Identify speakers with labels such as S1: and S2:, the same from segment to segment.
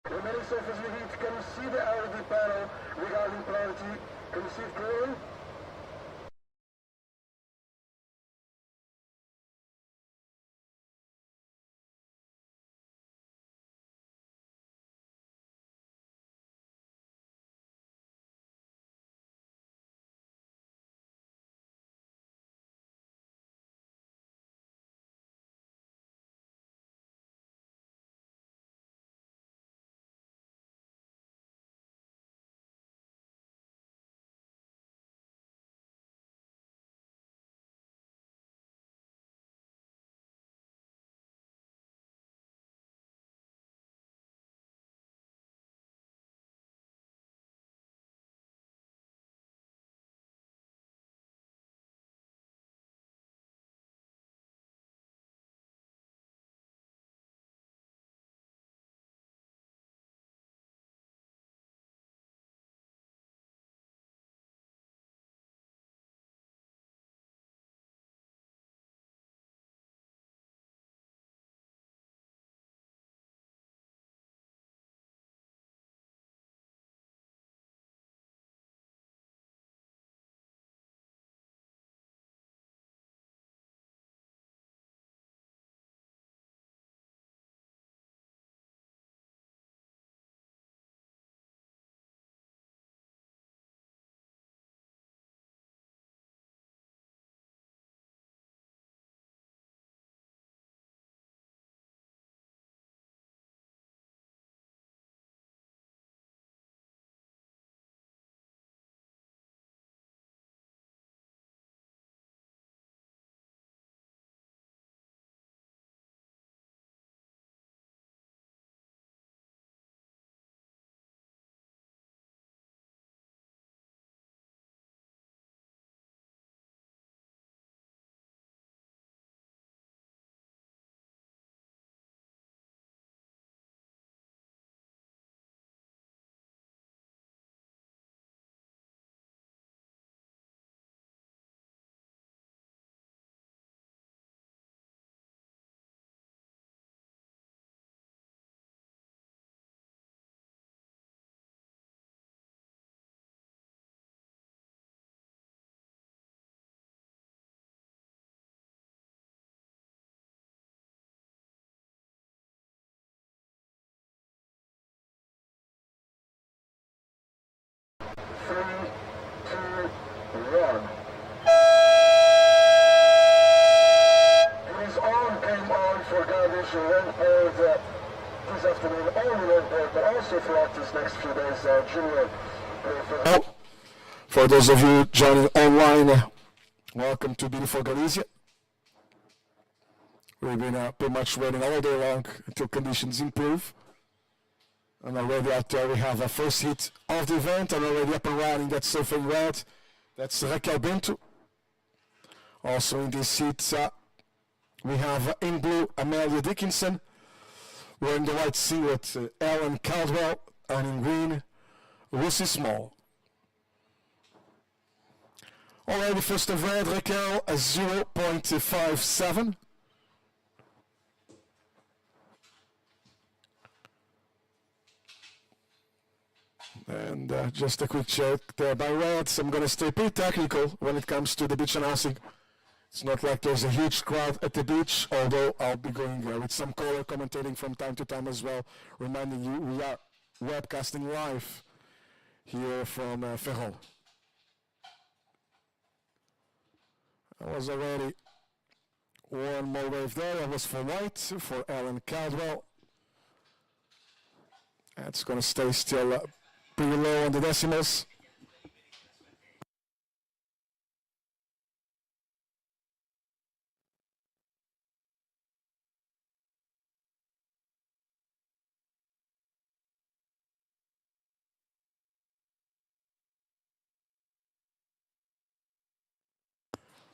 S1: Remaining surface with heat. Can you see the LED panel regarding polarity? Can you see it clearly? Three, two, one. It is on, game on for GADIS Longboard this afternoon, only Longboard, but also throughout these next few days, Junior. For those of you joining online, welcome to beautiful Galicia. We've been pretty much waiting all day long until conditions improve. And already out there we have a first hit of the event, and already up and running. That's surfing red. That's Raquel Bento. Also in this heat we have in blue Amelia Dickinson. Wearing the white singlet Ellen Caldwell, and in green Lucy Small. Already first of red, Raquel 0.57. And just a quick check there by Reds. I'm going to stay pretty technical when it comes to the beach announcing. It's not like there's a huge crowd at the beach, although I'll be going with some color commentating from time to time as well, reminding you we are webcasting live here from Ferrol. I was already one more wave there. That was for white, for Ellen Caldwell. That's going to stay still pretty low on the decimals.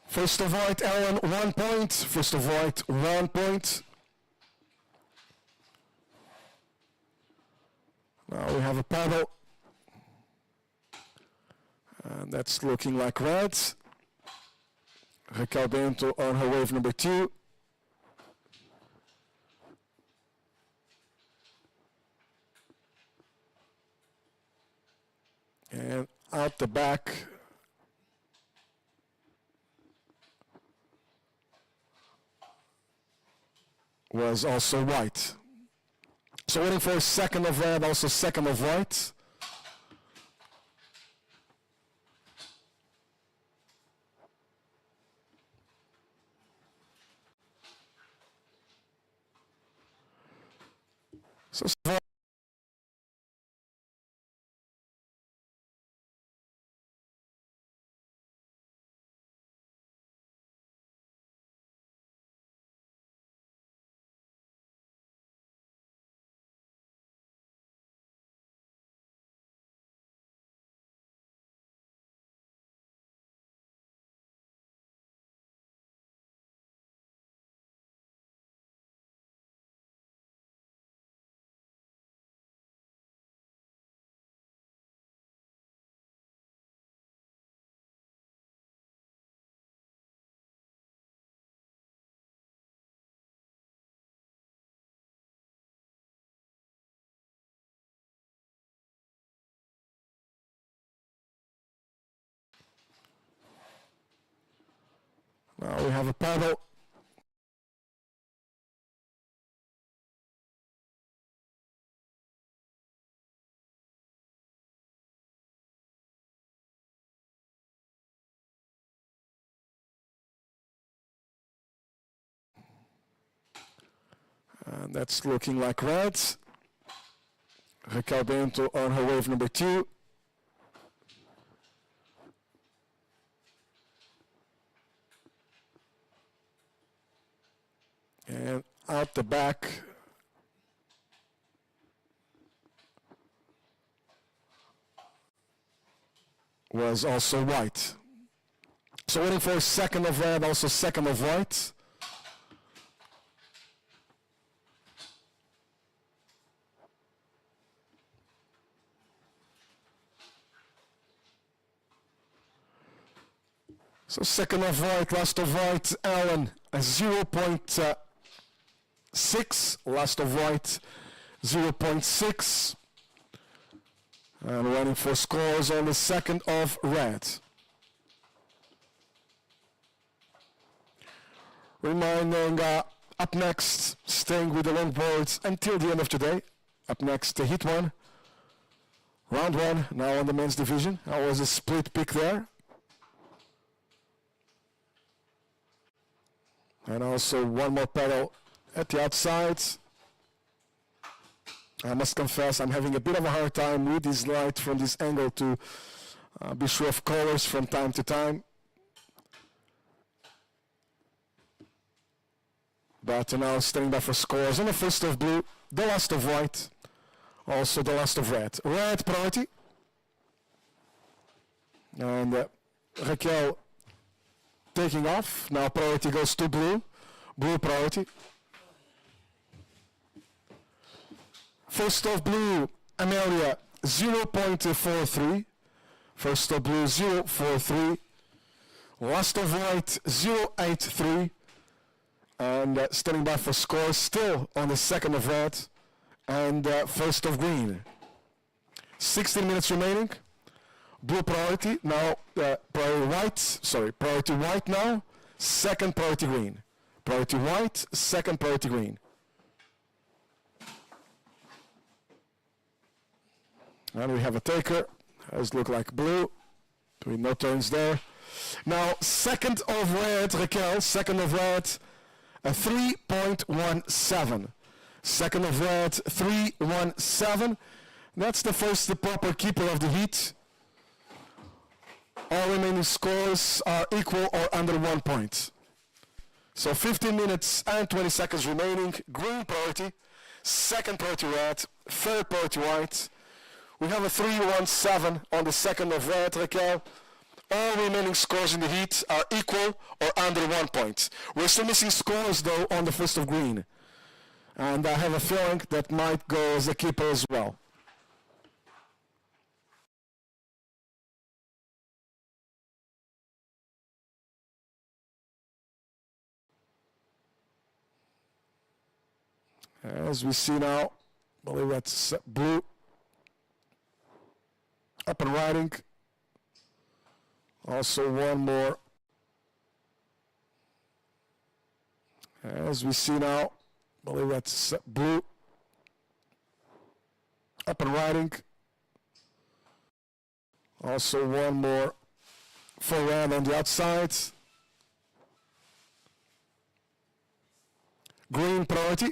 S1: First of white, Ellen, 1 point. First of white, 1 point. Now we have a paddle. And that's looking like red. Raquel Bento on her wave number 2. And out the back was also white. So waiting for a second of red, also second of white. So now we have a paddle. And that's looking like red. Raquel Bento on her wave number 2. And out the back was also white. So waiting for a second of red, also second of white. So second of white, last of white, Allen 0.6, last of white 0.6. And waiting for scores on the second of red. Reminding up next, staying with the longboards until the end of today. Up next, heat 1, round 1, now on the men's division. I was a split pick there. And also one more pedal at the outside. I must confess I'm having a bit of a hard time with this light from this angle to be sure of colors from time to time. But now standing by for scores on the first of blue, the last of white, also the last of red. Red priority. And Raquel taking off. Now priority goes to blue. Blue priority. First of blue, Amelia 0.43. First of blue 0.43. Last of white 0.83. And standing by for scores still on the second of red and first of green. 16 minutes remaining. Blue priority now, priority white now, second priority green. Priority white, second priority green. And we have a taker, does look like blue, with no turns there. Now, second of red, Raquel, second of red, a 3.17. Second of red, 3.17. That's the first, the proper keeper of the heat. All remaining scores are equal or under 1 point. So 15 minutes and 20 seconds remaining. Green priority, second priority red, third priority white. We have a 3.17 on the second of red, Raquel. All remaining scores in the heat are equal or under 1 point. We're still missing scores though on the first of green. And I have a feeling that might go as a keeper as well. As we see now, I believe that's blue. up and riding. Also one more. As we see now, I believe that's blue. Up and riding. Also one more forehand on the outside. Green priority.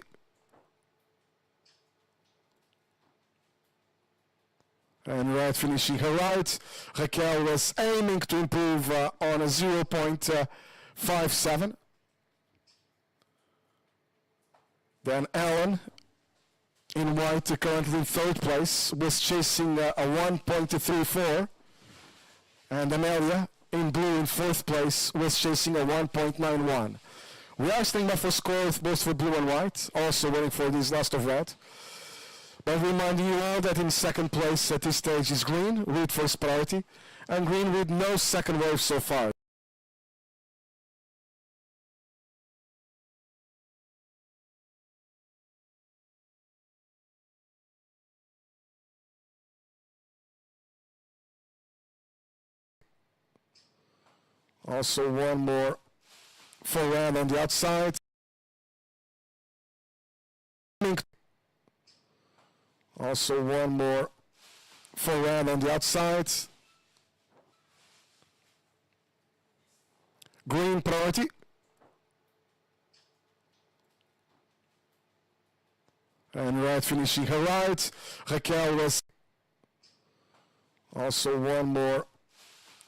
S1: And red finishing her right. Raquel was aiming to improve on a 0.57. Then Ellen in white, currently in third place, was chasing a 1.34. And Amelia in blue in fourth place was chasing a 1.91. We are standing by for scores both for blue and white, also waiting for this last of red. But reminding you all that in second place at this stage is green with first priority, and green with no second wave so far. Also one more forehand on the outside. Also one more forehand on the outside. Green priority. And red finishing her right. Raquel was also one more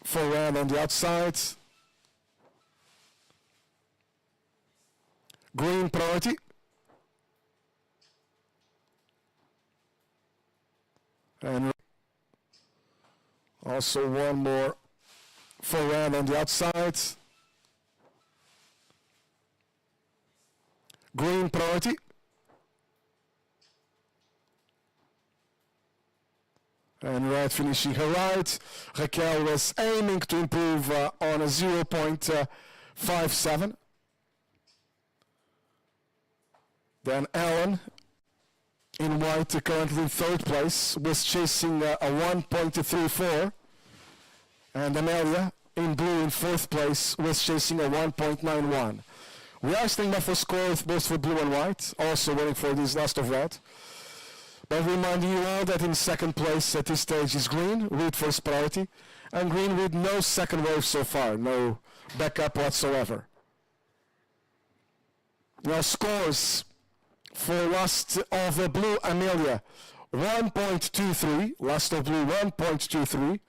S1: forehand on the outside. Green priority. And also one more forehand on the outside. Green priority. And red finishing her right. Raquel was aiming to improve on a 0.57. Then Ellen in white, currently in third place, was chasing a 1.34. And Amelia in blue in fourth place was chasing a 1.91. We are standing by for scores both for blue and white, also waiting for this last of red. But reminding you all that in second place at this stage is green with first priority, and green with no second wave so far, no backup whatsoever. Now scores for last of blue, Amelia, 1.23. Last of blue, 1.23.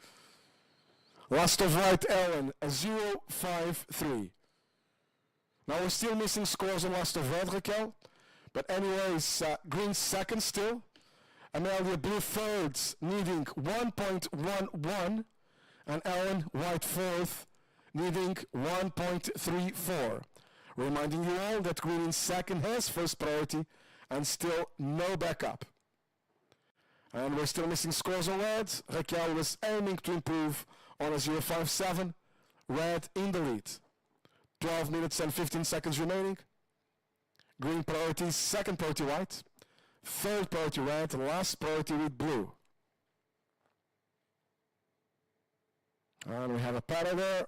S1: Last of white, Ellen, a 0.53. Now we're still missing scores on last of red, Raquel. But anyways, green second still. Amelia blue third, needing 1.11. And Ellen white fourth, needing 1.34. Reminding you all that green in second has first priority and still no backup. And we're still missing scores on red. Raquel was aiming to improve on a 0.57. Red in the lead. 12 minutes and 15 seconds remaining. Green priority, second priority white. Third priority red, last priority with blue. And we have a paddle there.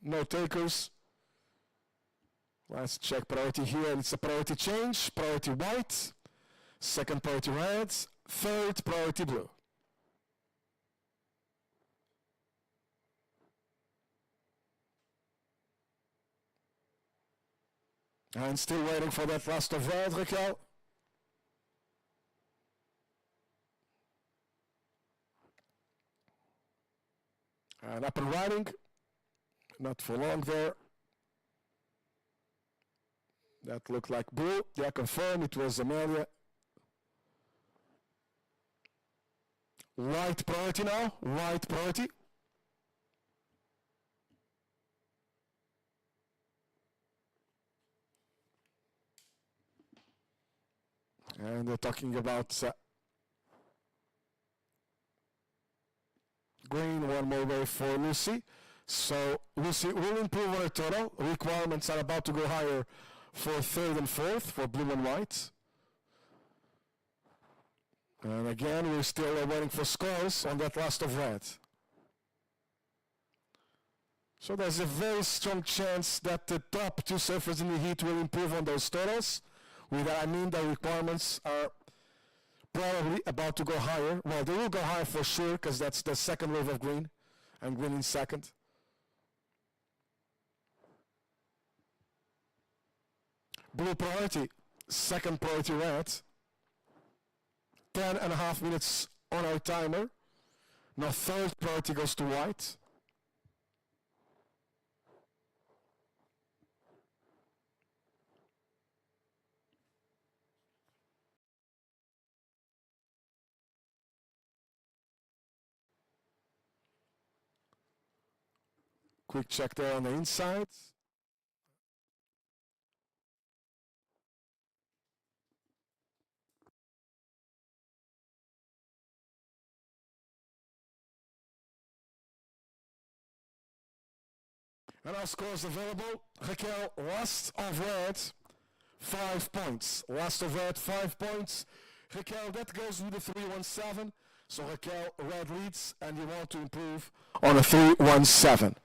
S1: No takers. Let's check priority here. It's a priority change. Priority white. Second priority red. Third priority blue. And still waiting for that last of red, Raquel. And up and riding. Not for long there. That looked like blue. Yeah, confirm it was Amelia. White priority now. White priority. And they're talking about green, one more way for Lucy. So Lucy will improve on her total. Requirements are about to go higher for third and fourth for blue and white. And again, we're still waiting for scores on that last of red. So there's a very strong chance that the top two surfers in the heat will improve on those totals. With that, I mean the requirements are probably about to go higher. Well, they will go higher for sure, because that's the second wave of green, and green in second. Blue priority, second priority red. 10.5 minutes on our timer. Now third priority goes to white. Quick check there on the inside. And our scores available. Raquel, last of red, 5 points. Last of red, 5 points. Raquel, that goes with the 3-1-7. So Raquel, red leads, and you want to improve on a 3-1-7.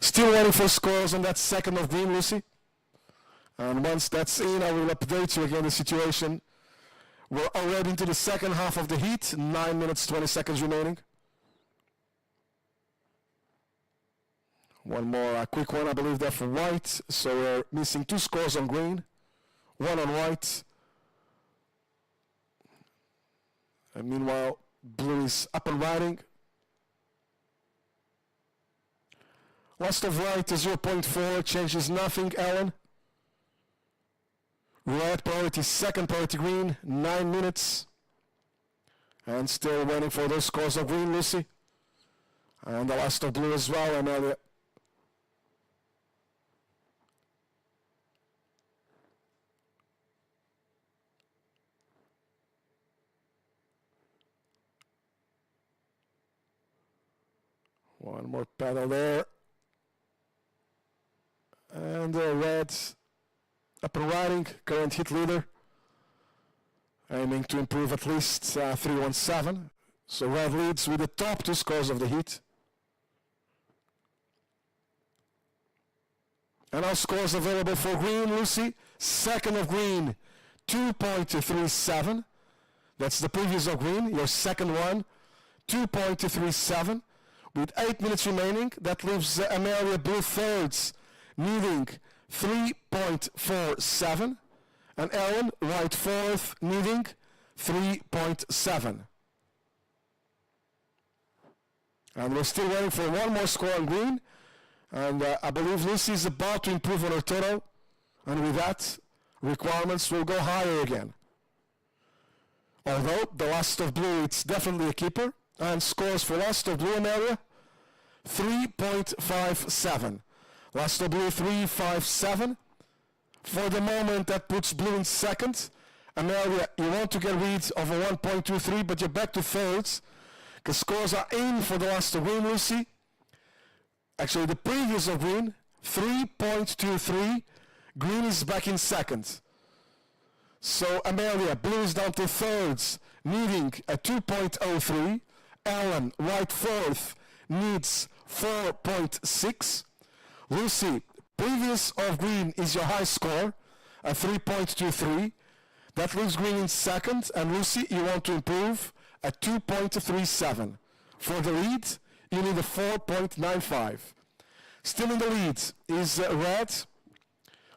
S1: Still waiting for scores on that second of green, Lucy. And once that's in, I will update you again the situation. We're already into the second half of the heat. 9 minutes, 20 seconds remaining. One more quick one, I believe, there for white. So we're missing 2 scores on green, 1 on white. And meanwhile, blue is up and riding. Last of white is 0.4, changes nothing, Alan. Red priority, second priority green, 9 minutes. And still waiting for those scores of green, Lucy. And the last of blue as well, Amelia. One more pedal there. And red up and riding, current hit leader. Aiming to improve at least 3-1-7. So red leads with the top 2 scores of the heat. And our scores available for green, Lucy. Second of green, 2.37. That's the previous of green, your second one, 2.37. With 8 minutes remaining, that leaves Amelia blue thirds, needing 3.47. And Ellen, white fourth, needing 3.7. And we're still waiting for one more score on green. And I believe Lucy is about to improve on her total. And with that, requirements will go higher again. Although the last of blue, it's definitely a keeper. And scores for last of blue area, 3.57. Last of blue, 3.57. For the moment, that puts blue in second. Amelia, you want to get rid of a 1.23, but you're back to thirds. Because scores are in for the last of green, Lucy. Actually, the previous of green, 3.23. Green is back in second. So Amelia, blue is down to thirds, needing a 2.03. Alan, white fourth, needs 4.6. Lucy, previous of green is your high score, a 3.23. That leaves green in second, and Lucy, you want to improve a 2.37. For the lead, you need a 4.95. Still in the lead is red.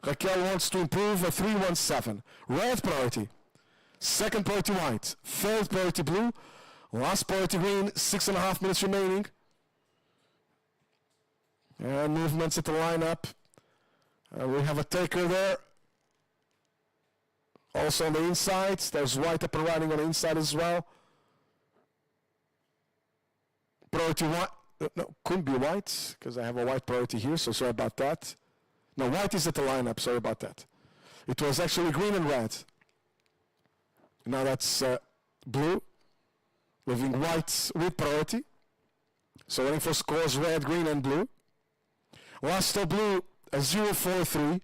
S1: Raquel wants to improve a 3.17. Red priority. Second priority white. Third priority blue. Last priority green, 6.5 minutes remaining. And movements at the lineup. We have a taker there. Also on the inside. There's white up and riding on the inside as well. Priority white. No, couldn't be white because I have a white priority here, so sorry about that. No, white is at the lineup, sorry about that. It was actually green and red. Now that's blue. Leaving white with priority. So waiting for scores red, green, and blue. Last of blue, a 0.43.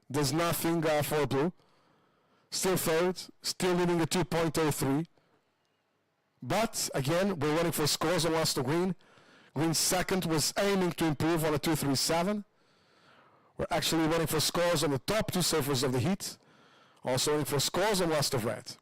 S1: There's nothing for blue. Still third, still needing a 2.03. But again, we're waiting for scores on last to green. Green's second was aiming to improve on a 2-3-7. We're actually waiting for scores on the top two surfers of the heat. Also waiting for scores on last of red.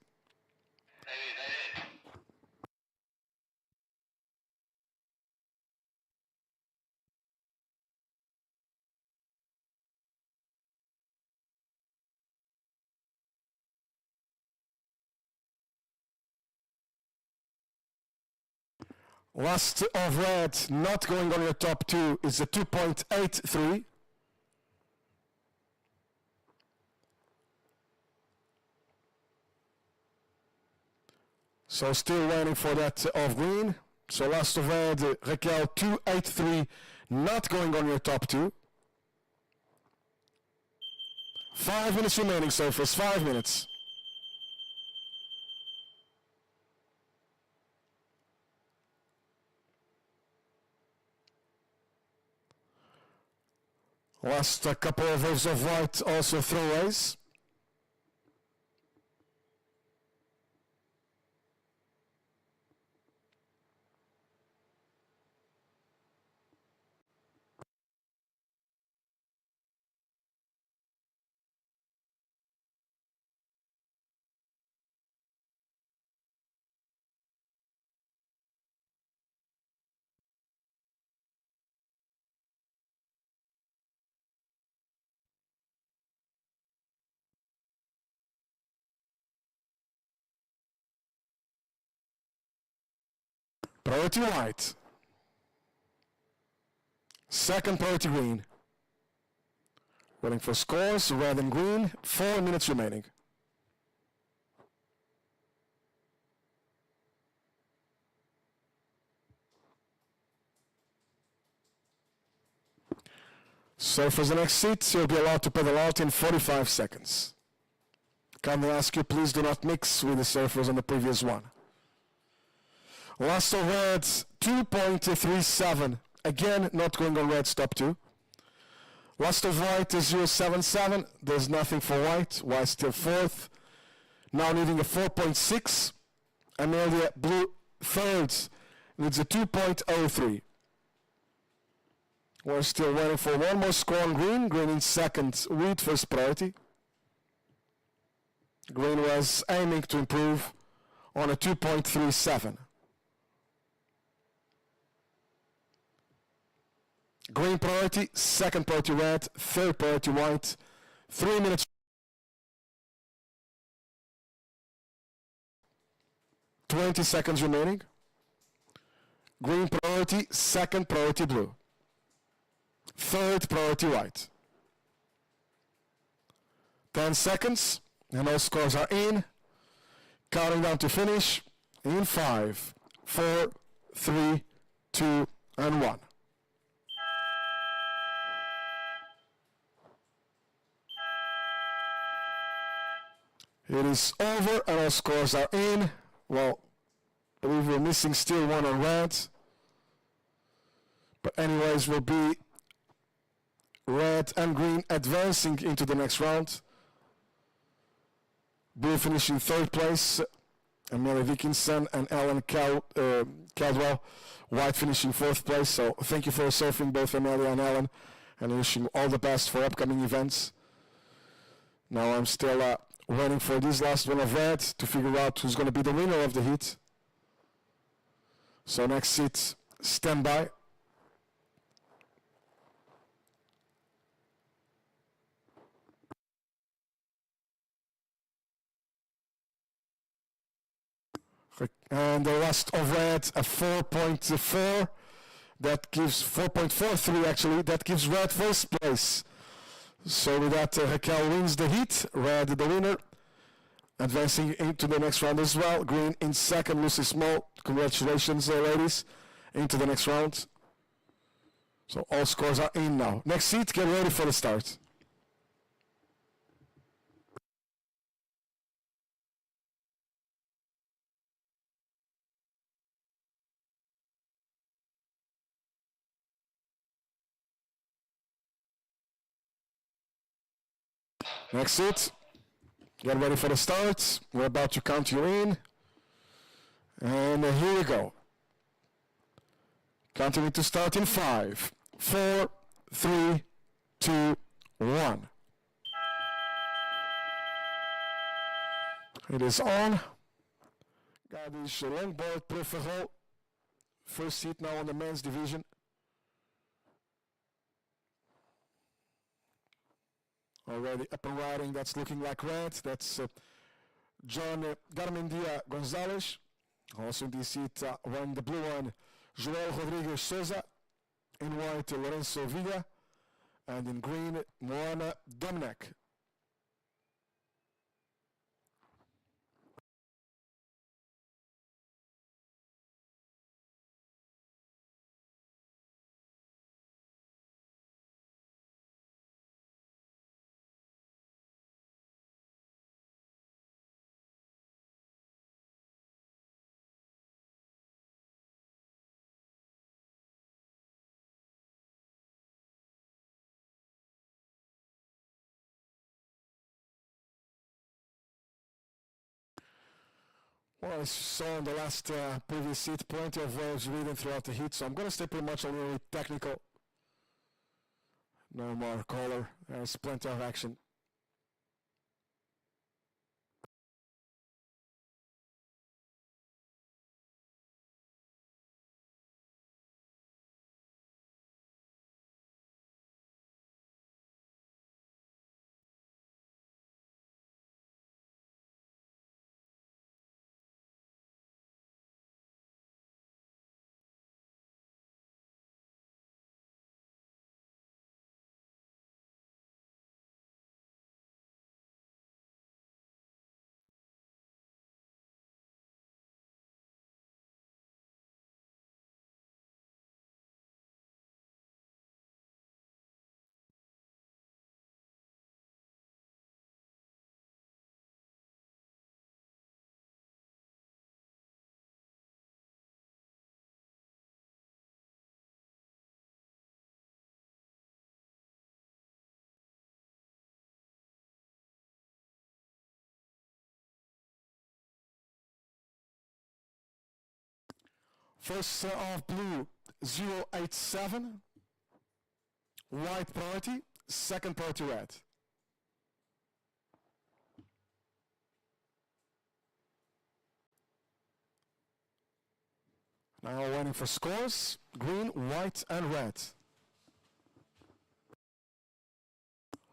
S1: Last of red not going on your top two is a 2.83. So still waiting for that of green. So last of red, Raquel 2.83 not going on your top two. 5 minutes remaining, surfers, 5 minutes. Last couple of waves of white, also throwaways. Priority white. Second priority green. Waiting for scores, red and green, 4 minutes remaining. So for the next seat, you'll be allowed to pedal out in 45 seconds. Kindly ask you, please do not mix with the surfers on the previous one. Last of red, 2.37. Again, not going on red, stop 2. Last of white is 0.77. There's nothing for white. White still fourth. Now needing a 4.6. Amelia blue third needs a 2.03. We're still waiting for one more score on green. Green in second with first priority. Green was aiming to improve on a 2.37. Green priority, second priority red, third priority white. 3 minutes. 20 seconds remaining. Green priority, second priority blue. Third priority white. 10 seconds, and all scores are in. Counting down to finish in 5, 4, 3, 2, and 1. It is over, and all scores are in. Well, I believe we're missing still one on red. But anyways, will be red and green advancing into the next round. Blue finishing third place, Amelia Dickinson and Ellen Caldwell. White finishing fourth place. So thank you for surfing, both Amelia and Ellen, and wishing you all the best for upcoming events. Now I'm still waiting for this last one of red to figure out who's going to be the winner of the heat. So next seat, stand by. And the last of red, a 4.4. That gives 4.43 actually. That gives red first place. So with that, Raquel wins the heat. Red the winner. Advancing into the next round as well. Green in second, Lucy Small. Congratulations, ladies. Into the next round. So all scores are in now. Next seat, get ready for the start. Next seat, get ready for the start. We're about to count you in. And here we go. Counting to start in 5, 4, 3, 2, 1. It is on. GADIS Longboard Pro Ferrol. First seat now in the men's division. Already up and riding, that's looking like red. That's John Garmendia Gonzalez. Also in this seat, wearing the blue one, Joel Rodriguez Souza. In white, Lorenzo Villa. And in green, Moana Domnek. Well, as you saw in the last previous seat, plenty of waves reading throughout the heat, so I'm going to stay pretty much a little technical. No more color. There's plenty of action. First of blue, 087. White priority, second priority red. Now waiting for scores, green, white and red.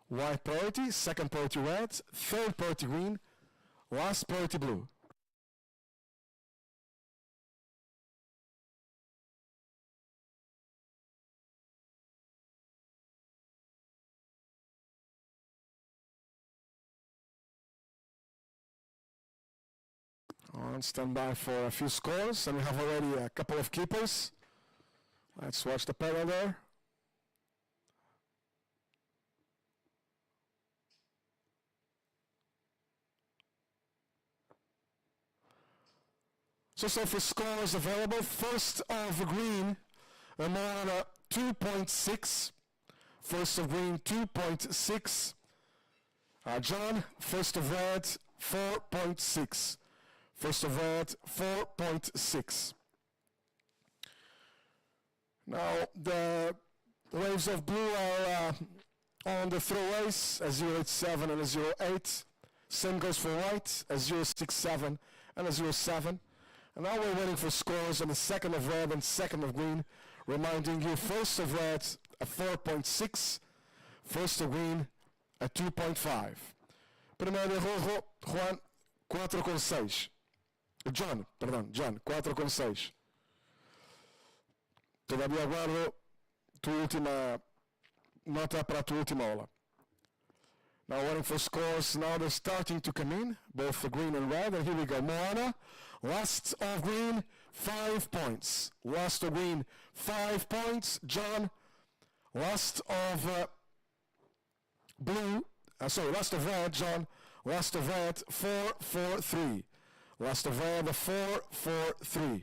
S1: White priority, second priority red, third priority green, last priority blue. On standby for a few scores, and we have already a couple of keepers. Let's watch the pedal there. So for scores available, first of green, Moana 2.6. First of green 2.6. John, first of red 4.6. First of red 4.6. Now the waves of blue are on the throwaways, a 087 and a 08. Same goes for white, a 067 and a 07. And now we're waiting for scores on the second of red and second of green, reminding you first of red a 4.6, first of green a 2.5. Primeiro de rojo, Juan 4.6. John 4.6. Todavía aguardo tu última nota para tu última ola. Now waiting for scores, now they're starting to come in, both the green and red, and here we go. Moana, last of green, 5 points. Last of green, 5 points. John, last of last of red, John, last of red, 4-4-3. Last of red, 4-4-3.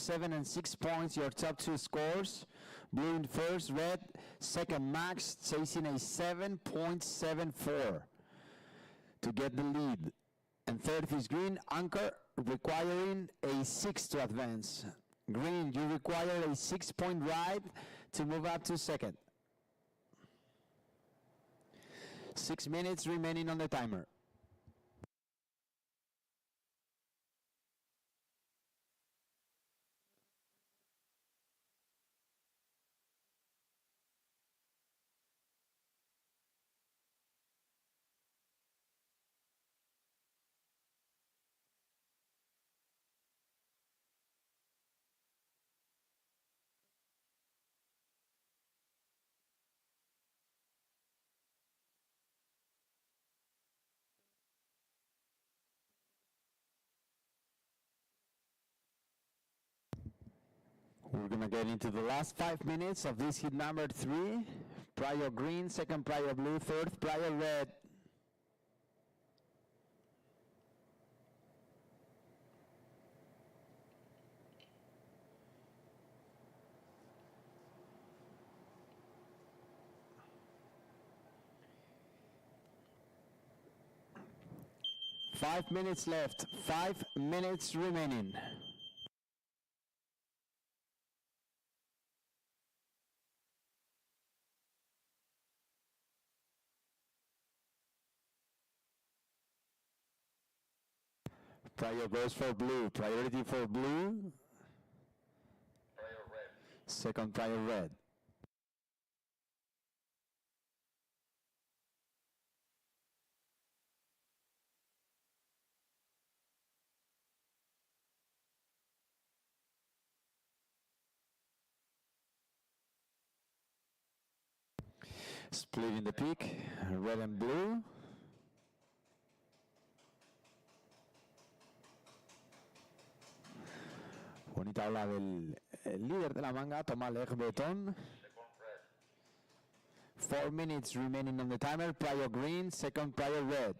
S2: 7 and 6 points, your top two scores. Blue in first, red second. Max chasing a 7.74 to get the lead. And third is green, Anchor, requiring a 6 to advance. Green, you require a 6-point ride to move up to second. 6 minutes remaining on the timer. We're going to get into the last 5 minutes of this heat number 3. Prior green, second prior blue, third prior red. Five minutes left, 5 minutes remaining. Prior goes for blue. Priority for blue.
S3: Prior red.
S2: Second prior red. Splitting the peak, red and blue. Bonita ola del líder de la manga, Thomas Lerbeton. 4 minutes remaining on the timer. Prior green, second prior red.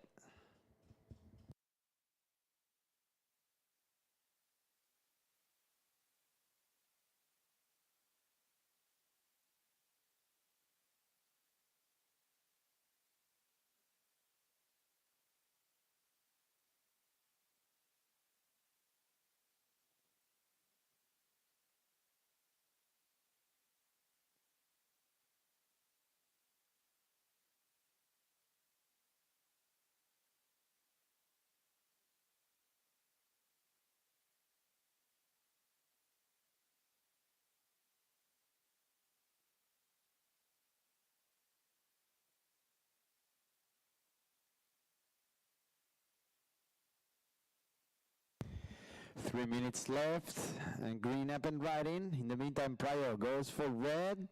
S2: Three minutes left, and green up and riding. In the meantime, prior goes for red.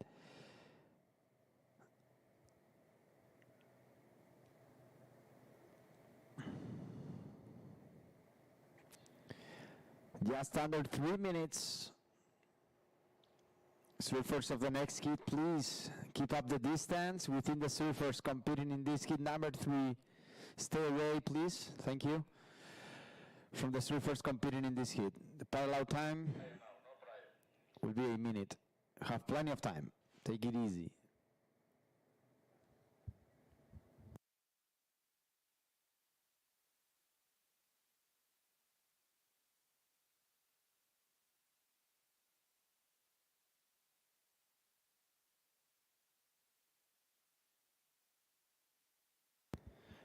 S2: Just under 3 minutes. Surfers of the next heat, please keep up the distance within the surfers competing in this heat number 3. Stay away, please. Thank you. From the surfers competing in this heat. The parallel time will be a minute. Have plenty of time. Take it easy.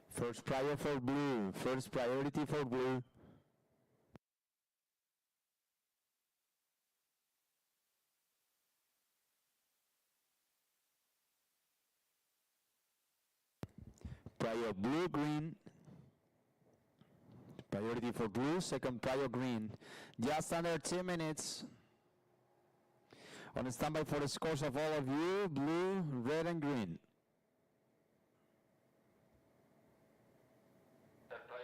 S2: First prior for blue. First priority for blue. Prior blue, green. Priority for blue, second prior green. Just under 2 minutes. On standby for the scores of all of you, blue, red, and green.
S3: Prior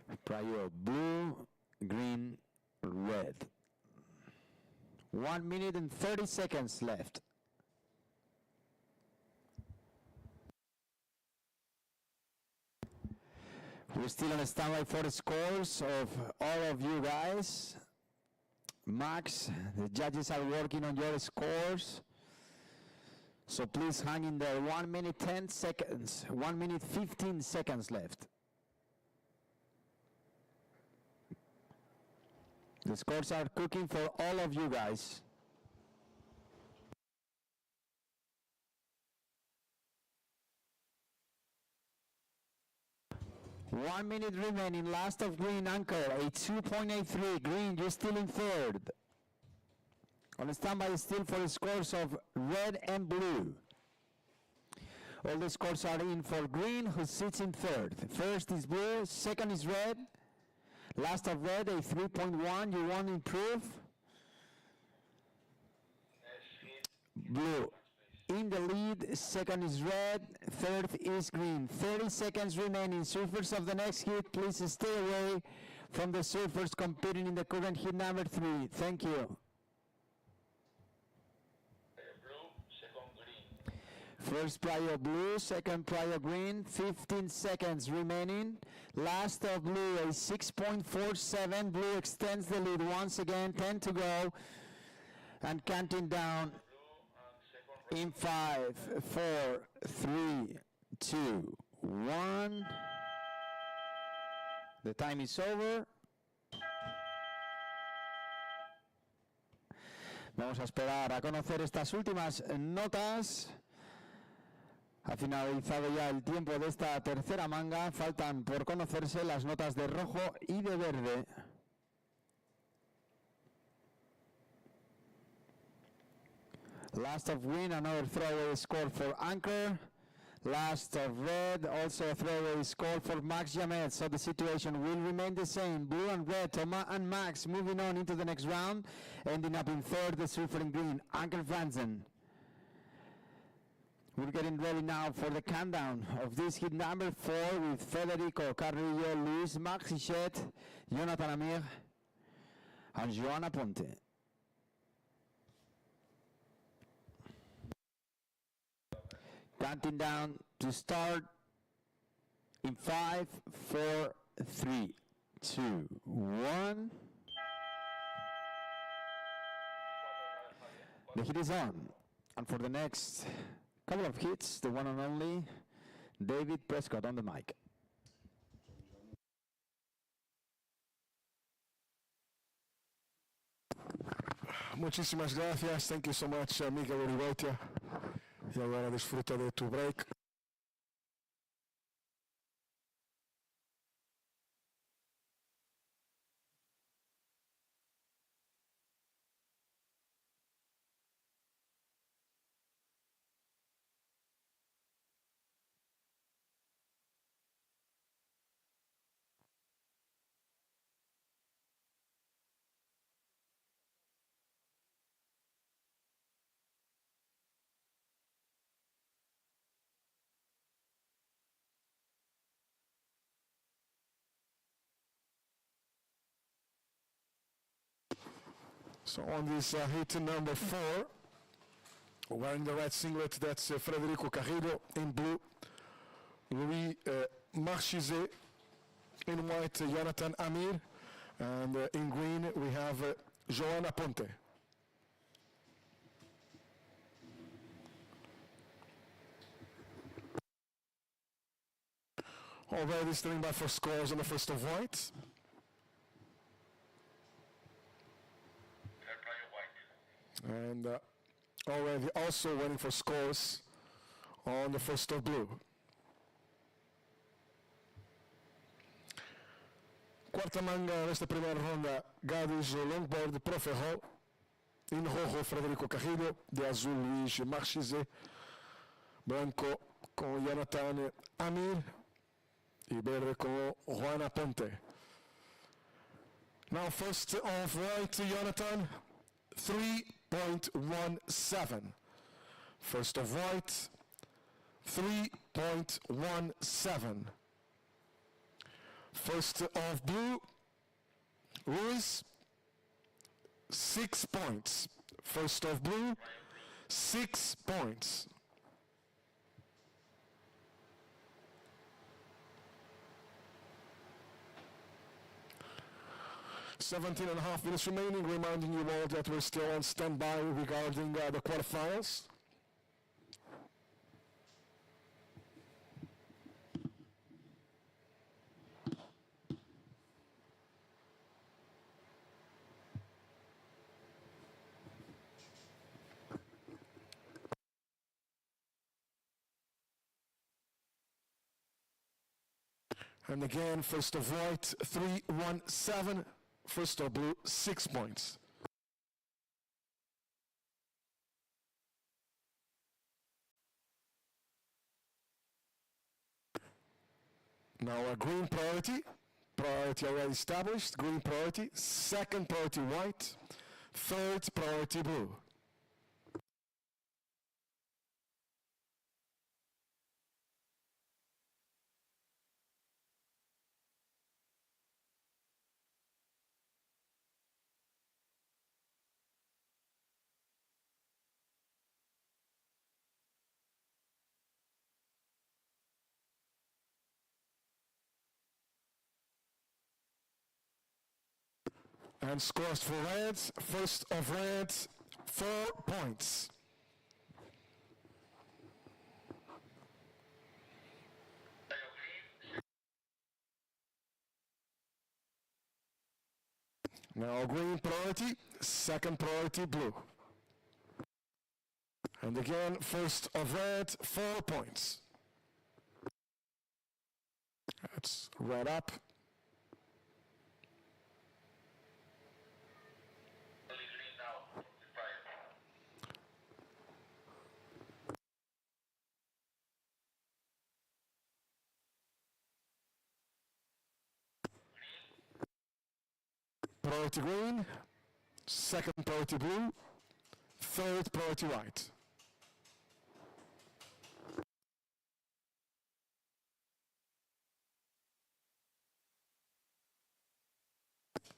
S3: red.
S2: Prior blue, green, red. 1 minute and 30 seconds left. We're still on standby for the scores of all of you guys. Max, the judges are working on your scores. So please hang in there. 1 minute 10 seconds. 1 minute 15 seconds left. The scores are cooking for all of you guys. One minute remaining, last of green anchor, a 2.83. Green, you're still in third. On standby still for the scores of red and blue. All the scores are in for green, who sits in third. First is blue, second is red. Last of red, a 3.1. You want to improve? Blue in the lead, second is red, third is green. 30 seconds remaining. Surfers of the next heat, please stay away from the surfers competing in the current heat number 3. Thank you.
S3: Blue, second green.
S2: First plyo blue, second plyo green, 15 seconds remaining. Last of blue, a 6.47. Blue extends the lead once again, 10 to go. And counting down in 5, 4, 3, 2, 1. The time is over. Vamos a esperar a conocer estas últimas notas. Ha finalizado ya el tiempo de esta tercera manga. Faltan por conocerse las notas de rojo y de verde. Last of green, another throwaway score for anchor. Last of red, also a throwaway score for Max Jamet. So the situation will remain the same. Blue and red, Thomas and Max moving on into the next round. Ending up in third, the surfer in green, Anker Franzen. We're getting ready now for the countdown of this hit number 4 with Federico Carrillo, Luis Maxichet, Jonathan Amir, and Joana Ponte. Counting down to start in 5, 4, 3, 2, 1. The hit is on. And for the next couple of hits, the one and only David Prescott on the mic.
S1: Muchísimas gracias. Thank you so much, Miguel Urigoitia. Y ahora disfruta de tu break. So on this hit number 4, wearing the red singlet, that's Federico Carrillo. In blue, Louis Marchizet. In white, Jonathan Amir. And in green, we have Joana Ponte. Already standing by for scores on the first of white. And already also waiting for scores on the first of blue. Quarta manga nesta primeira ronda, GADIS Longboard para Ferrol. In rojo, Federico Carrillo. De azul, Luis Marchizet. Branco com Jonathan Amir. E verde com Joana Ponte. Now first of white, Jonathan. 3.17. First of white, 3.17. First of blue, Luis, 6 points. First of blue, 6 points. 17 and a half minutes remaining, reminding you all that we're still on standby regarding the quarterfinals. And again, first of white, 3-1-7. First of blue, 6 points. Now a green priority. Priority already established. Green priority. Second priority white. Third priority blue. And scores for red. First of red, 4 points. Now green priority, second priority blue. And again, first of red, 4 points. That's red up. Priority green, second priority blue, third priority white.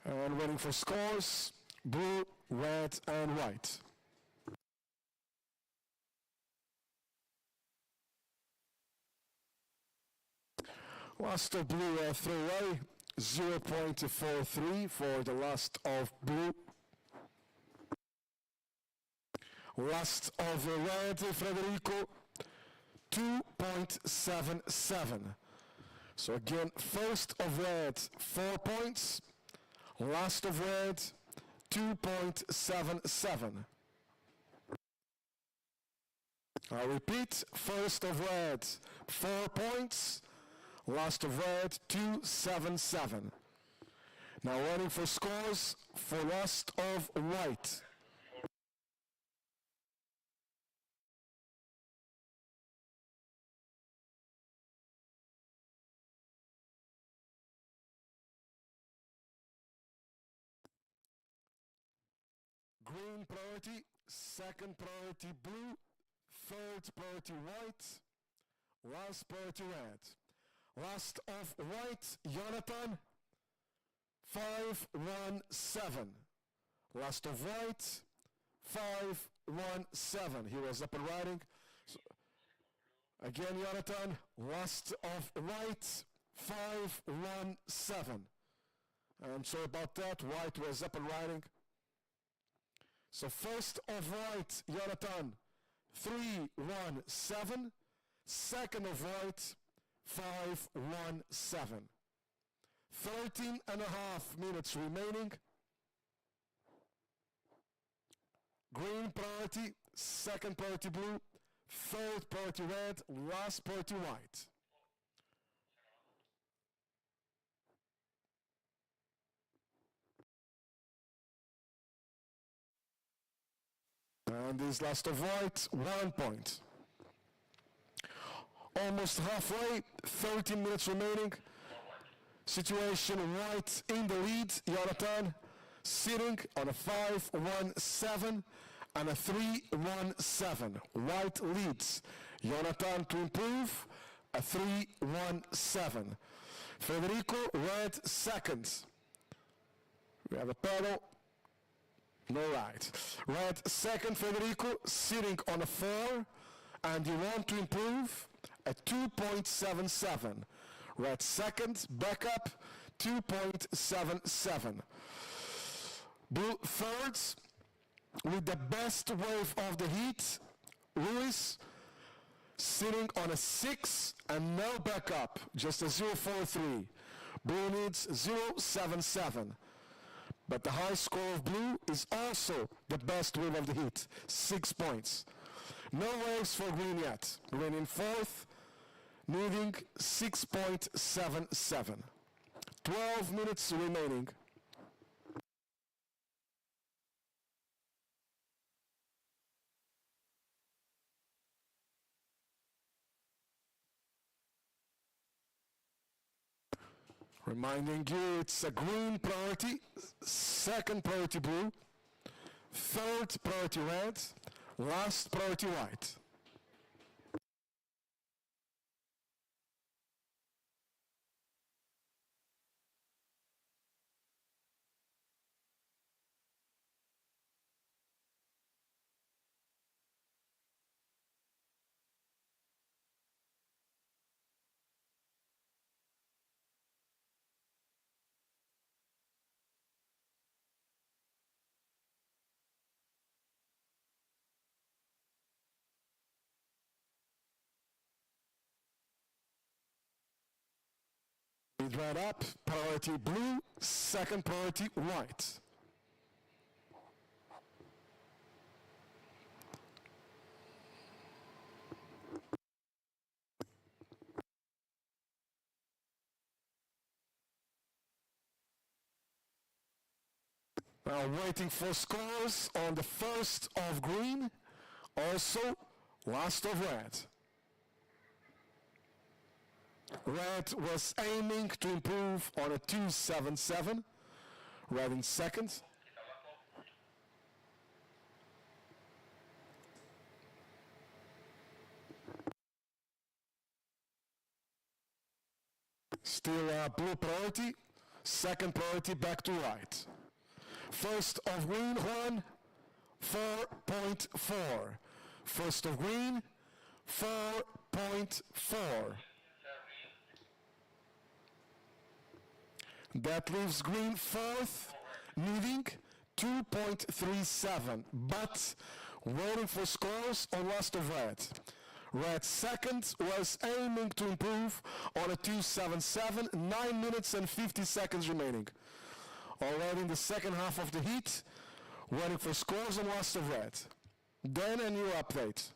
S1: And waiting for scores, blue, red, and white. Last of blue throwaway, 0.43 for the last of blue. Last of red, Federico, 2.77. So again, first of red, 4 points. Last of red, 2.77. I repeat, first of red, 4 points. Last of red, 2.77. Now waiting for scores for last of white. Green priority, second priority blue, third priority white, last priority red. Last of white, Jonathan, 5-1-7. Last of white, 5-1-7. He was up and riding. So, again, Jonathan, last of white, 5-1-7. I'm sorry about that. White was up and riding. So first of white, Jonathan, 3-1-7. Second of white, 5-1-7. 13 and a half minutes remaining. Green priority, second priority blue, third priority red, last priority white. And this last of white, 1 point. Almost halfway, 13 minutes remaining. Situation white in the lead, Jonathan sitting on a 5-1-7 and a 3-1-7. White leads. Jonathan to improve, a 3-1-7. Federico, red second. We have a pedal. No right. Red second, Federico, sitting on a 4, and you want to improve a 2.77. Red second, back up, 2.77. Blue thirds with the best wave of the heat. Ruiz sitting on a 6 and no backup, just a 0.43. Blue needs 0.77. But the high score of blue is also the best wave of the heat, 6 points. No waves for green yet. Green in fourth, needing 6.77. 12 minutes remaining. Reminding you, it's a green priority, second priority blue, third priority red, last priority white. Lead red up, priority blue, second priority white. Now waiting for scores on the first of green, also last of red. Red was aiming to improve on a 2.77. Red in second. Still blue priority, second priority back to white. First of green, Juan, 4.4. First of green, 4.4. That leaves green fourth, needing 2.37, but waiting for scores on last of red. Red second was aiming to improve on a 2.77, 9 minutes and 50 seconds remaining. Already in the second half of the heat, waiting for scores on last of red. Then a new update.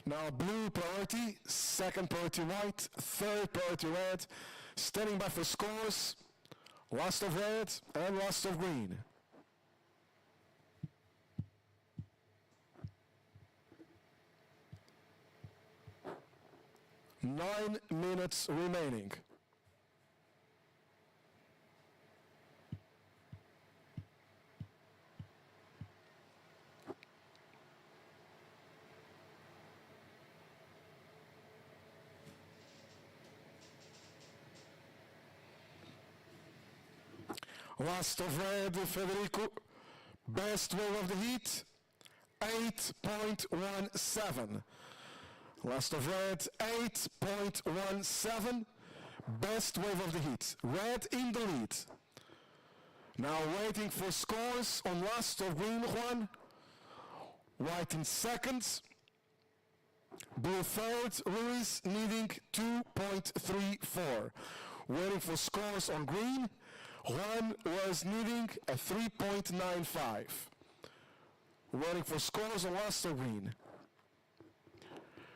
S1: Now blue priority, second priority white, third priority red, standing by for scores, last of red and last of green. Nine minutes remaining. Last of red, Federico. Best wave of the heat, 8.17. Last of red, 8.17. Best wave of the heat. Red in the lead. Now waiting for scores on last of green, Juan. White in second. Blue third, Ruiz needing 2.34. Waiting for scores on green. Juan was needing a 3.95. Waiting for scores on last of green.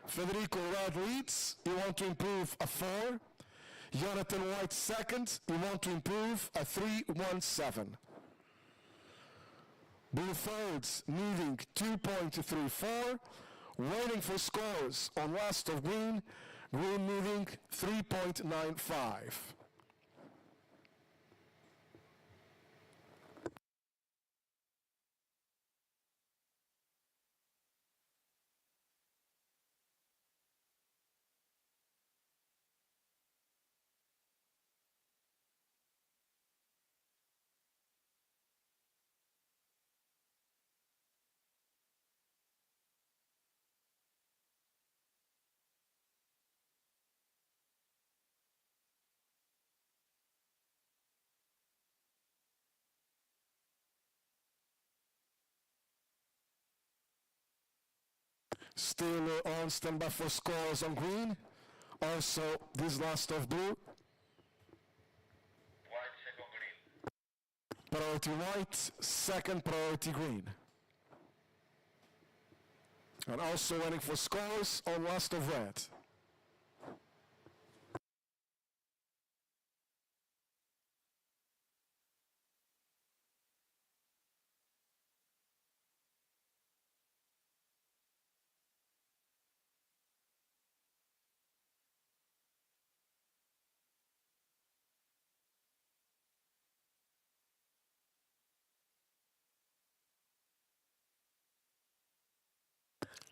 S1: Federico red leads, you want to improve a 4. Jonathan White second, you want to improve a 3.17. Blue thirds needing 2.34. Waiting for scores on last of green. Green needing 3.95. Still on standby for scores on green. Also, this last of blue.
S3: White, second green.
S1: Priority white, second priority green. And also waiting for scores on last of red.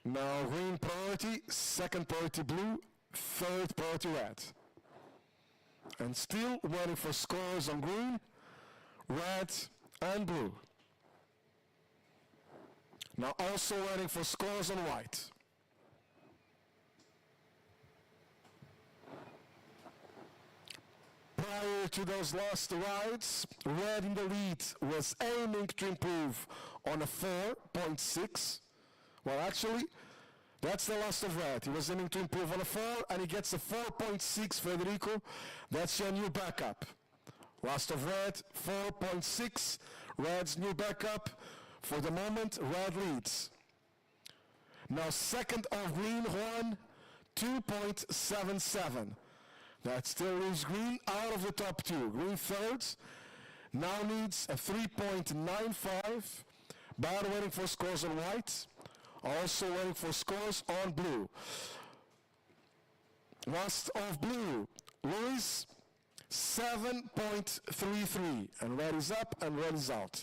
S1: Now green priority, second priority blue, third priority red. And still waiting for scores on green, red, and blue. Now also waiting for scores on white. Prior to those last rides, red in the lead was aiming to improve on a 4.6. Well, actually, that's the last of red. He was aiming to improve on a 4, and he gets a 4.6, Federico. That's your new backup. Last of red, 4.6. Red's new backup. For the moment, red leads. Now, second of green, Juan, 2.77. That still leaves green out of the top two. Green third now needs a 3.95. But waiting for scores on white. Also waiting for scores on blue. Last of blue, Luis, 7.33. And red is up and red is out.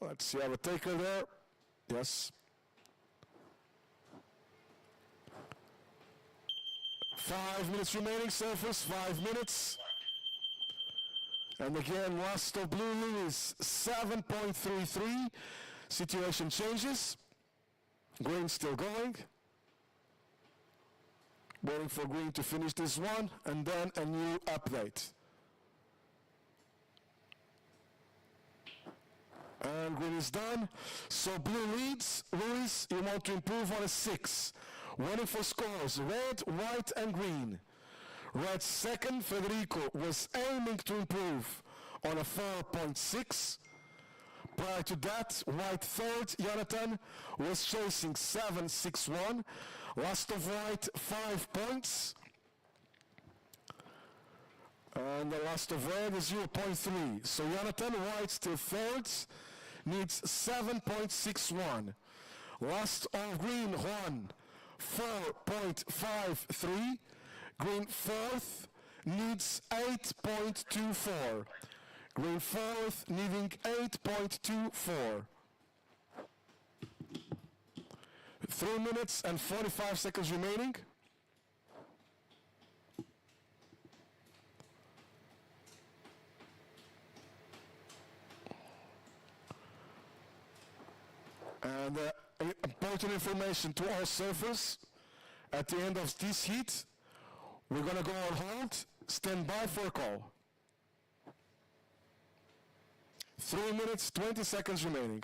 S1: Let's see, I have a taker there. Yes. 5 minutes remaining, surface, 5 minutes. And again, last of blue, Luis, 7.33. Situation changes. Green still going. Waiting for green to finish this one, and then a new update. And green is done. So blue leads. Luis, you want to improve on a 6. Waiting for scores. Red, white, and green. Red second, Federico, was aiming to improve on a 4.6. Prior to that, white third, Jonathan, was chasing 7.61. Last of white, 5 points. And the last of red is 0.3. So Jonathan, white still third, needs 7.61. Last of green, Juan, 4.53. Green fourth needs 8.24. Green fourth needing 8.24. 3 minutes and 45 seconds remaining. And important information to all surfers, at the end of this heat, we're going to go on hold, stand by for a call. 3 minutes, 20 seconds remaining.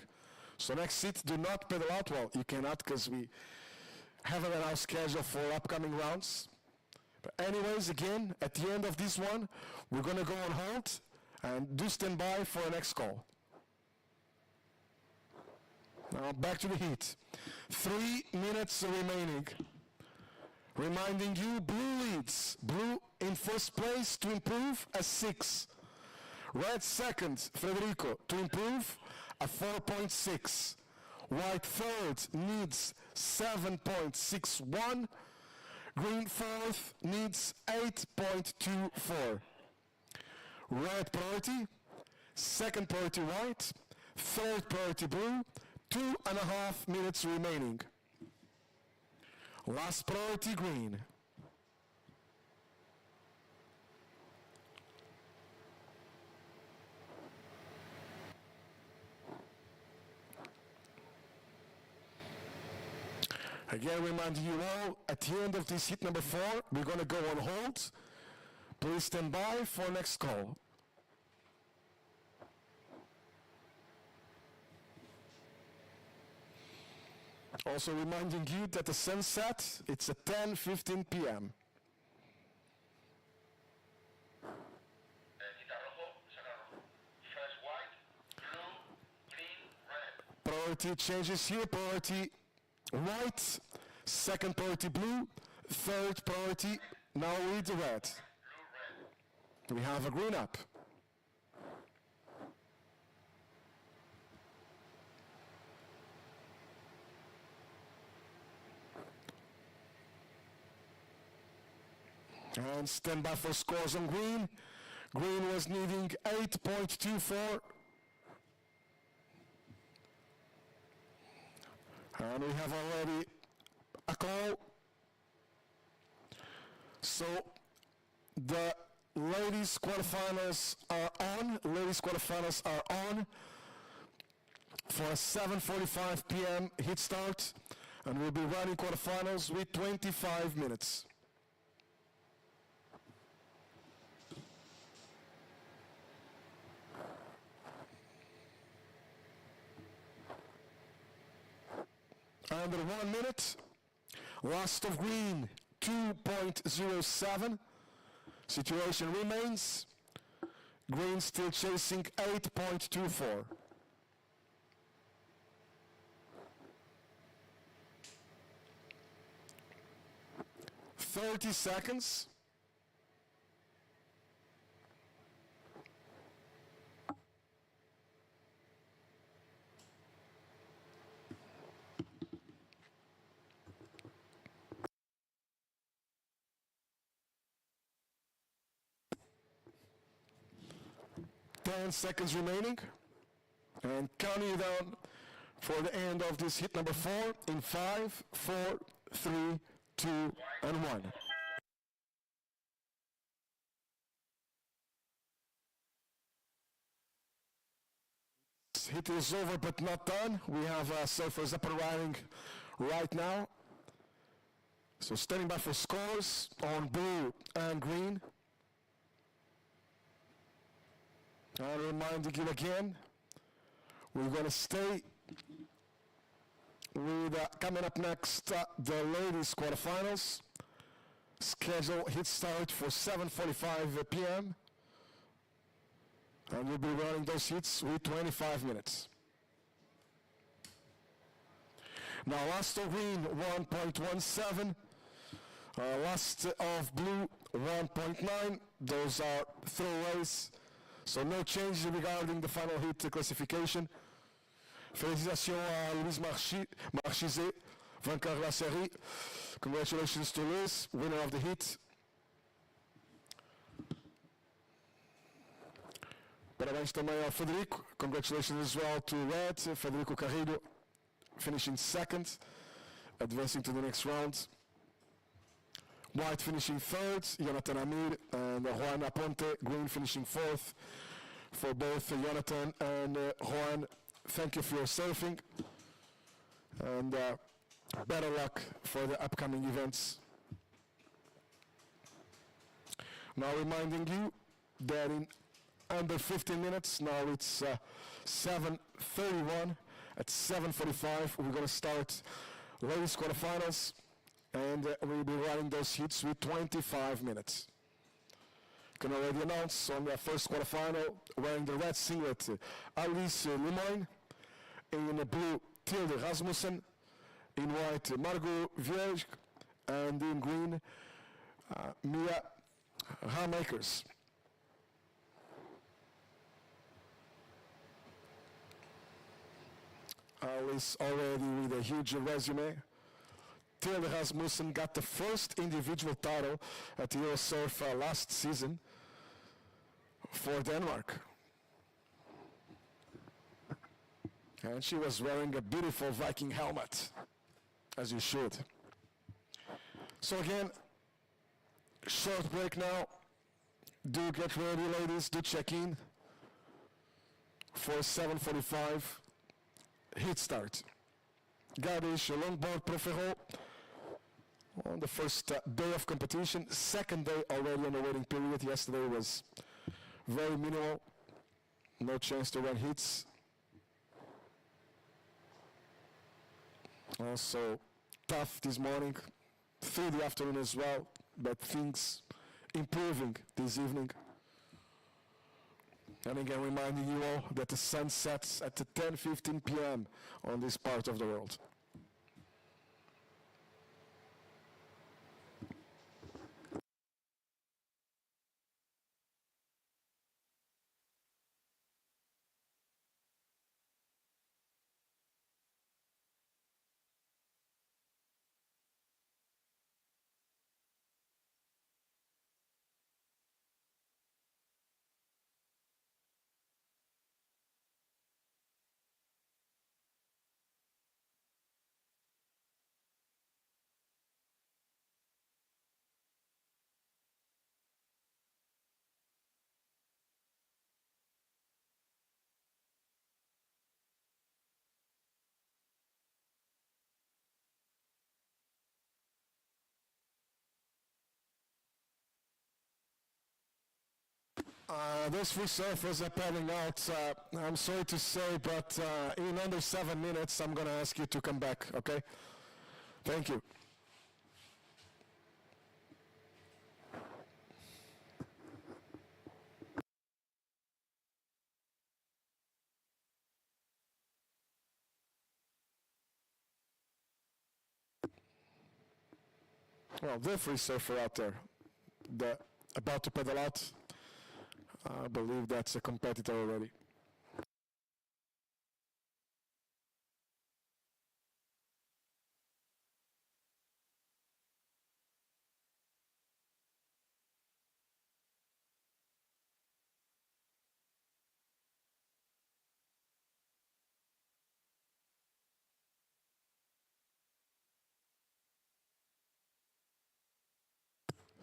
S1: So next heat, do not pedal out. Well, you cannot because we haven't announced schedule for upcoming rounds. But anyways, again, at the end of this one, we're going to go on hold and do stand by for a next call. Now back to the heat. 3 minutes remaining. Reminding you, blue leads. Blue in first place to improve a 6. Red second, Federico, to improve a 4.6. White third needs 7.61. Green fourth needs 8.24. Red priority, second priority white, third priority blue, 2.5 minutes remaining. Last priority green. Again, reminding you all, at the end of this heat number 4, we're going to go on hold. Please stand by for next call. Also reminding you that the sunset, it's at 10:15 p.m.
S3: Quita rojo, saca rojo. First white, blue, green, red.
S1: Priority changes here. Priority white, second priority blue, third priority now with the red.
S3: Blue, red.
S1: We have a green up. And stand by for scores on green. Green was needing 8.24. And we have already a call. So the ladies quarterfinals are on. Ladies quarterfinals are on for a 7:45 p.m. hit start. And we'll be running quarterfinals with 25 minutes. Under 1 minute, last of green, 2.07. Situation remains. Green still chasing 8.24. $30 seconds. $10 seconds remaining. And counting you down for the end of this hit number 4 in 5, 4, 3, 2, and 1. This hit is over but not done. We have surfers up and running right now. So standing by for scores on blue and green. And reminding you again, we're going to stay with coming up next the ladies quarterfinals. Schedule hit start for 7:45 p.m. And we'll be running those hits with 25 minutes. Now last of green 1.17, last of blue 1.9. Those are throwaways. So no changes regarding the final hit classification. Félicitations à Louise Marchizet, vainqueur de la série. Congratulations to Louise, winner of the hit. Parabéns também ao Federico. Congratulations as well to Red, Federico Carrillo, finishing second, advancing to the next round. White finishing third, Jonathan Amir and Juan Aponte. Green finishing fourth for both Jonathan and Juan. Thank you for your surfing, and better luck for the upcoming events. Now reminding you that in under 15 minutes, now it's 7:31. At 7:45, we're going to start ladies quarterfinals. And we'll be running those hits with 25 minutes. Can already announce on the first quarterfinal, wearing the red singlet, Alice Lemoyne. In the blue, Tilde Rasmussen. In white, Margot Vierge. And in green, Mia Hamakers. Alice already with a huge resume. Tilde Rasmussen got the first individual title at the Eurosurf last season for Denmark. And she was wearing a beautiful Viking helmet, as you should. So again, short break now. Do get ready, ladies. Do check in for 7:45 hit start. GADIS Longboard Pro Ferrol on the first day of competition. Second day already on the waiting period. Yesterday was very minimal. No chance to run hits. Also tough this morning, through the afternoon as well, but things improving this evening. And again, reminding you all that the sun sets at 10:15 p.m. on this part of the world. Those three surfers are paddling out. I'm sorry to say, but in under 7 minutes, I'm going to ask you to come back, okay? Thank you. Well, the free surfer out there, about to pedal out. I believe that's a competitor already.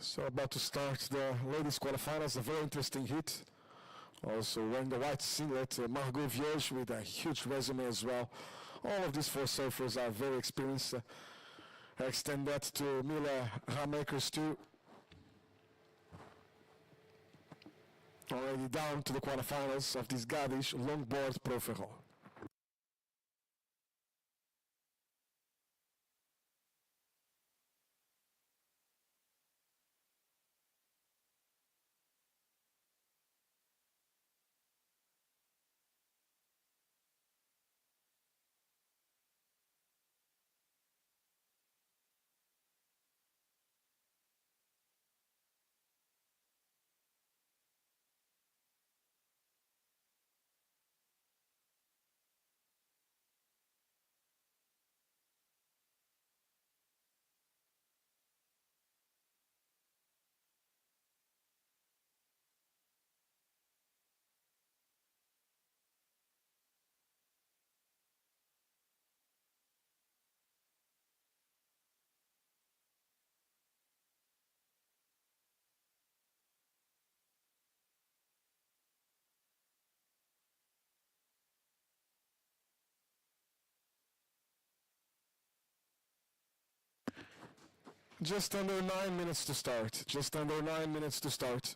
S1: So about to start the ladies quarterfinals, a very interesting heat. Also wearing the white singlet, Margot Vierge with a huge resume as well. All of these four surfers are very experienced. I extend that to Mila Ramakers too. Already down to the quarterfinals of this GADIS Longboard Pro Ferrol. Just under 9 minutes to start. Just under 9 minutes to start.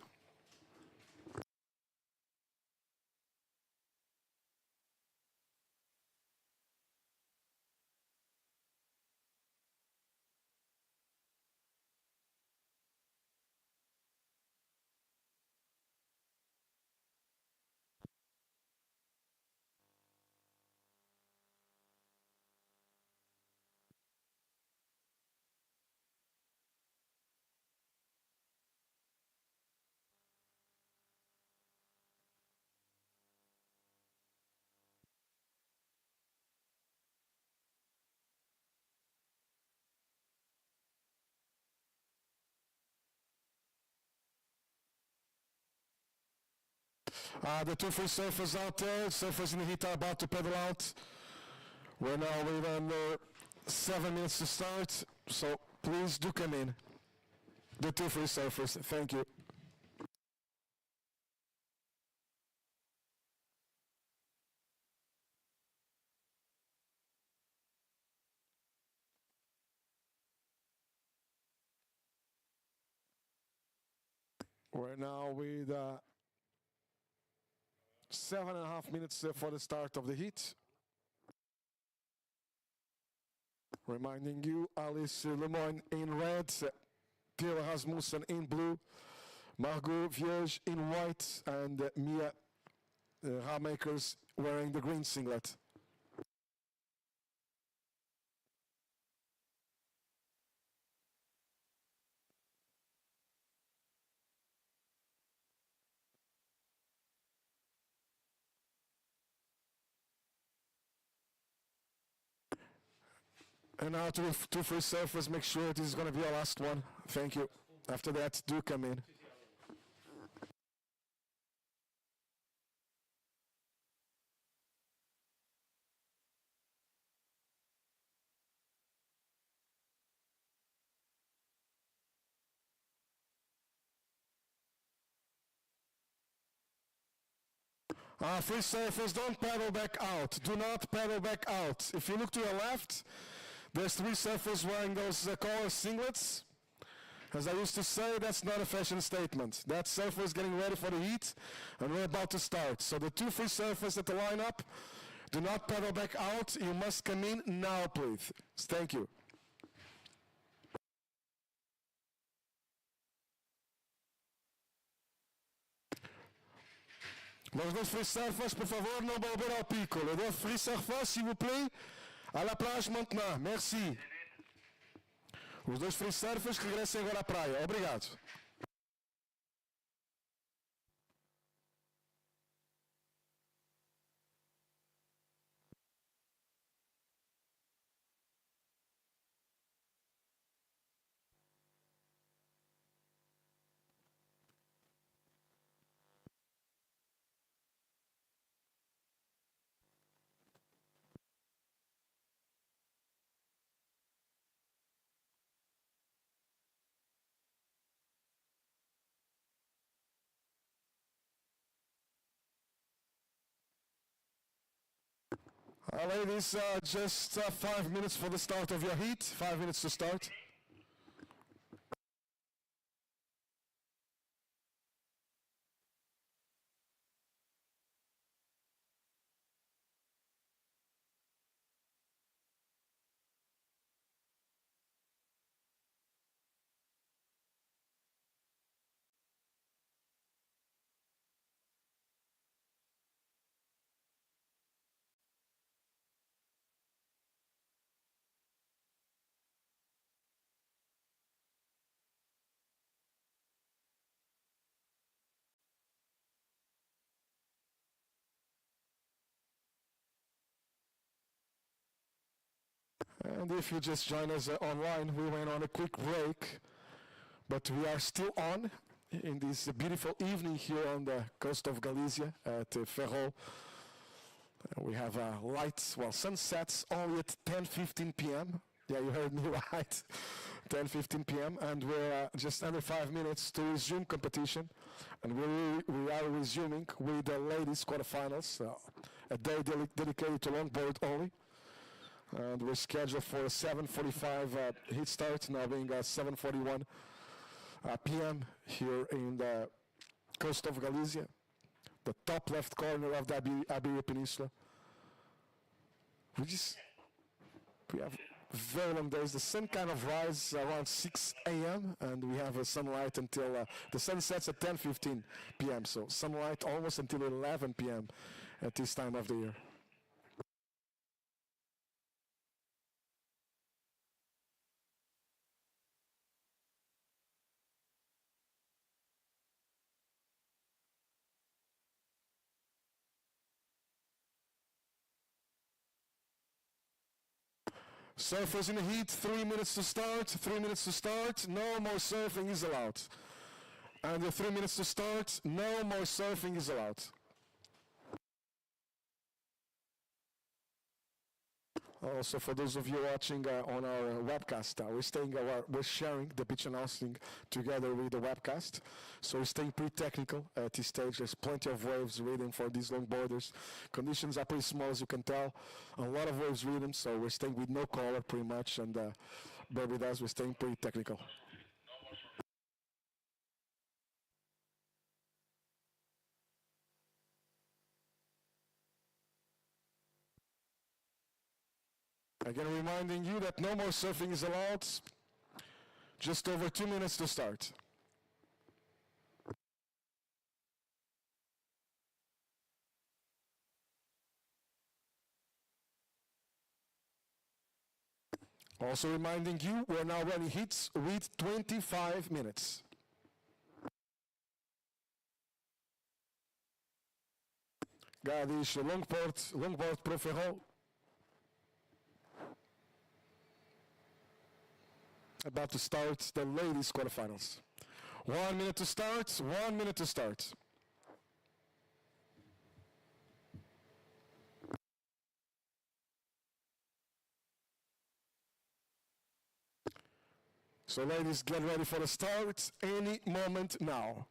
S1: The two free surfers out there, surfers in the heat are about to pedal out. We're now with under 7 minutes to start, so please do come in. The two free surfers, thank you. We're now with 7.5 minutes for the start of the heat. Reminding you, Alice Lemoyne in red, Pierre Rasmussen in blue, Margot Vierge in white, and Mia Ramakers wearing the green singlet. And now to two free surfers, make sure this is going to be our last one. Thank you. After that, do come in. Free surfers, don't paddle back out. Do not paddle back out. If you look to your left, there's three surfers wearing those collar singlets. As I used to say, that's not a fashion statement. That surfer is getting ready for the heat, and we're about to start. So the two free surfers at the lineup, do not paddle back out. You must come in now, please. Thank you. Los dos free surfers, por favor, no volver al pico. Les deux free surfers, s'il vous plaît, à la plage maintenant. Merci. Os dois free surfers que regressem agora à praia. Obrigado. Ladies, just 5 minutes for the start of your heat. 5 minutes to start. And if you just join us online, we went on a quick break, but we are still on in this beautiful evening here on the coast of Galicia at Ferrol. We have lights, well, sunsets only at 10:15 p.m. Yeah, you heard me right, 10:15 p.m. And we're just under 5 minutes to resume competition. And we are resuming with the ladies quarterfinals, a day dedicated to longboard only. And we're scheduled for a 7:45 heat start, now being 7:41 p.m. here in the coast of Galicia, the top left corner of the Iberia Peninsula. We have very long days. The sun kind of rises around 6 a.m. and we have sunlight until the sun sets at 10:15 p.m. So sunlight almost until 11 p.m. at this time of the year. Surfers in the heat, 3 minutes to start, 3 minutes to start, no more surfing is allowed. And the 3 minutes to start, no more surfing is allowed. Also, for those of you watching on our webcast, we're sharing the pitch announcing together with the webcast. So we're staying pretty technical at this stage. There's plenty of waves reading for these longboarders. Conditions are pretty small, as you can tell. A lot of waves reading, so we're staying with no collar pretty much. And bear with us, we're staying pretty technical. Again, reminding you that no more surfing is allowed. Just over 2 minutes to start. Also reminding you, we're now running hits with 25 minutes. GADIS Longboard Pro Ferrol. About to start the ladies quarterfinals. 1 minute to start, 1 minute to start. So ladies, get ready for the start any moment now.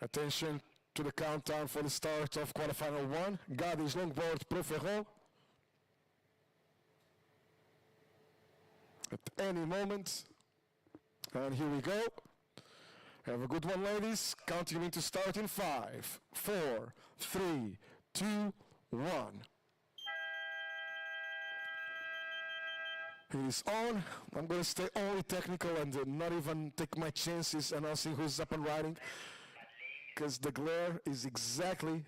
S1: Attention to the countdown for the start of quarterfinal 1. GADIS Longboard Pro Ferrol. At any moment. And here we go. Have a good one, ladies. Counting into start in 5, 4, 3, 2, 1. He's on. I'm going to stay only technical and not even take my chances announcing who's up and riding, because the glare is exactly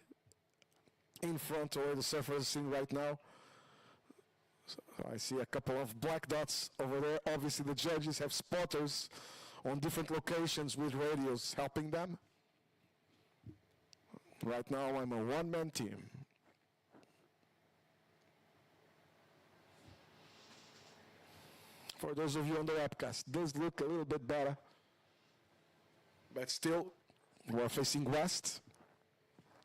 S1: in front of where the surfer is sitting right now. So I see a couple of black dots over there. Obviously the judges have spotters on different locations with radios helping them. Right now I'm a one-man team. For those of you on the webcast, it does look a little bit better, but still we're facing west.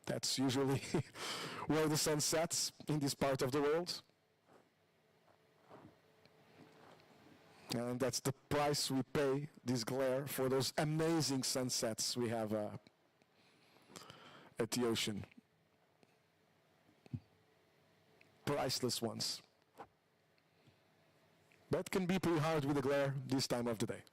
S1: That's usually where the sun sets in this part of the world. And that's the price we pay, this glare, for those amazing sunsets we have at the ocean. Priceless ones. That can be pretty hard with the glare this time of the day.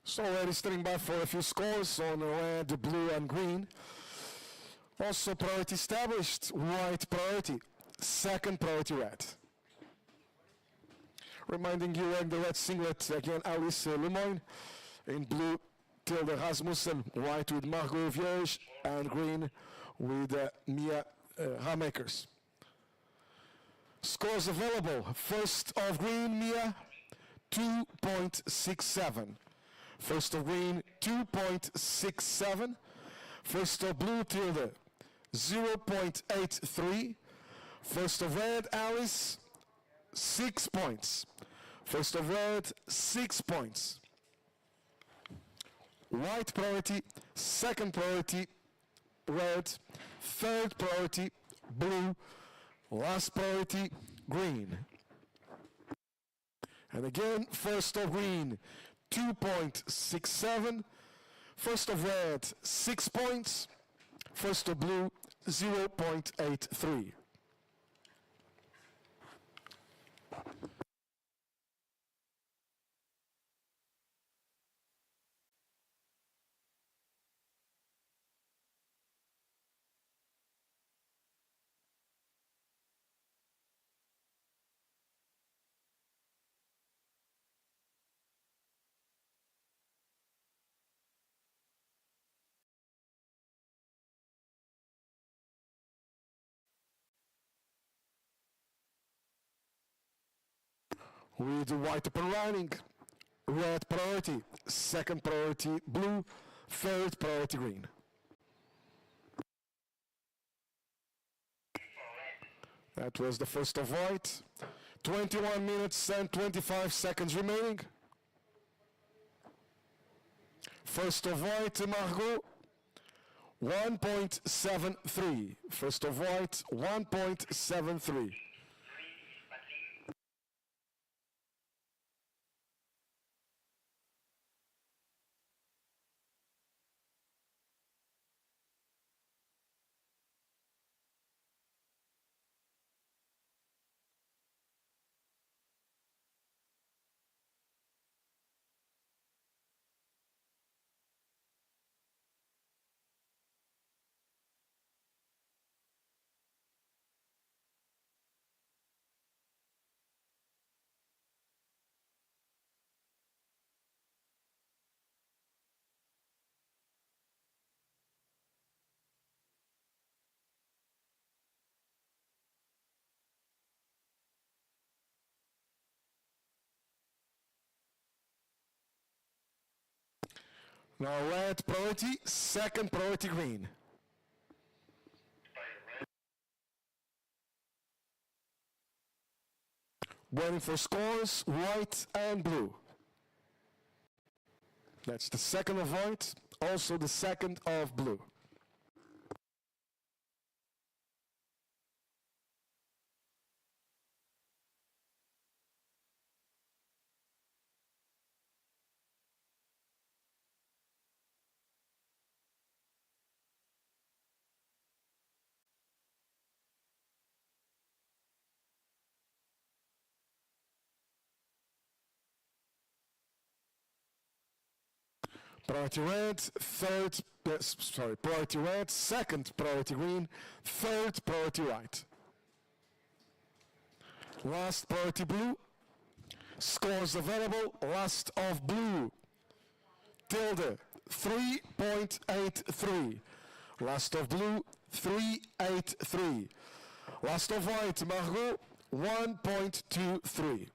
S1: So already standing by for a few scores on red, blue, and green. Also priority established, white priority, second priority red. Reminding you wearing the red singlet, again Alice Lemoyne, in blue Tilde Rasmussen, white with Margot Viege, and green with Mia Ramakers. Scores available, first of green, Mia, 2.67. First of green, 2.67. First of blue, Tilde, 0.83. First of red, Alice, 6 points. First of red, 6 points. White priority, second priority, red, third priority, blue, last priority, green. And again, first of green, 2.67. First of red, 6 points. First of blue, 0.83. With the white up and running. Red priority, second priority blue, third priority green. That was the first of white. 21 minutes and 25 seconds remaining. First of white, Margot, 1.73. First of white, 1.73. Now red priority, second priority green. Waiting for scores, white and blue. That's the second of white, also the second of blue. Priority red, priority red, second priority green, third priority white. Last priority blue, scores available, last of blue, tilde, 3.83. Last of blue, 3.83. Last of white, Margot, 1.23.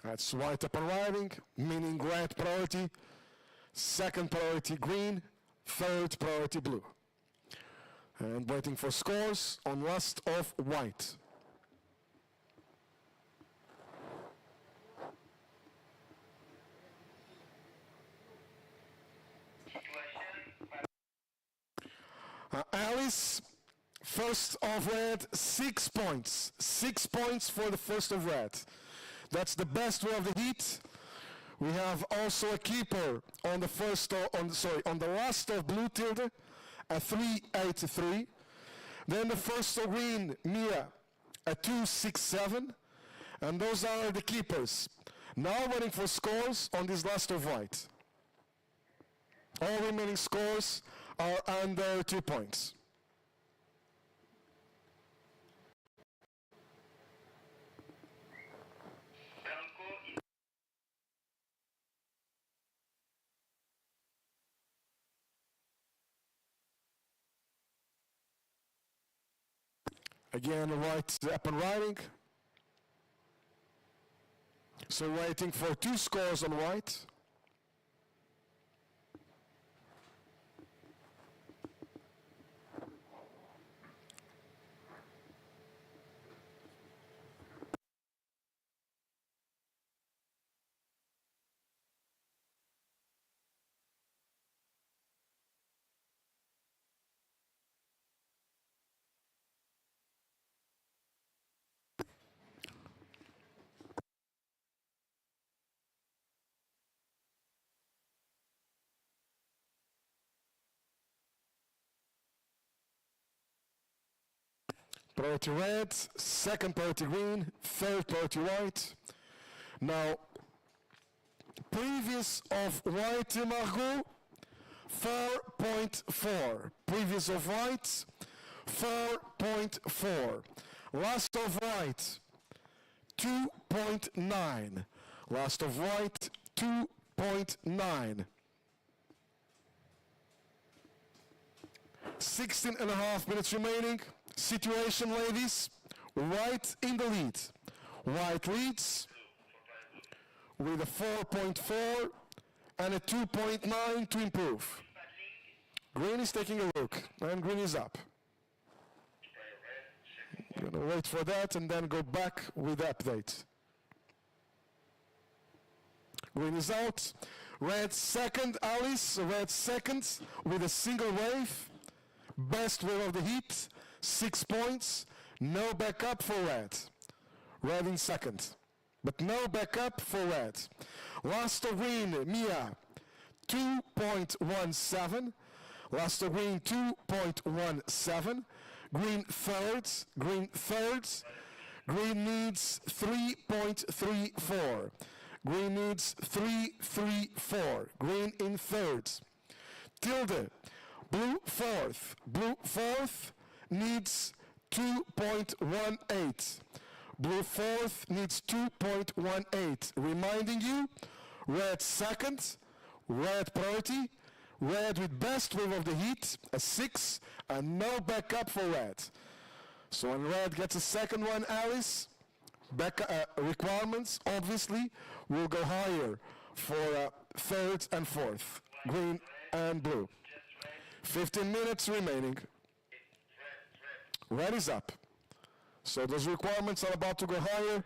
S1: That's white up and arriving, meaning red priority, second priority green, third priority blue. And waiting for scores on last of white. Alice, first of red, 6 points. 6 points for the first of red. That's the best way of the heat. We have also a keeper on the on the last of blue tilde, a 3.83. Then the first of green, Mia, a 2.67. And those are the keepers. Now waiting for scores on this last of white. All remaining scores are under 2 points. Again, white up and riding. So waiting for 2 scores on white. Priority red, second priority green, third priority white. Now, previous of white, Margot, 4.4. Previous of white, 4.4. Last of white, 2.9. Last of white, 2.9. 16 and a half minutes remaining. Situation, ladies. White in the lead. White leads with a 4.4 and a 2.9 to improve. Green is taking a look, and green is up. I'm gonna wait for that and then go back with the update. Green is out. Red second, Alice. Red second with a single wave. Best wave of the heat, 6 points. No backup for red. Red in second, but no backup for red. Last of green, Mia, 2.17. Last of green, 2.17. Green thirds, green thirds. Green needs 3.34. Green needs 3.34. Green in thirds. Tilde, blue fourth needs 2.18. Blue fourth needs 2.18. Reminding you, red second, red priority, red with best wave of the heat, a 6, and no backup for red. So when red gets a second one, Alice, requirements obviously will go higher for third and fourth, green and blue. 15 minutes remaining. Red is up. So those requirements are about to go higher.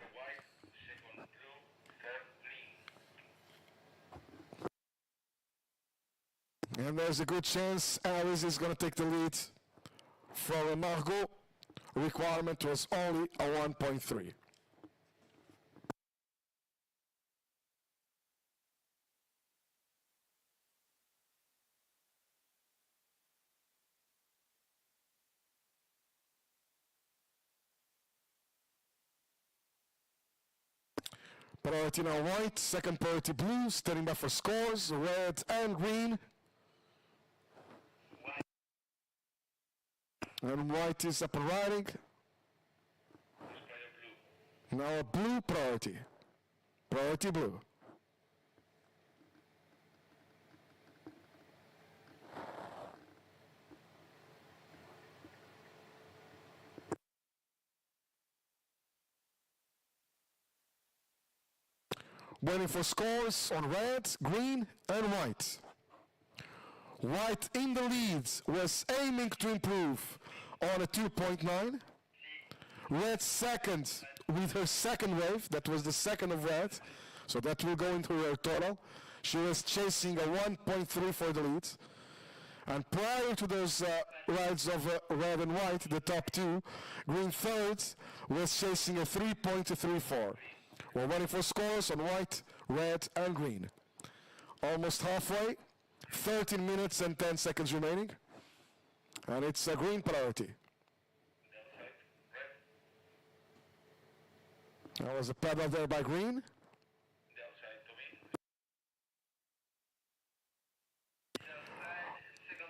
S1: And there's a good chance Alice is going to take the lead. For Margot, requirement was only a 1.3. Priority now white, second priority blue, standing by for scores, red and green. And white is up and riding. Now a blue priority. Priority blue. Waiting for scores on red, green, and white. White in the leads was aiming to improve on a 2.9. Red second with her second wave. That was the second of red. So that will go into her total. She was chasing a 1.3 for the lead. And prior to those rides of red and white, the top two, green third was chasing a 3.34. We're waiting for scores on white, red, and green. Almost halfway. 13 minutes and 10 seconds remaining. And it's a green priority. That was a pedal there by green.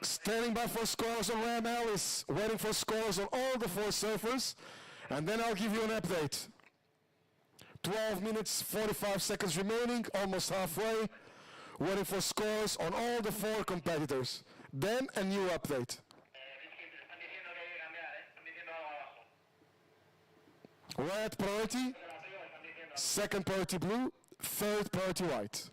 S1: Standing by for scores on red, Alice. Waiting for scores on all the four surfers. And then I'll give you an update. 12 minutes, 45 seconds remaining, almost halfway. Waiting for scores on all the four competitors. Then a new update. Red priority, second priority blue, third priority white.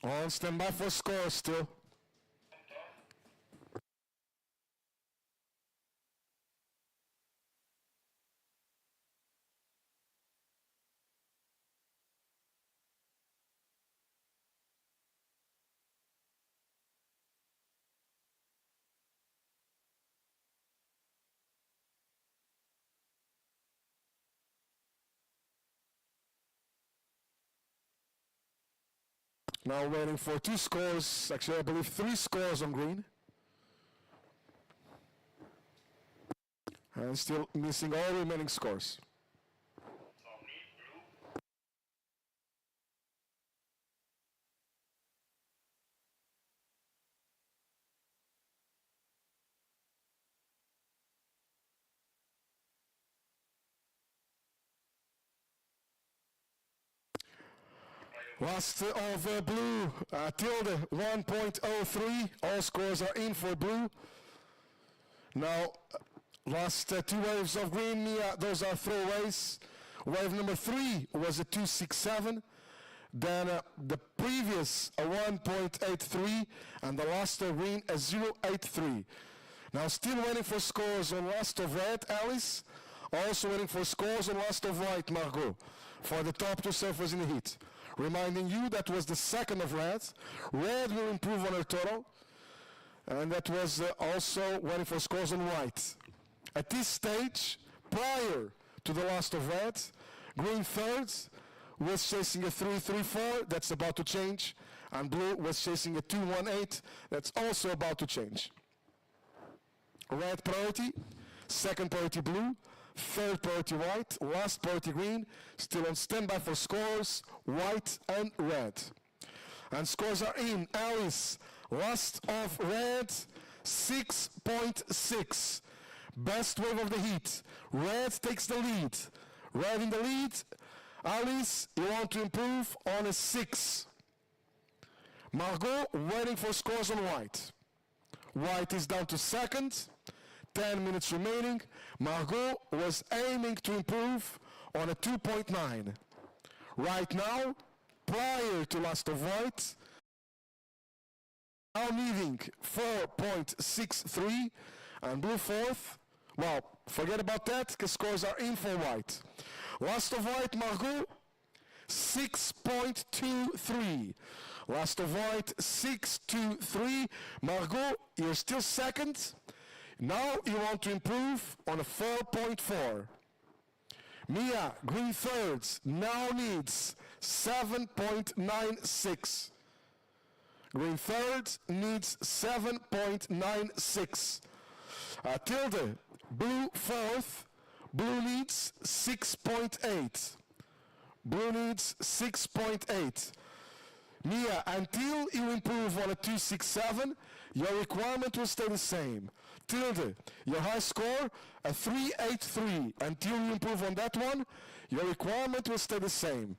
S1: On standby for scores still. Now waiting for two scores, actually I believe 3 scores on green. And still missing all remaining scores.
S3: So need blue.
S1: Last of blue, tilde 1.03. All scores are in for blue. Now, last two waves of green, Mia, those are throwaways. Wave number 3 was a 267. Then the previous a 1.83, and the last of green a 0.83. Now still waiting for scores on last of red, Alice. Also waiting for scores on last of white, Margot, for the top two surfers in the heat. Reminding you that was the second of red. Red will improve on her total. And that was also waiting for scores on white. At this stage, prior to the last of red, green third was chasing a 3.34, that's about to change. And blue was chasing a 2.18, that's also about to change. Red priority, second priority blue, third priority white, last priority green, still on standby for scores, white and red. And scores are in. Alice, last of red, 6.6. Best wave of the heat. Red takes the lead. Red in the lead. Alice, you want to improve on a 6. Margot, waiting for scores on white. White is down to second. 10 minutes remaining. Margot was aiming to improve on a 2.9. Right now, prior to last of white, now needing 4.63, and blue fourth. Well, forget about that, because scores are in for white. Last of white, Margot, 6.23. Last of white, 6.23. Margot, you're still second. Now you want to improve on a 4.4. Mia, green thirds, now needs 7.96. Green thirds needs 7.96. Tilde, blue fourth, blue needs 6.8. Blue needs 6.8. Mia, until you improve on a 267, your requirement will stay the same. Tilde, your high score, a 383. Until you improve on that one, your requirement will stay the same.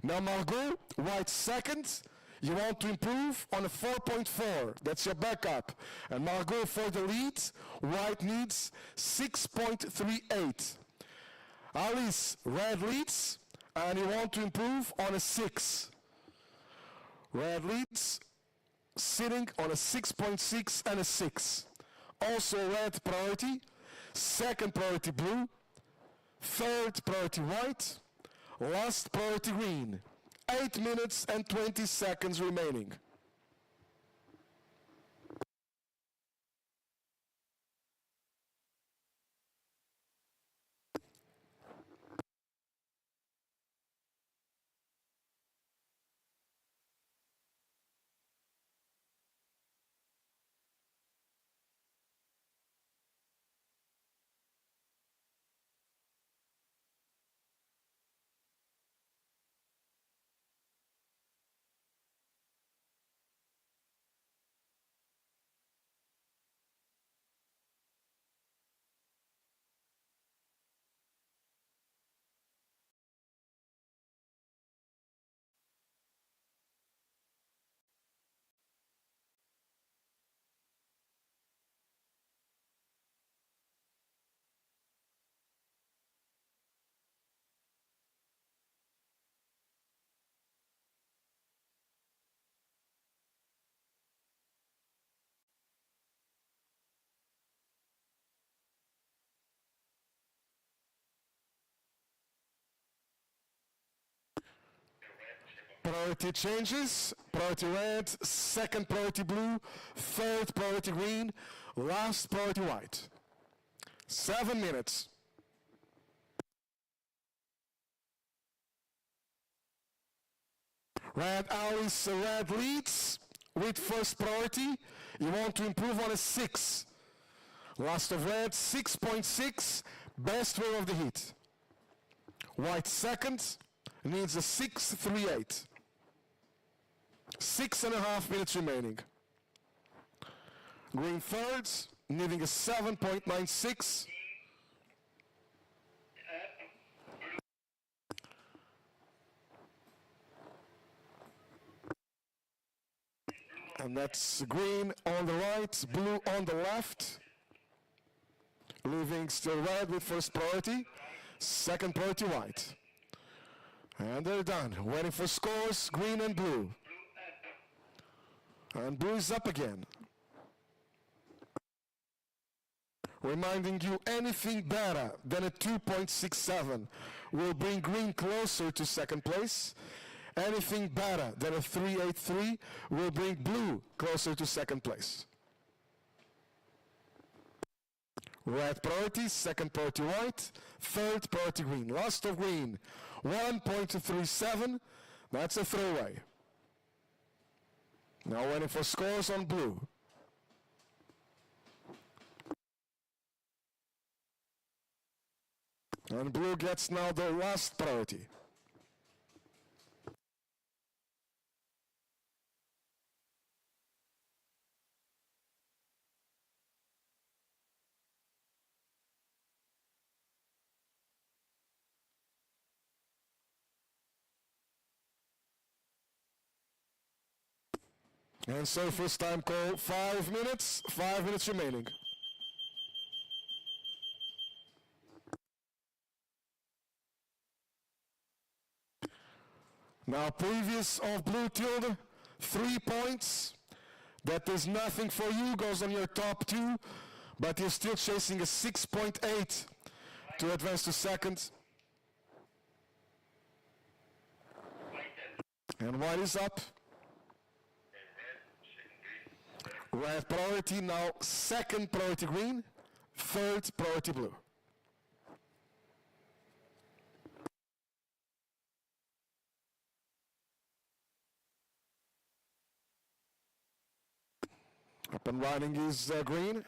S1: Now Margot, white second, you want to improve on a 4.4. That's your backup. And Margot for the lead, white needs 6.38. Alice, red leads, and you want to improve on a 6. Red leads, sitting on a 6.6 and a 6. Also red priority, second priority blue, third priority white, last priority green. 8 minutes and 20 seconds remaining. Priority changes, priority red, second priority blue, third priority green, last priority white. 7 minutes. Red Alice, red leads with first priority. You want to improve on a 6. Last of red, 6.6, best way of the heat. White second, needs a 6.38. 6.5 minutes remaining. Green third, needing a 7.96. And that's green on the right, blue on the left. Leaving still red with first priority, second priority white. And they're done. Waiting for scores, green and blue. And blue is up again. Reminding you, anything better than a 2.67 will bring green closer to second place. Anything better than a 3.83 will bring blue closer to second place. Red priority, second priority white, third priority green. Last of green, 1.37, that's a throwaway. Now waiting for scores on blue. And blue gets now the last priority. And so first time call, 5 minutes remaining. Now previous of blue tilde, 3 points. That is nothing for you, goes on your top two, but you're still chasing a 6.8 to advance to second. And white is up. Red priority, now second priority green, third priority blue. Up and running is green.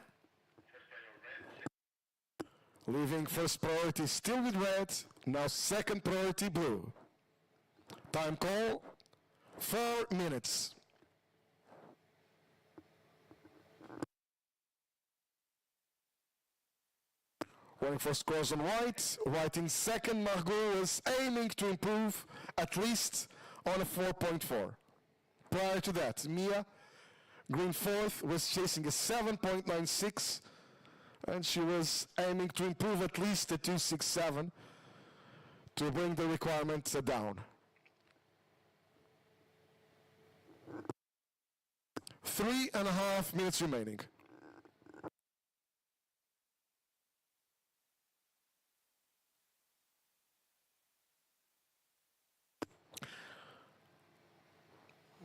S1: Leaving first priority still with red, now second priority blue. Time call, 4 minutes. Waiting for scores on white. White in second, Margot is aiming to improve at least on a 4.4. Prior to that, Mia, green fourth, was chasing a 7.96, and she was aiming to improve at least a 2.67 to bring the requirement down. 3.5 minutes remaining.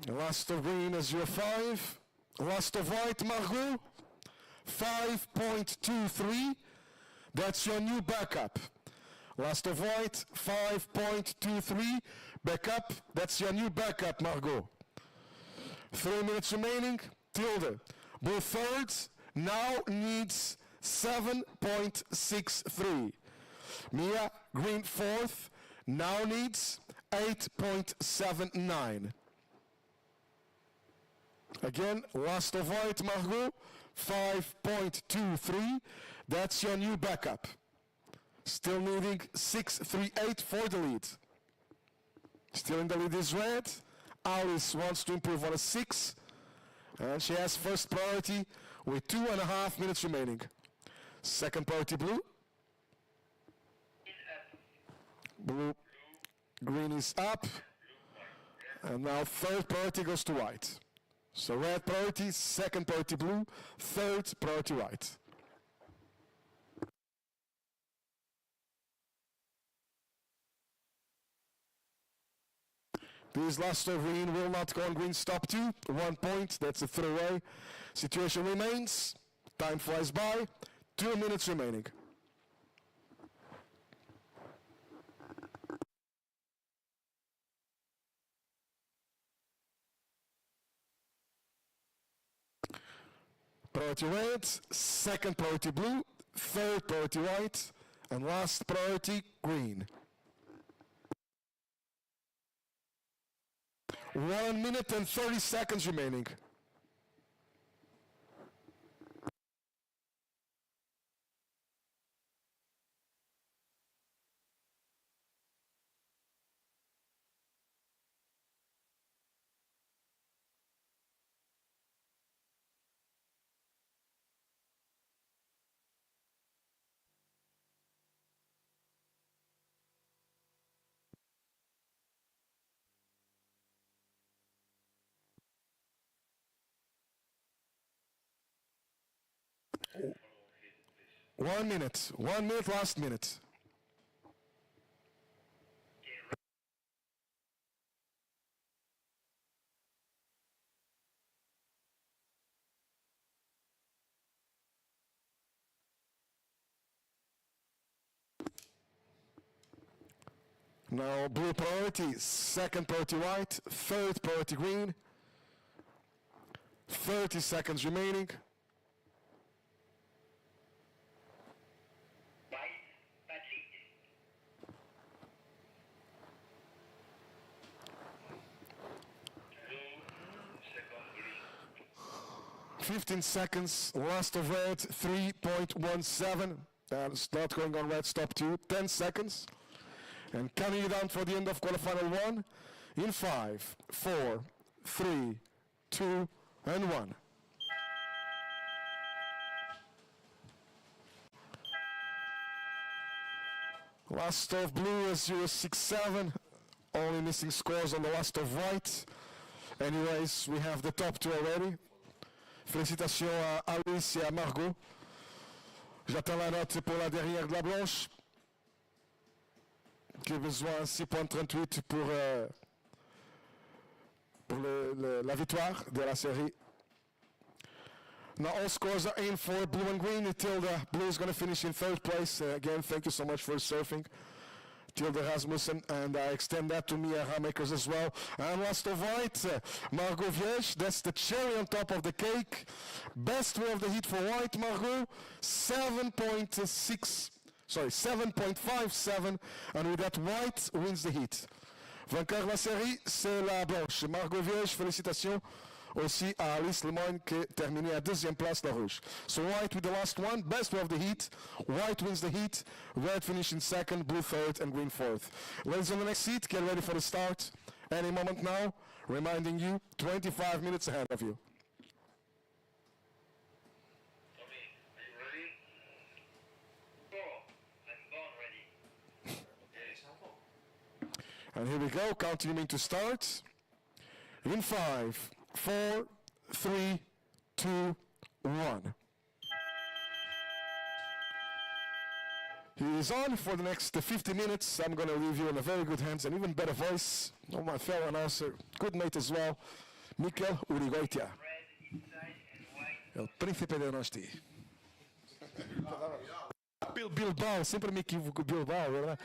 S1: Last of green is your 5. Last of white, Margot, 5.23. That's your new backup. Last of white, 5.23. Backup, that's your new backup, Margot. 3 minutes remaining. Tilde, blue third, now needs 7.63. Mia, green fourth, now needs 8.79. Again, last of white, Margot, 5.23. That's your new backup. Still needing 6.38 for the lead. Still in the lead is red. Alice wants to improve on a 6. And she has first priority with 2.5 minutes remaining. Second priority blue. Blue. Green is up. And now third priority goes to white. So red priority, second priority blue, third priority white. This last of green will not go on green stop 2. 1 point, that's a throwaway. Situation remains. Time flies by. 2 minutes remaining. priority red, second priority blue, third priority white, and last priority green. 1 minute and 30 seconds remaining. One minute, last minute. Now blue priority, second priority white, third priority green. 30 seconds remaining.
S3: White, Patrick.
S1: 15 seconds, last of red, 3.17. That's not going on red, stop 2. 10 seconds. And counting it down for the end of quarterfinal 1 in 5, 4, 3, 2, and 1. Last of blue is 067. Only missing scores on the last of white. Anyways, we have the top 2 already. Félicitations à Alice et à Margot. J'attends la note pour la dernière de la blanche, qui a besoin 6.38 pour la victoire de la série. Now all scores are in for blue and green. Tilda, blue is going to finish in third place. Again, thank you so much for surfing, Tilda Rasmussen, and I extend that to Mia Ramakers as well. And last of white, Margot Viege. That's the cherry on top of the cake. Best way of the heat for white, Margot, 7.57, and with that, white wins the heat. Vainqueur de la série, c'est la blanche. Margot Viege, félicitations aussi à Alice Lemoyne qui a terminé à deuxième place, la rouge. So white with the last one, best way of the heat. White wins the heat, red finish in second, blue third, and green fourth. Ladies on the next seat, get ready for the start. Any moment now, reminding you, 25 minutes ahead of you.
S3: Tommy, are you ready? Go. I'm born ready. Okay.
S1: And here we go, continuing to start. In 5, 4, 3, 2, 1. He is on for the next 50 minutes. I'm going to leave you in a very good hands and even better voice. Oh, my fellow announcer, good mate as well, Mikel Urigoitia.
S3: Red inside and white.
S1: El príncipe de Nosti. Bilbao, sempre me equivoco com Bilbao, ¿verdad?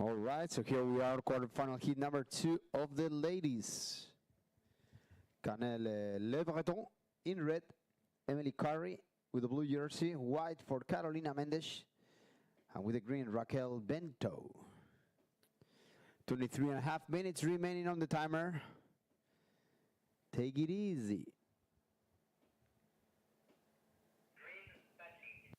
S2: All right, so here we are, quarterfinal heat number 2 of the ladies. Canel Le Breton in red, Emily Curry with the blue jersey, white for Carolina Mendes, and with the green, Raquel Bento. 23.5 minutes remaining on the timer. Take it easy.
S3: Green, Patrick.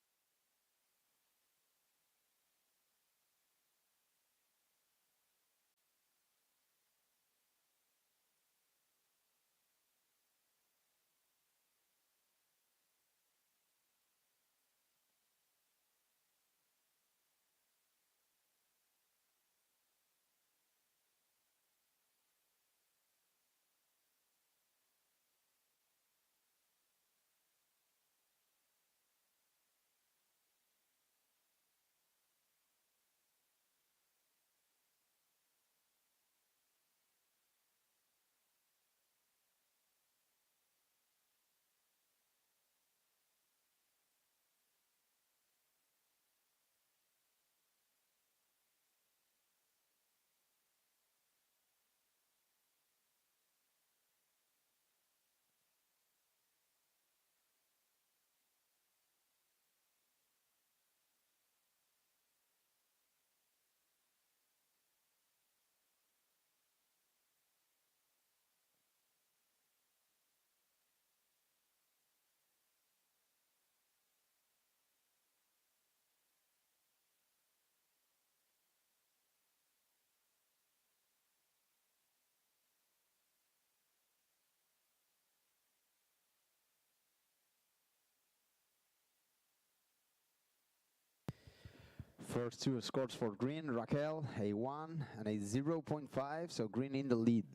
S2: First two scores for green, Raquel, a 1 and a 0.5, so green in the lead.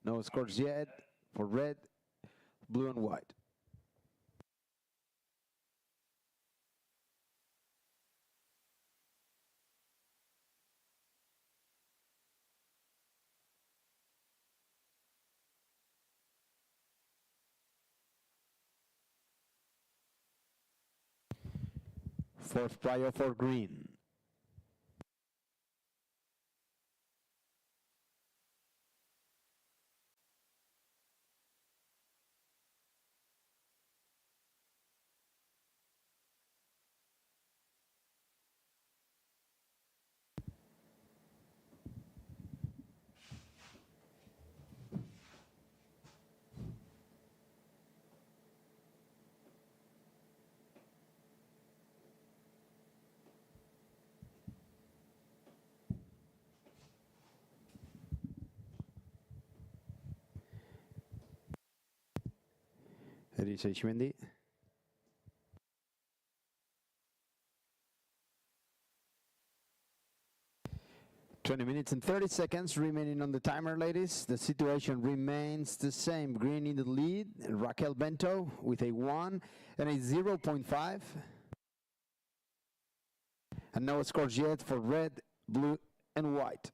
S2: No scores yet for red, blue and white. Fourth prior for green. Elisa Ishmendi. 20 minutes and 30 seconds remaining on the timer, ladies. The situation remains the same. Green in the lead, Raquel Bento with a 1 and a 0.5. And no scores yet for red, blue, and white.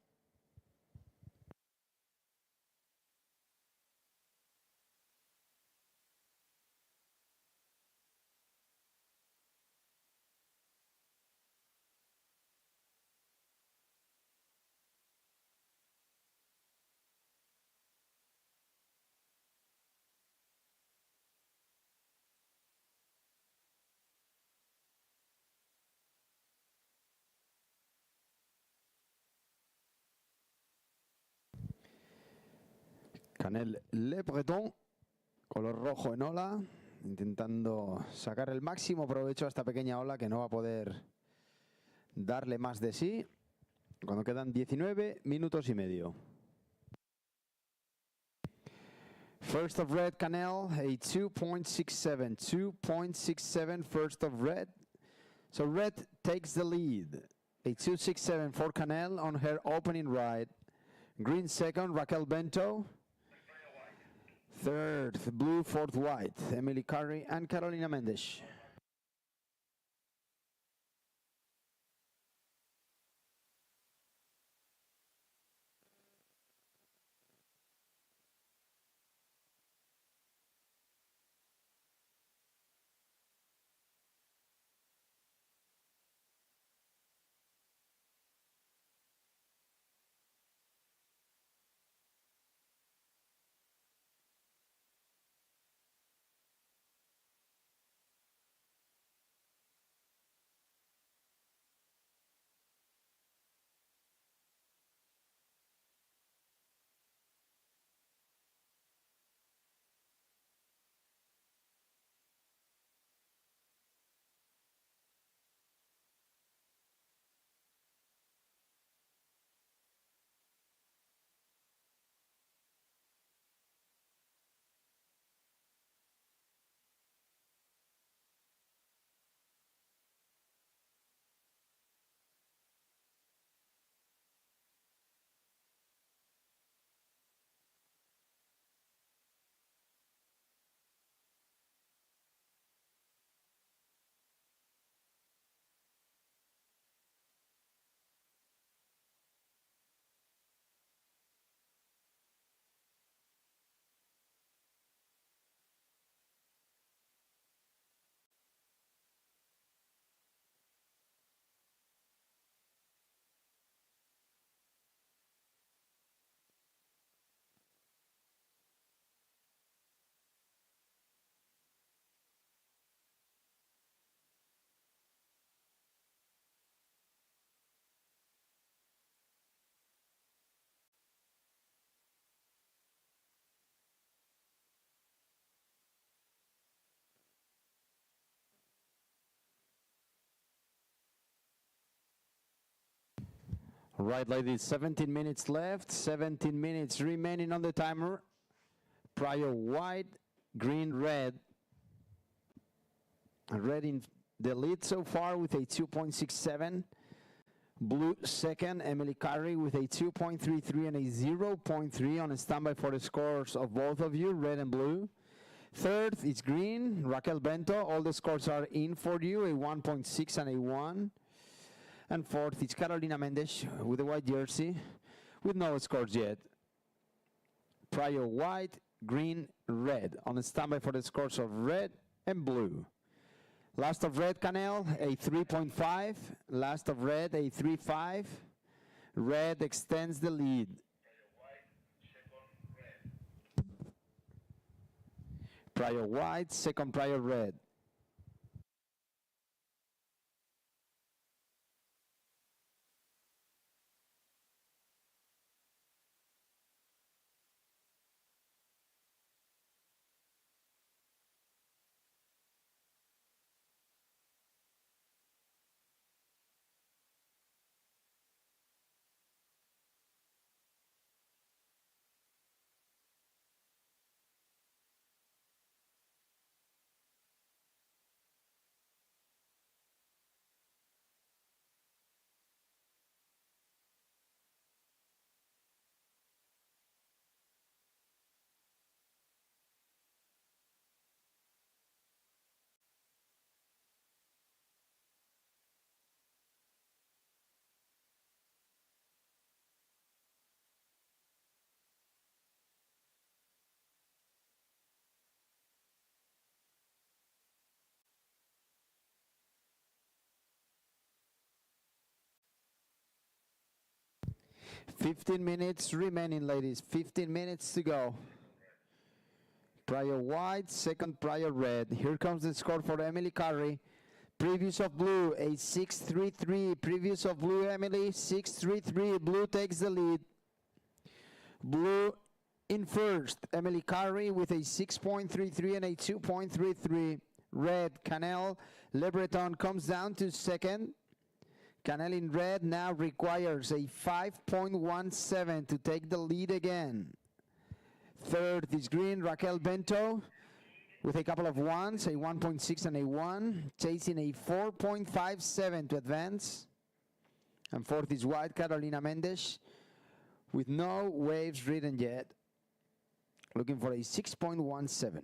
S2: Canel Le Breton, color rojo en ola, intentando sacar el máximo provecho a esta pequeña ola que no va a poder darle más de sí cuando quedan 19 minutos y medio. First of red, Canel, a 2.67. 2.67 first of red. So red takes the lead. A 2.67 for Canel on her opening ride. Green second, Raquel Bento. Third, blue, fourth, white, Emily Curry and Carolina Mendes. All right, ladies, 17 minutes left, 17 minutes remaining on the timer. Prior white, green, red. And red in the lead so far with a 2.67. Blue second, Emily Carey with a 2.33 and a 0.3 on a standby for the scores of both of you, red and blue. Third is green, Raquel Bento. All the scores are in for you, a 1.6 and a 1. And fourth is Carolina Mendes with a white jersey with no scores yet. Prior white, green, red. On a standby for the scores of red and blue. Last of red, Canel, a 3.5. Last of red, a 3.5. Red extends the lead. Prior white, second prior red. $15 minutes remaining, ladies. 15 minutes to go. Prior white, second prior red. Here comes the score for Emily Carey. Previous of blue, a 6.33. Previous of blue, Emily, 6.33. Blue takes the lead. Blue in first, Emily Carey with a 6.33 and a 2.33. Red, Canel Le Breton comes down to second. Canel in red now requires a 5.17 to take the lead again. Third is green, Raquel Bento with a couple of ones, a 1.6 and a 1, chasing a 4.57 to advance. And fourth is white, Carolina Mendes, with no waves written yet, looking for a 6.17.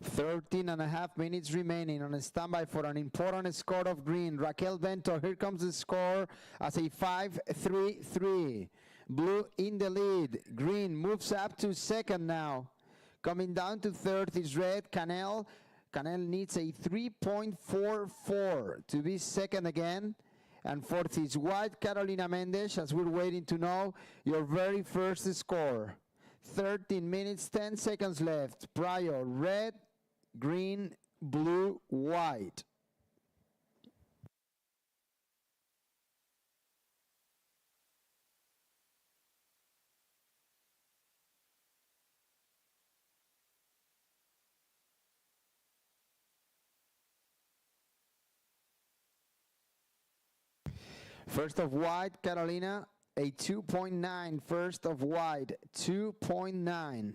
S2: Thirteen and a half minutes remaining on a standby for an important score of green. Raquel Bento, here comes the score as a 5.33. Blue in the lead. Green moves up to second now. Coming down to third is red, Canel. Canel needs a 3.44 to be second again. And fourth is white, Carolina Mendes, as we're waiting to know your very first score. 13 minutes, 10 seconds left. Prior, red, green, blue, white. First of white, Carolina, a 2.9. First of white, 2.9.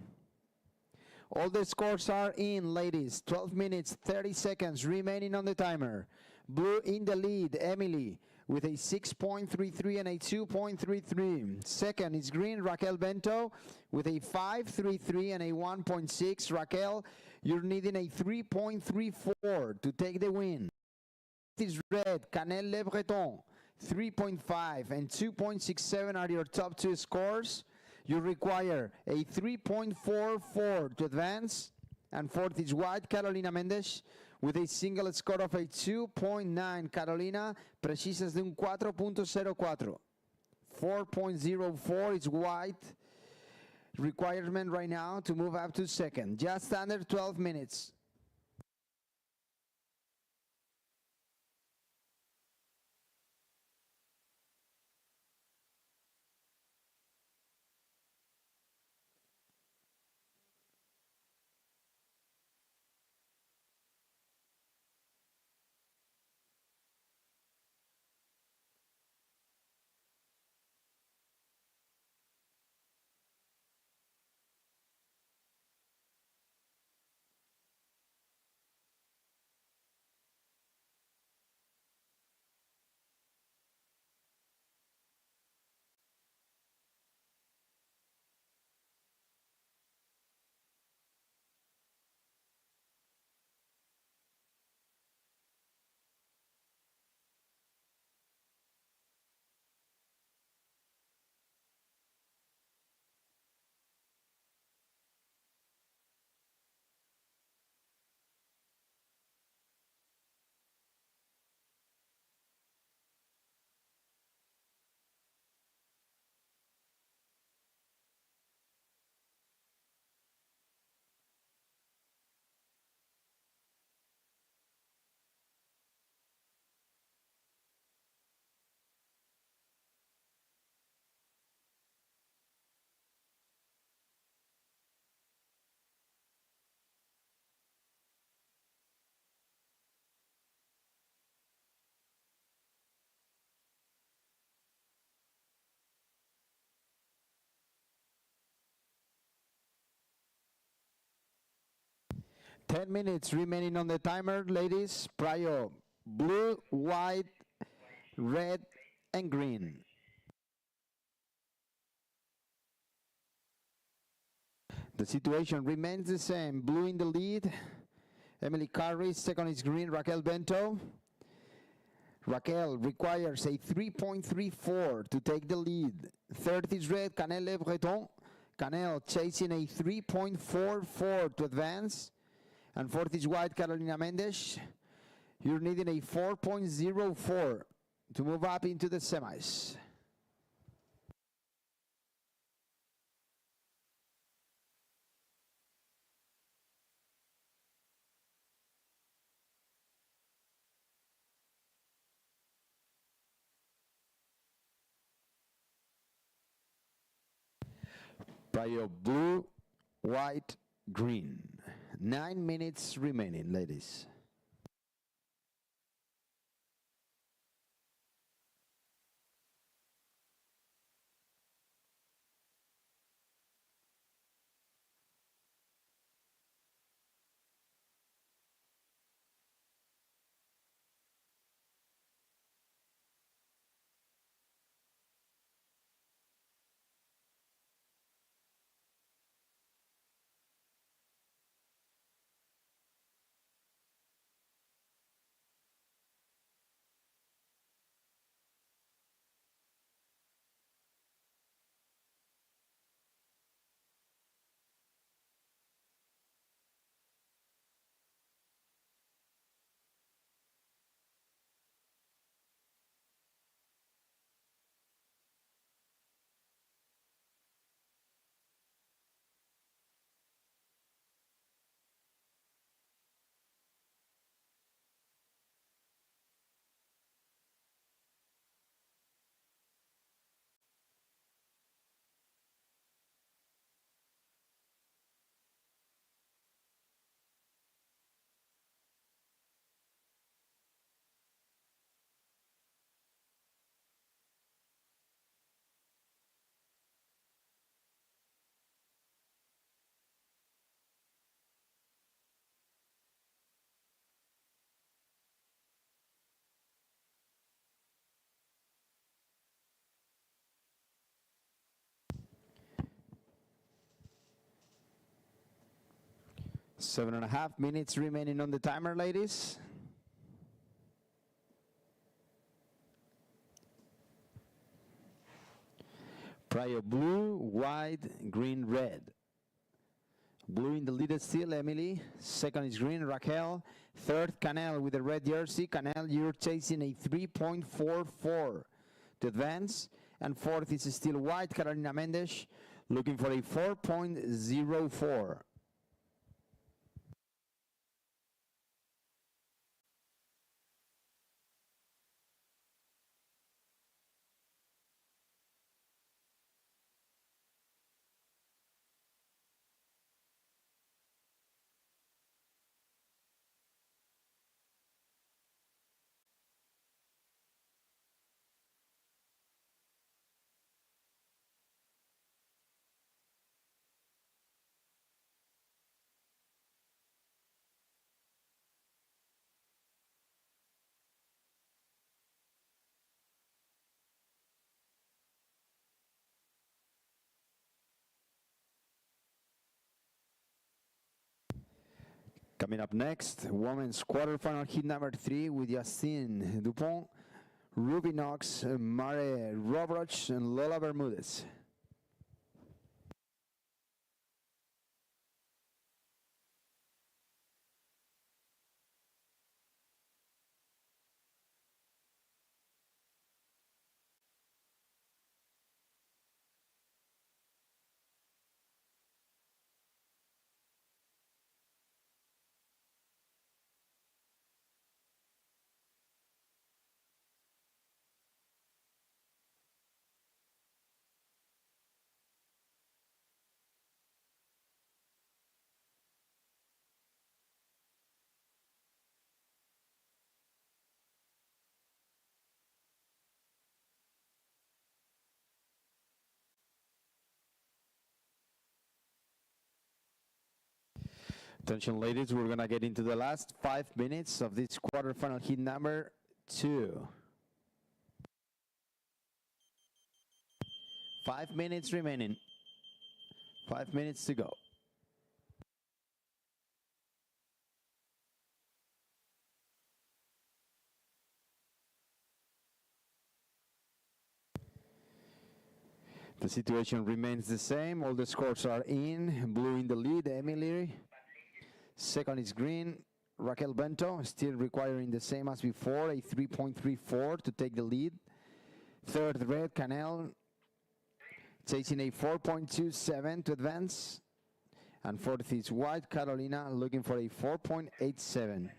S2: All the scores are in, ladies. 12 minutes, 30 seconds remaining on the timer. Blue in the lead, Emily, with a 6.33 and a 2.33. Second is green, Raquel Bento, with a 5.33 and a 1.6. Raquel, you're needing a 3.34 to take the win. Is red, Canel Le Breton, 3.5 and 2.67 are your top two scores. You require a 3.44 to advance. And fourth is white, Carolina Mendes, with a single score of a 2.9. Carolina, precisas de un 4.04. 4.04 is white requirement right now to move up to second. Just under 12 minutes. 10 minutes remaining on the timer, ladies. Prio blue, white, red, and green. The situation remains the same. Blue in the lead. Emily Carey, second is green, Raquel Bento. Raquel requires a 3.34 to take the lead. Third is red, Canel Le Breton. Canel chasing a 3.44 to advance. And fourth is white, Carolina Mendes. You're needing a 4.04 to move up into the semis. Prio blue, white, green. 9 minutes remaining, ladies. Seven and a half minutes remaining on the timer, ladies. Prio blue, white, green, red. Blue in the lead still, Emily. Second is green, Raquel. Third, Canel with the red jersey. Canel, you're chasing a 3.44 to advance. And fourth is still white, Carolina Mendes, looking for a 4.04. Coming up next, women's quarterfinal heat number 3 with Yacine Dupont, Ruby Knox, Mare Robroch, and Lola Bermudez. Attention, ladies, we're going to get into the last 5 minutes of this quarterfinal heat number 2. 5 minutes remaining. 5 minutes to go. The situation remains the same. All the scores are in. Blue in the lead, Emily. Second is green, Raquel Bento, still requiring the same as before, a 3.34 to take the lead. Third, red, Canel, chasing a 4.27 to advance. And fourth is white, Carolina, looking for a 4.87.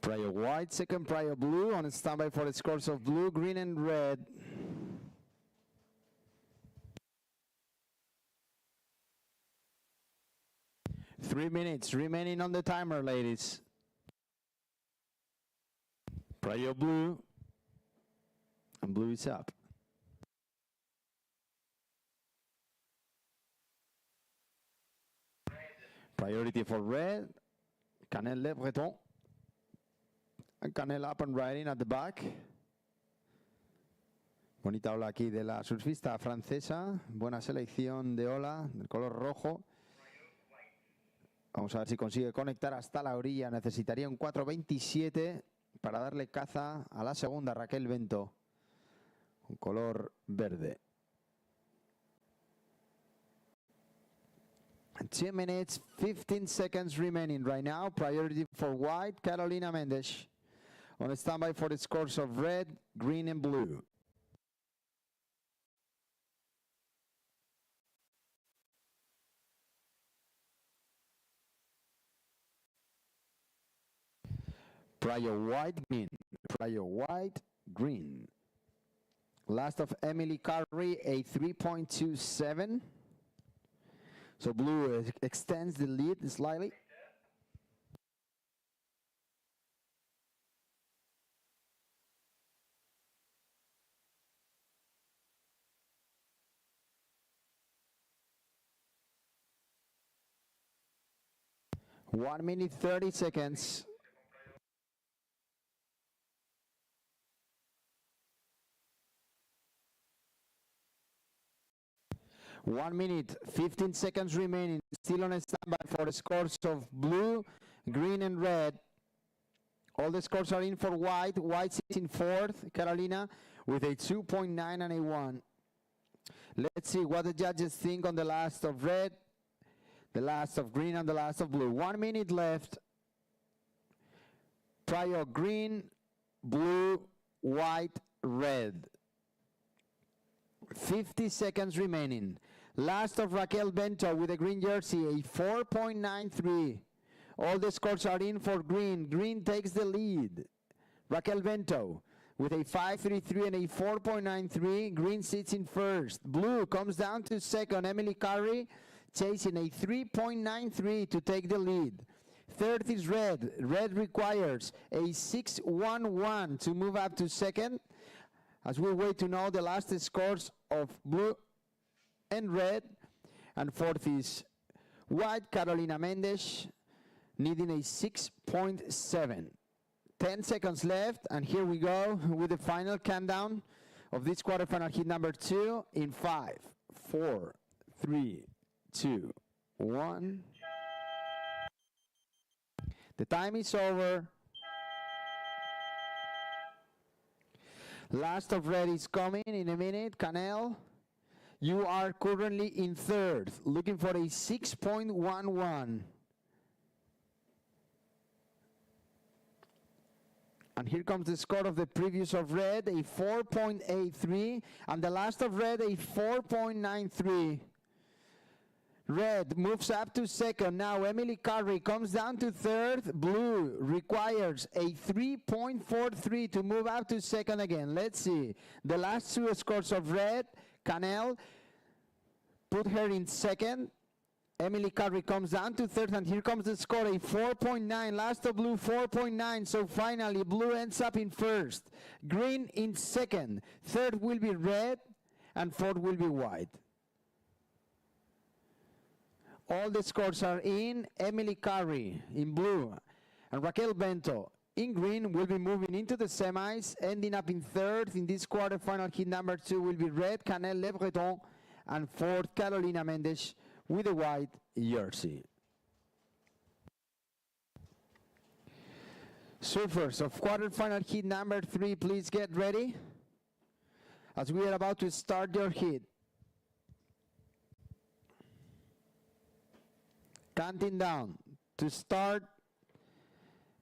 S2: Prior white, second prior blue, on standby for the scores of blue, green, and red. Three minutes remaining on the timer, ladies. Prior blue, and blue is up. Priority for red, Canel Le Breton. Canel up and riding at the back. Bonita ola aquí de la surfista francesa. Buena selección de ola, del color rojo. Vamos a ver si consigue conectar hasta la orilla. Necesitaría un 4.27 para darle caza a la segunda, Raquel Bento. Un color verde. 2 minutes, 15 seconds remaining right now. Priority for white, Carolina Mendes. On standby for the scores of red, green, and blue. Prior white, green. Prior white, green. Last of Emily Curry, a 3.27. So blue extends the lead slightly. One minute, 30 seconds. One minute, 15 seconds remaining. Still on a standby for the scores of blue, green, and red. All the scores are in for white. White sits in fourth, Carolina, with a 2.9 and a 1. Let's see what the judges think on the last of red, the last of green, and the last of blue. 1 minute left. Prior green, blue, white, red. 50 seconds remaining. Last of Raquel Bento with a green jersey, a 4.93. All the scores are in for green. Green takes the lead. Raquel Bento with a 5.33 and a 4.93. Green sits in first. Blue comes down to second. Emily Curry chasing a 3.93 to take the lead. Third is red. Red requires a 6.11 to move up to second. As we wait to know the last scores of blue and red. And fourth is white, Carolina Mendes, needing a 6.7. 10 seconds left, and here we go with the final countdown of this quarterfinal heat number 2 in 5, 4, 3, 2, 1. The time is over. Last of red is coming in a minute. Canel, you are currently in third, looking for a 6.11. And here comes the score of the previous of red, a 4.83, and the last of red, a 4.93. Red moves up to second. Now Emily Curry comes down to third. Blue requires a 3.43 to move up to second again. Let's see. The last two scores of red, Canel put her in second. Emily Curry comes down to third, and here comes the score, a 4.9. Last of blue, 4.9. So finally, blue ends up in first. Green in second. Third will be red, and fourth will be white. All the scores are in. Emily Curry in blue, and Raquel Bento in green will be moving into the semis, ending up in third. In this quarterfinal, heat number 2 will be red, Canel Le Breton, and fourth, Carolina Mendes, with a white jersey. Surfers of quarterfinal heat number 3, please get ready, as we are about to start your heat. Counting down to start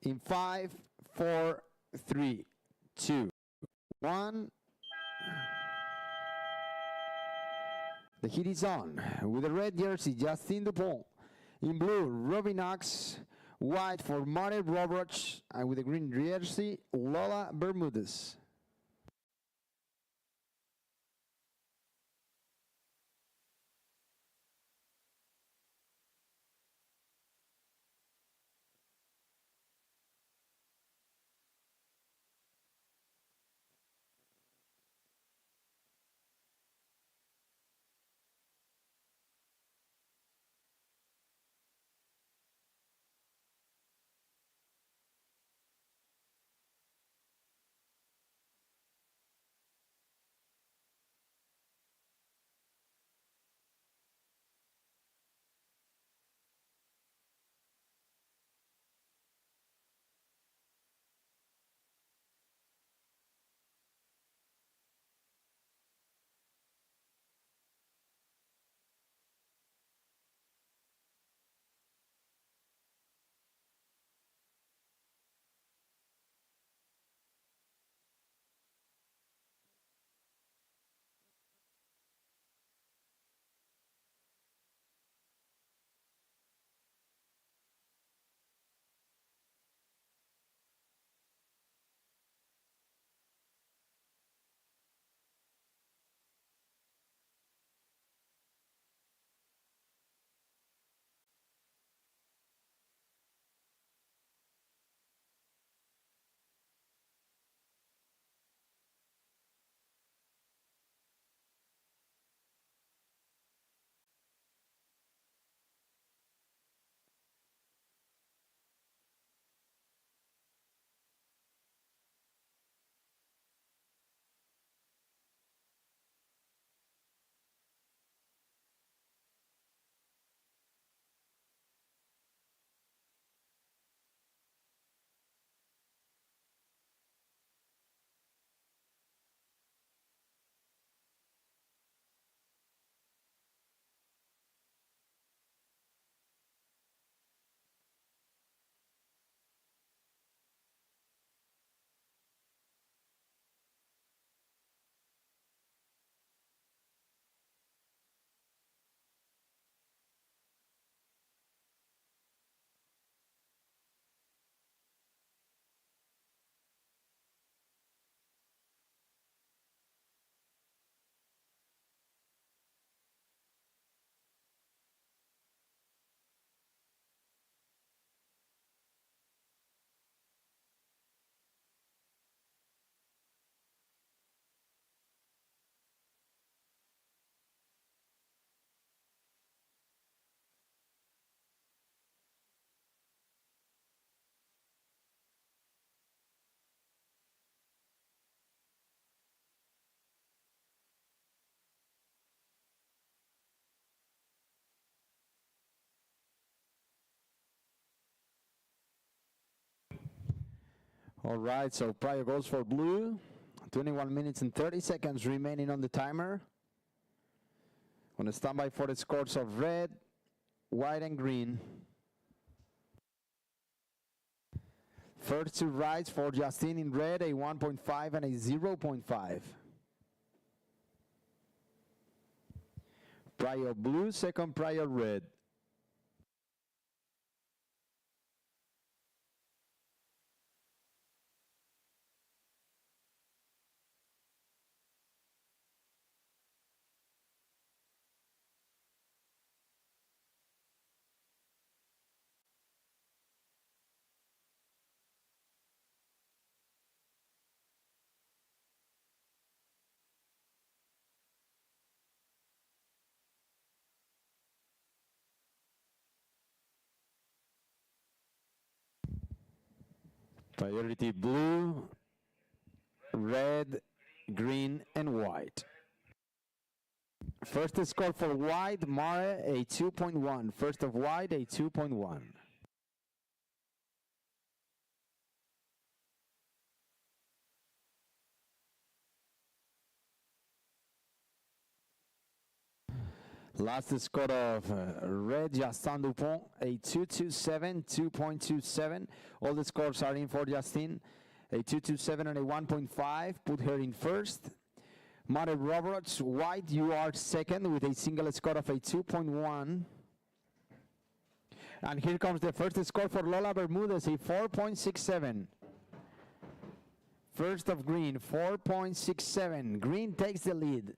S2: in 5, 4, 3, 2, 1. The heat is on with the red jersey, Justine Dupont. In blue, Robbie Knox. White for Mare Roberts. And with the green jersey, Lola Bermudez. All right, so prior goes for blue. 21 minutes and 30 seconds remaining on the timer. On a standby for the scores of red, white, and green. First two rides for Justin in red, a 1.5 and a 0.5. Prior blue, second prior red. Priority blue, red, green, and white. First score for white, Mare, a 2.1. First of white, a 2.1. Last score of red, Justin Dupont, a 2.27, 2.27. All the scores are in for Justin. A 2.27 and a 1.5 put her in first. Mare Roberts, white, you are second with a single score of a 2.1. And here comes the first score for Lola Bermudez, a 4.67. First of green, 4.67. Green takes the lead.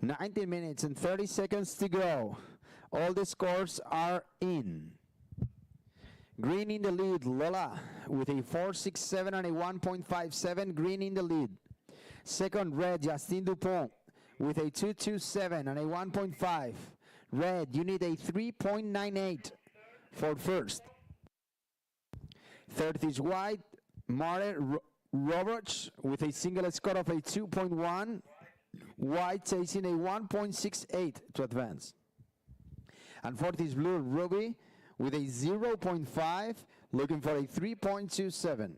S2: "19 minutes and 30 seconds to go. All the scores are in. Green in the lead, Lola, with a 4.67 and a 1.57. Green in the lead. Second, red, Justin Dupont, with a 2.27 and a 1.5. Red, you need a 3.98 for first. Third is white, Mare Roberts, with a single score of a 2.1. White chasing a 1.68 to advance. And fourth is blue, Ruby, with a 0.5, looking for a 3.27.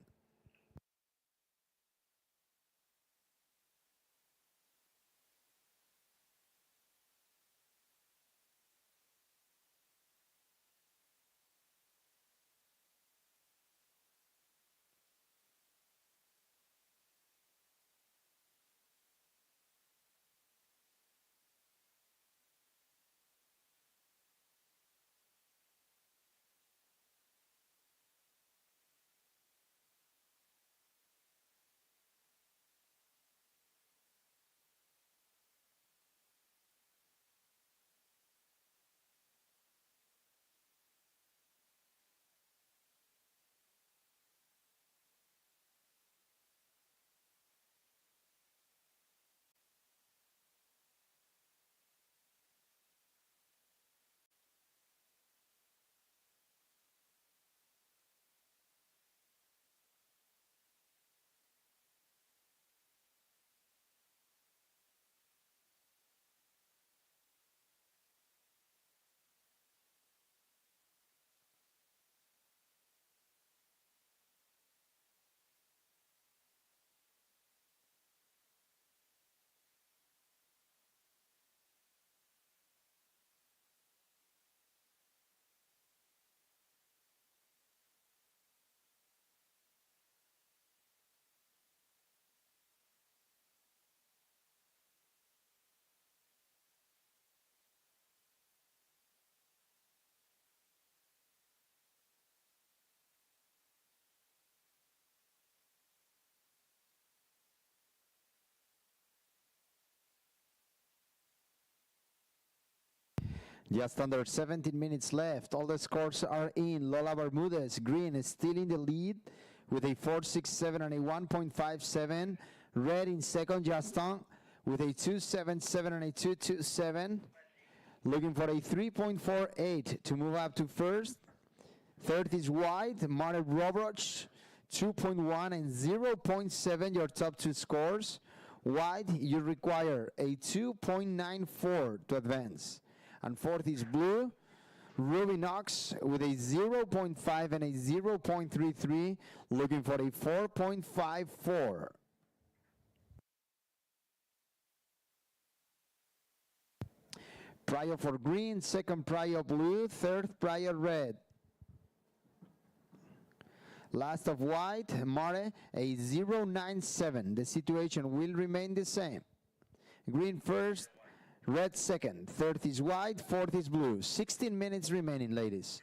S2: Just under 17 minutes left. All the scores are in. Lola Bermudez, green, is still in the lead with a 4.67 and a 1.57. Red in second, Justin, with a 2.77 and a 2.27. Looking for a 3.48 to move up to first. Third is white, Mare Roberts, 2.1 and 0.7 your top two scores. White, you require a 2.94 to advance. And fourth is blue. Ruby Knox with a 0.5 and a 0.33, looking for a 4.54. Prior for green, second prior blue, third prior red. Last of white, Mare, a 0.97. The situation will remain the same. Green first, red second, third is white, fourth is blue. 16 minutes remaining, ladies.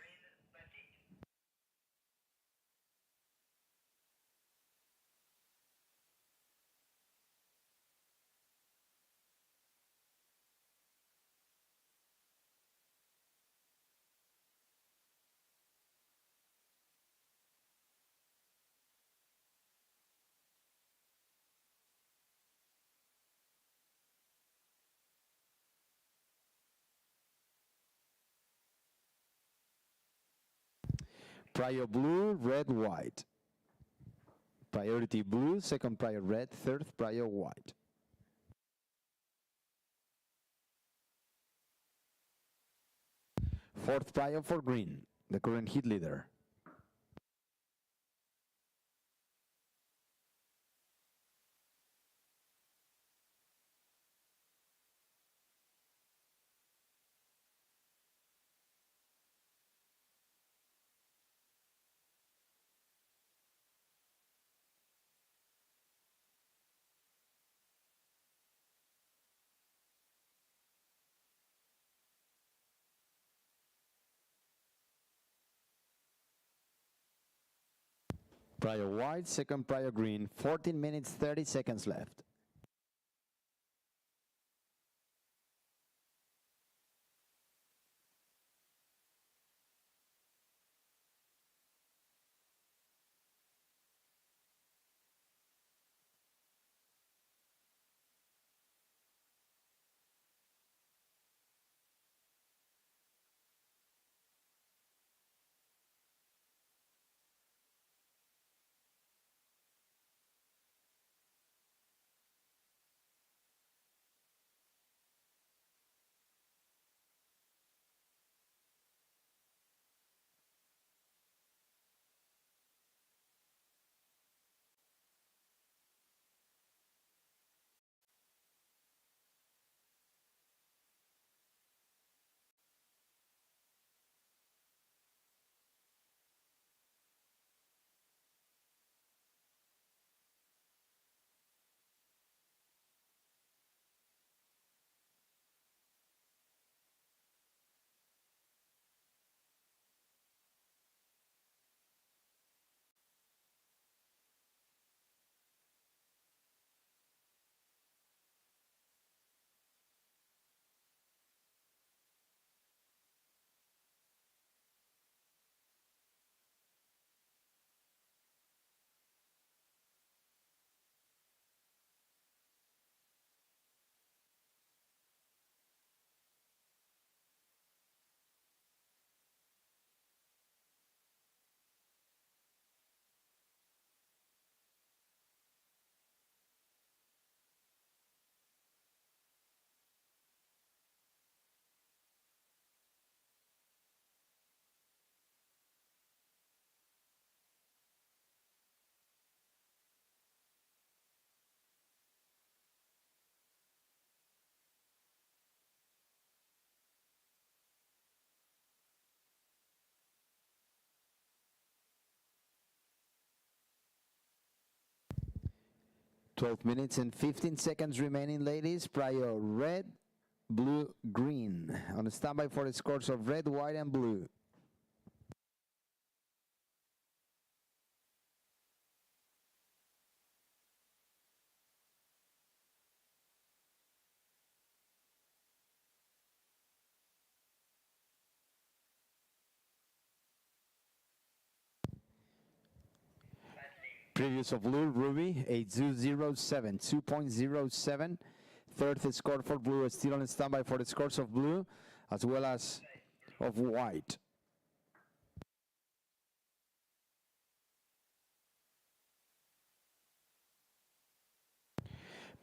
S2: Prior blue, red, white. Priority blue, second prior red, third prior white. Fourth prior for green, the current heat leader. Prior white, second prior green, 14 minutes, 30 seconds left. Twelve minutes and 15 seconds remaining, ladies. Prior red, blue, green. On standby for the scores of red, white, and blue. Previous of blue, Ruby, a 2.07, 2.07. Third score for blue, still on standby for the scores of blue, as well as of white.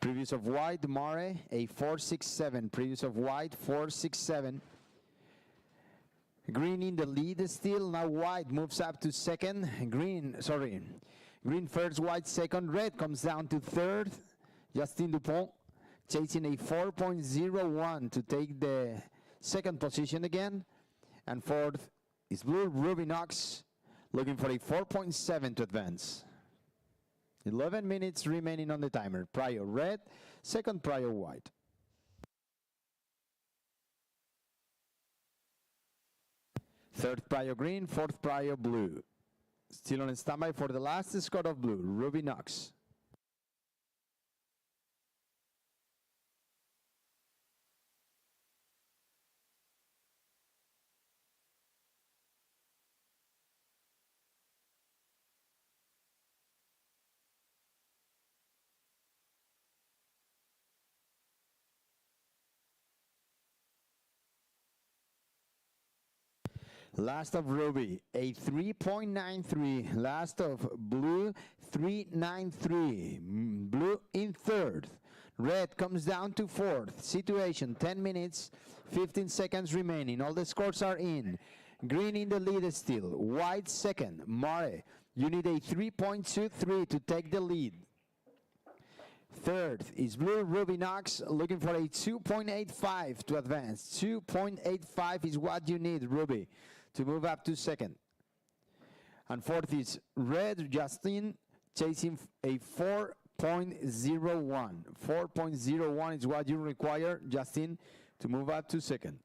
S2: Previous of white, Mare, a 4-6-7. Previous of white, 4-6-7. Green in the lead still. Now white moves up to second. Green first, white second. Red comes down to third. Justin Dupont chasing a 4.01 to take the second position again. And fourth is blue, Ruby Knox, looking for a 4.7 to advance. 11 minutes remaining on the timer. Prior red, second prior white. Third prior green, fourth prior blue. Still on standby for the last score of blue, Ruby Knox. Last of Ruby, a 3.93. Last of blue, 3.93. Blue in third. Red comes down to fourth. Situation, 10 minutes, 15 seconds remaining. All the scores are in. Green in the lead still. White second. Mare, you need a 3.23 to take the lead. Third is blue, Ruby Knox, looking for a 2.85 to advance. 2.85 is what you need, Ruby, to move up to second. And fourth is red, Justin, chasing a 4.01. 4.01 is what you require, Justin, to move up to second.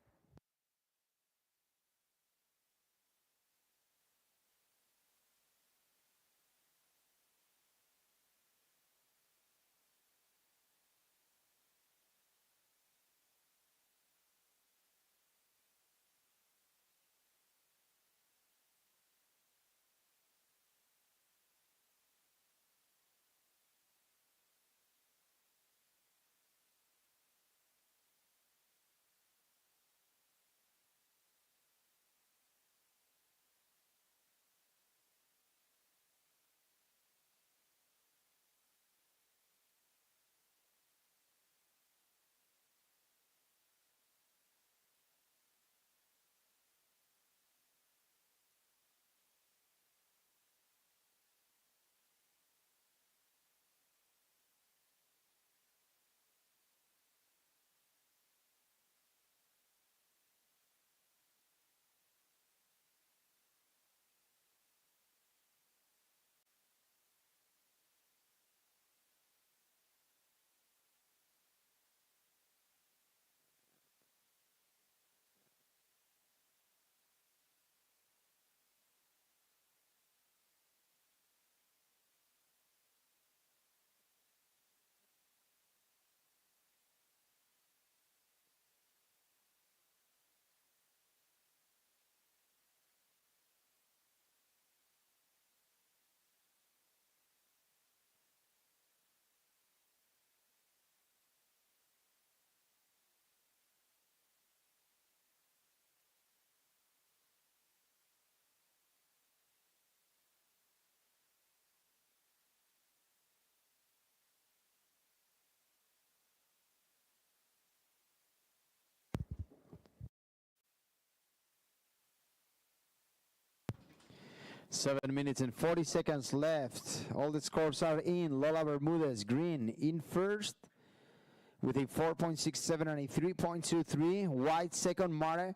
S2: Seven minutes and 40 seconds left. All the scores are in. Lola Bermudez, green, in first with a 4.67 and a 3.23. White second, Mare.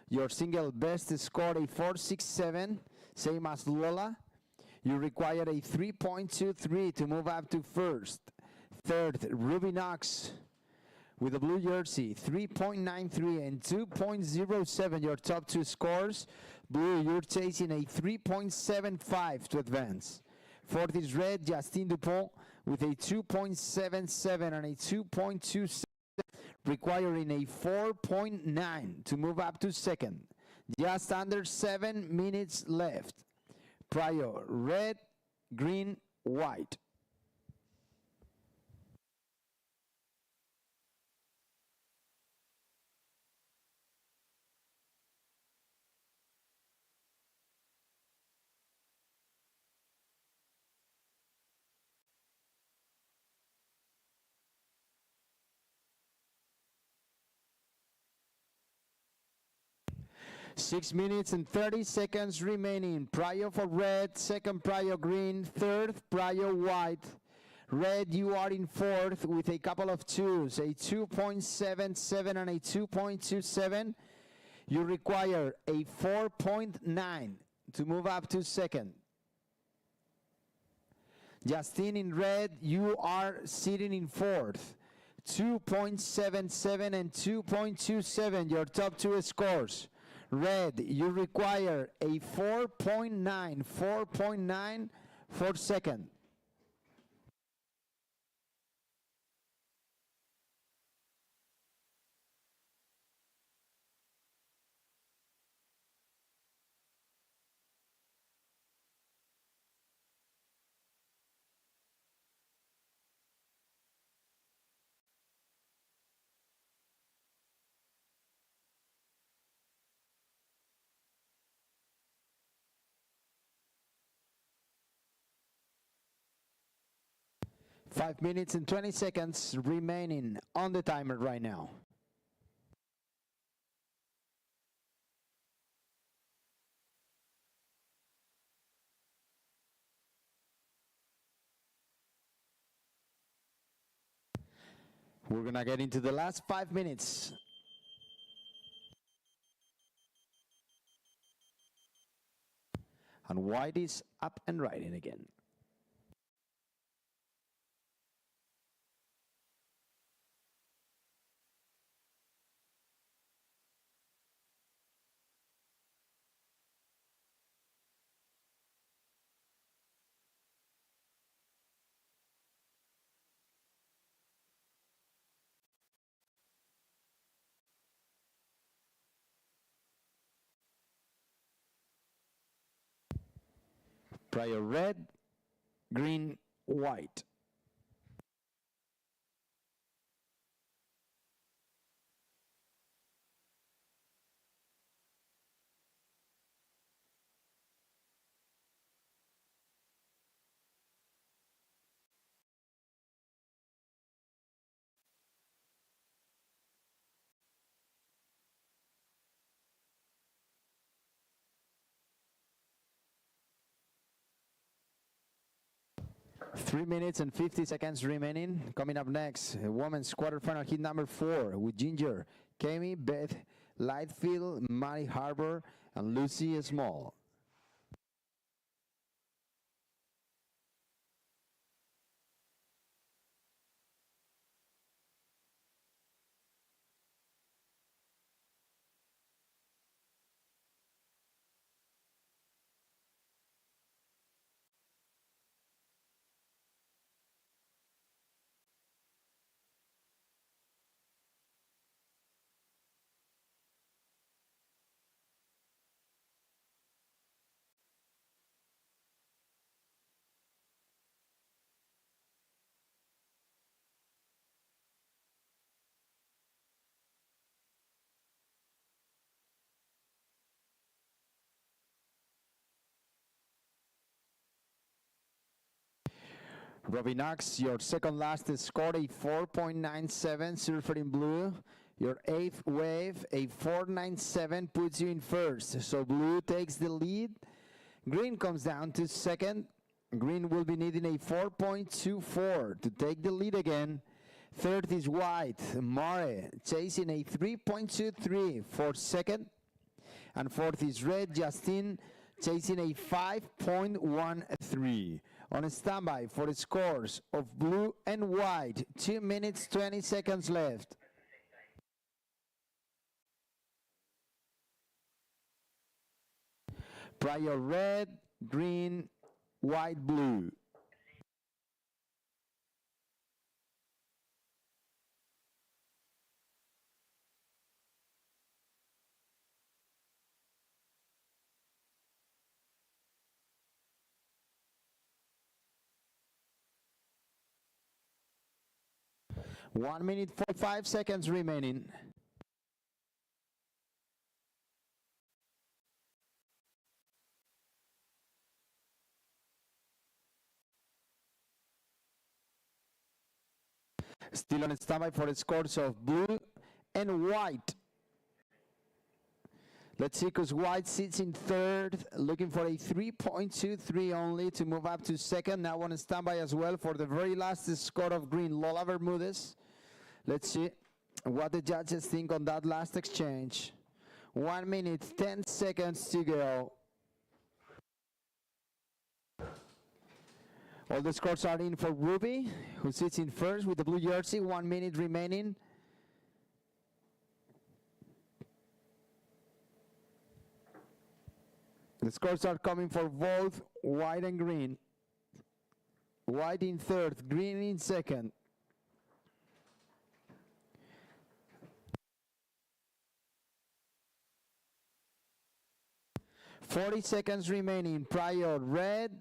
S2: Your single best score, a 4.67, same as Lola. You require a 3.23 to move up to first. Third, Ruby Knox with the blue jersey, 3.93 and 2.07, your top two scores. Blue, you're chasing a 3.75 to advance. Fourth is red, Justin Dupont with a 2.77 and a 2.27, requiring a 4.9 to move up to second. Just under 7 minutes left. Prior, red, green, white. 6 minutes and 30 seconds remaining. Prior for red, second prior green, third prior white. Red, you are in fourth with a couple of twos, a 2.77 and a 2.27. You require a 4.9 to move up to second. Justin in red, you are sitting in fourth. 2.77 and 2.27, your top two scores. Red, you require a 4.9 for second. Five minutes and 20 seconds remaining on the timer right now. We're gonna get into the last 5 minutes. And white is up and riding again. Prior red, green, white. Three minutes and 50 seconds remaining. Coming up next, women's quarterfinal heat number 4 with Ginger, Kami, Beth Lightfield, Mari Harbour, and Lucy Small. Robbie Knox, your second last scored a 4.97, surfer in blue. Your eighth wave, a 4.97, puts you in first. So blue takes the lead. Green comes down to second. Green will be needing a 4.24 to take the lead again. Third is white. Mare chasing a 3.23 for second. And fourth is red. Justin chasing a 5.13. On standby for the scores of blue and white. 2 minutes, 20 seconds left. Prior red, green, white, blue. One minute, 45 seconds remaining. Still on standby for the scores of blue and white. Let's see, because white sits in third, looking for a 3.23 only to move up to second. Now on standby as well for the very last score of green, Lola Bermudez. Let's see what the judges think on that last exchange. 1 minute, 10 seconds to go. All the scores are in for Ruby, who sits in first with the blue jersey. 1 minute remaining. The scores are coming for both white and green. White in third, green in second. "40 seconds remaining. Prior, red,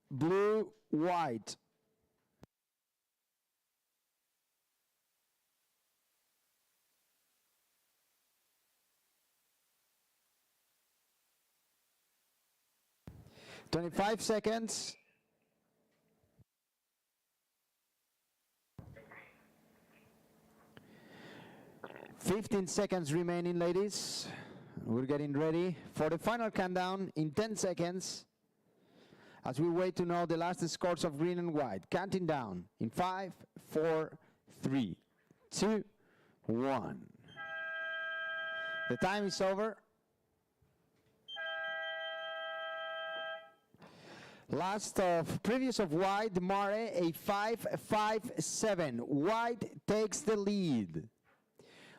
S2: blue, white. "25 seconds. "15 seconds remaining, ladies. We're getting ready for the final countdown in 10 seconds as we wait to know the last scores of green and white. Counting down in 5, 4, 3, 2, 1. The time is over. Last of previous of white, Mare, a 5.57. White takes the lead.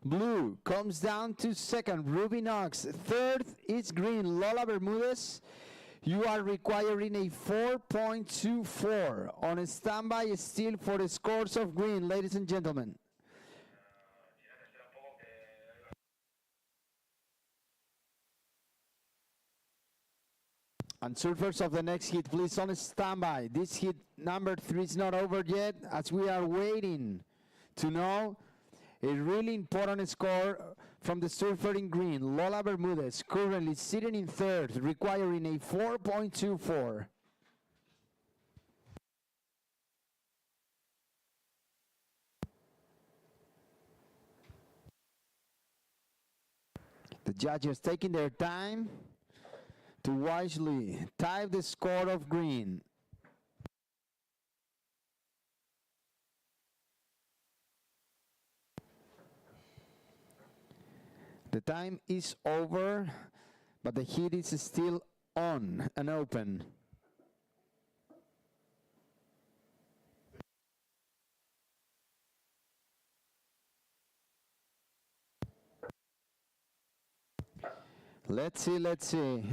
S2: Blue comes down to second, Ruby Knox. Third is green, Lola Bermudez. You are requiring a 4.24 on standby still for the scores of green, ladies and gentlemen. And surfers of the next hit, please on standby. This hit number 3 is not over yet, as we are waiting to know a really important score from the surfer in green, Lola Bermudez, currently sitting in third, requiring a 4.24. The judges taking their time to wisely type the score of green. The time is over, but the heat is still on and open. Let's see.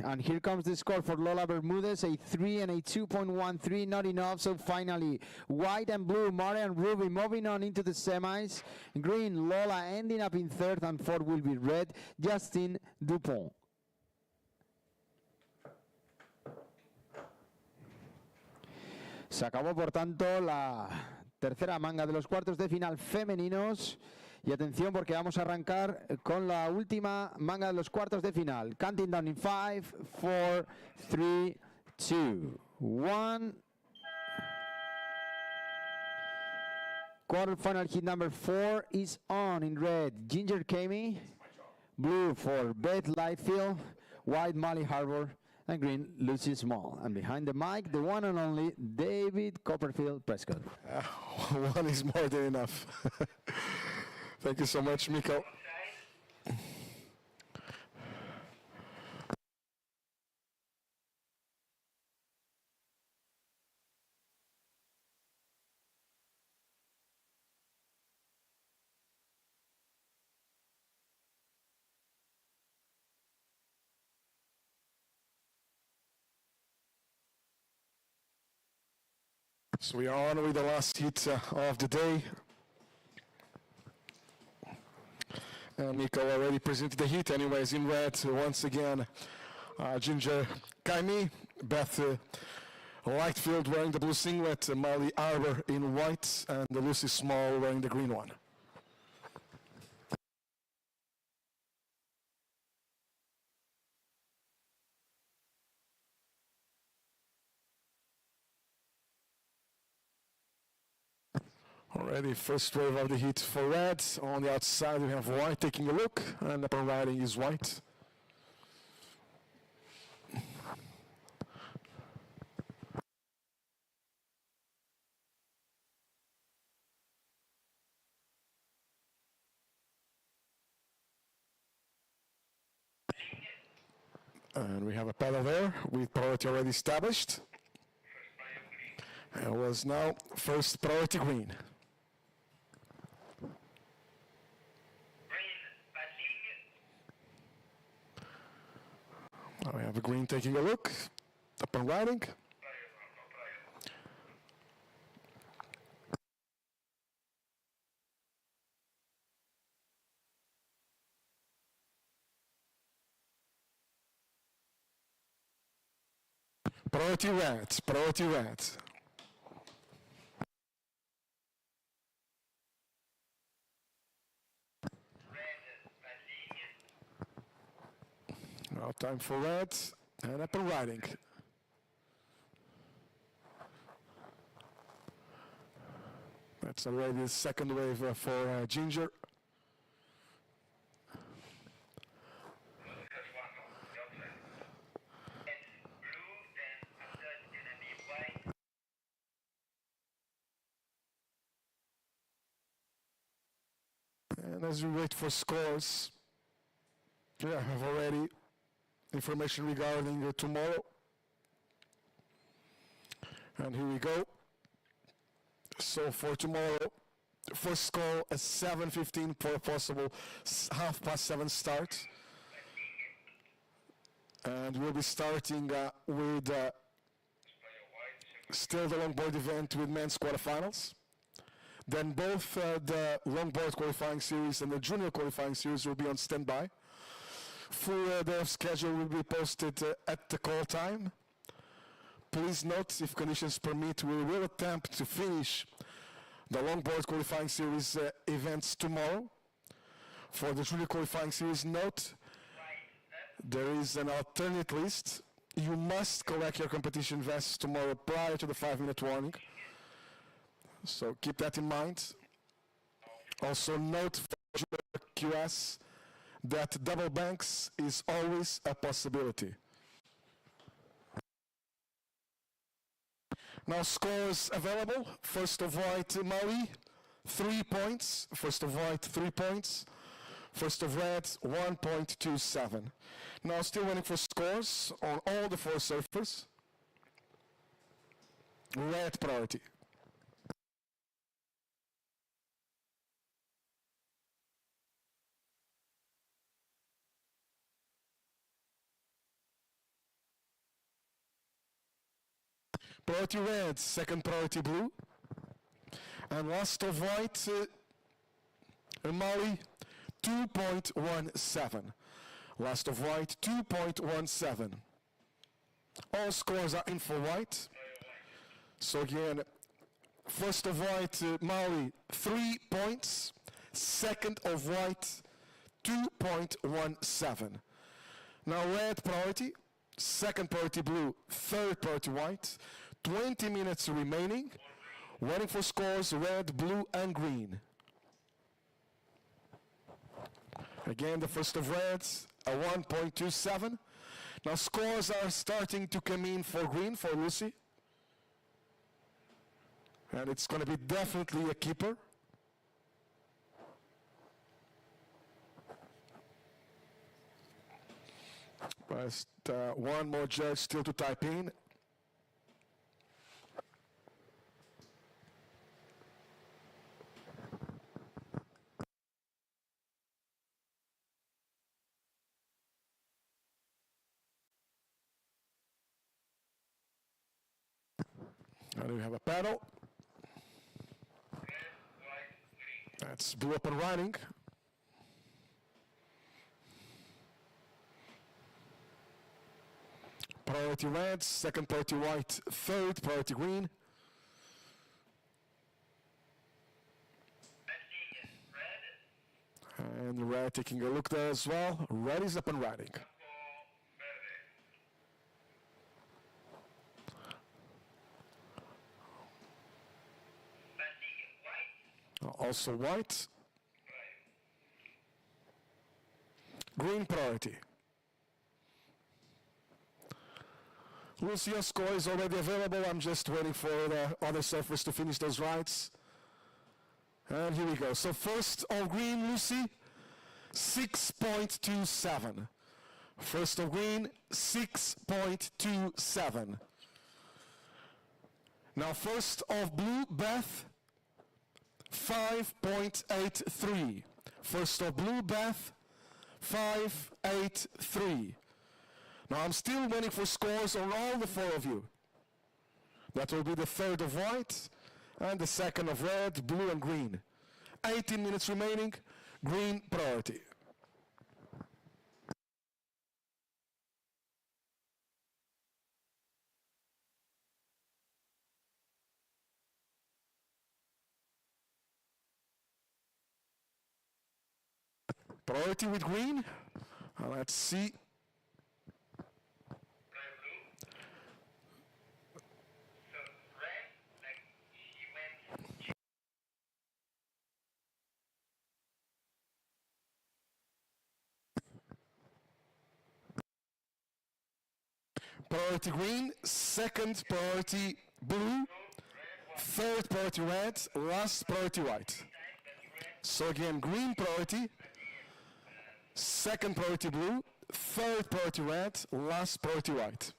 S2: And here comes the score for Lola Bermudez, a 3 and a 2.13, not enough. So finally, white and blue, Mare and Ruby moving on into the semis. Green, Lola ending up in third, and fourth will be red, Justin Dupont. Se acabó, por tanto, la tercera manga de los cuartos de final femeninos. Y atención, porque vamos a arrancar con la última manga de los cuartos de final. Counting down in 5, 4, 3, 2, 1. Quarterfinal hit number 4 is on in red, Ginger Kamey. Blue for Beth Lightfield. White, Molly Harbour. And green, Lucy Small. And behind the mic, the one and only David Copperfield Prescott.
S1: One is more than enough. Thank you so much, Miko. So we are on with the last hit of the day. Nico already presented the heat anyways. In red, once again, Ginger Kamey, Beth Lightfield wearing the blue singlet, Molly Arbor in white, and Lucy Small wearing the green one. Already first wave of the heat for red. On the outside we have white taking a look, and upper riding is white. And we have a paddle there with priority already established. It was now first priority green.
S3: Green, paddling.
S1: Now we have a green taking a look, up and riding. Priority red, priority red.
S3: Red, paddling.
S1: Now time for red, and up and riding. That's already the second wave for Ginger.
S3: First one, no, the outside. Red, blue, then after it's gonna be white.
S1: And as we wait for scores, yeah, I have already information regarding tomorrow. And here we go. So for tomorrow, first score at 7:15 for a possible 7:30 start. And we'll be starting with still the longboard event with men's quarterfinals. Then both the longboard qualifying series and the junior qualifying series will be on standby. Full day of schedule will be posted at the call time. Please note, if conditions permit, we will attempt to finish the longboard qualifying series events tomorrow. For the junior qualifying series, note, there is an alternate list. You must collect your competition vests tomorrow prior to the 5-minute warning. So keep that in mind. Also note for QS that double banks is always a possibility. Now scores available. First of white, Mali, 3 points. First of white, 3 points. First of red, 1.27. Now still waiting for scores on all the 4 surfers. Red priority. Priority red, second priority blue. And last of white, Mali, 2.17. Last of white, 2.17. All scores are in for white. So again, first of white, Mali, 3 points. Second of white, 2.17. Now red priority, second priority blue, third priority white. 20 minutes remaining. Waiting for scores, red, blue, and green. Again, the first of reds, a 1.27. Now scores are starting to come in for green, for Lucy. And it's going to be definitely a keeper. But one more judge still to type in. And we have a paddle.
S3: Red, white, green.
S1: That's blue up and running. Priority red, second priority white, third priority green.
S3: Paddling, red.
S1: And red taking a look there as well. Red is up and riding.
S3: Campo verde. Paddling, white.
S1: Also white.
S3: Right.
S1: Green priority. Lucy's score is already available. I'm just waiting for the other surfers to finish those rides. And here we go. So first of green, Lucy, 6.27. First of green, 6.27. Now first of blue, Beth, 5.83. First of blue, Beth, 5.83. Now I'm still waiting for scores on all the four of you. That will be the third of white and the second of red, blue and green. 18 minutes remaining, green priority. Priority with green. Let's see.
S3: Try blue. So red, like she went.
S1: Priority green, second priority blue, third priority red, last priority white. So again, green priority, second priority blue, third priority red, last priority white.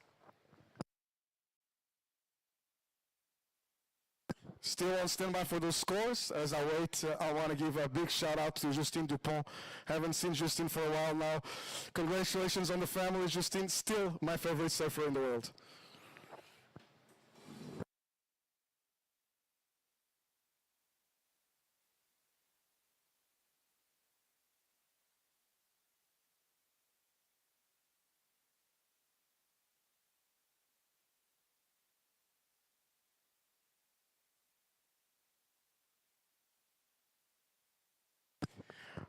S1: Still on standby for those scores. As I wait, I want to give a big shout out to Justine Dupont. Haven't seen Justine for a while now. Congratulations on the family, Justine. Still my favorite surfer in the world.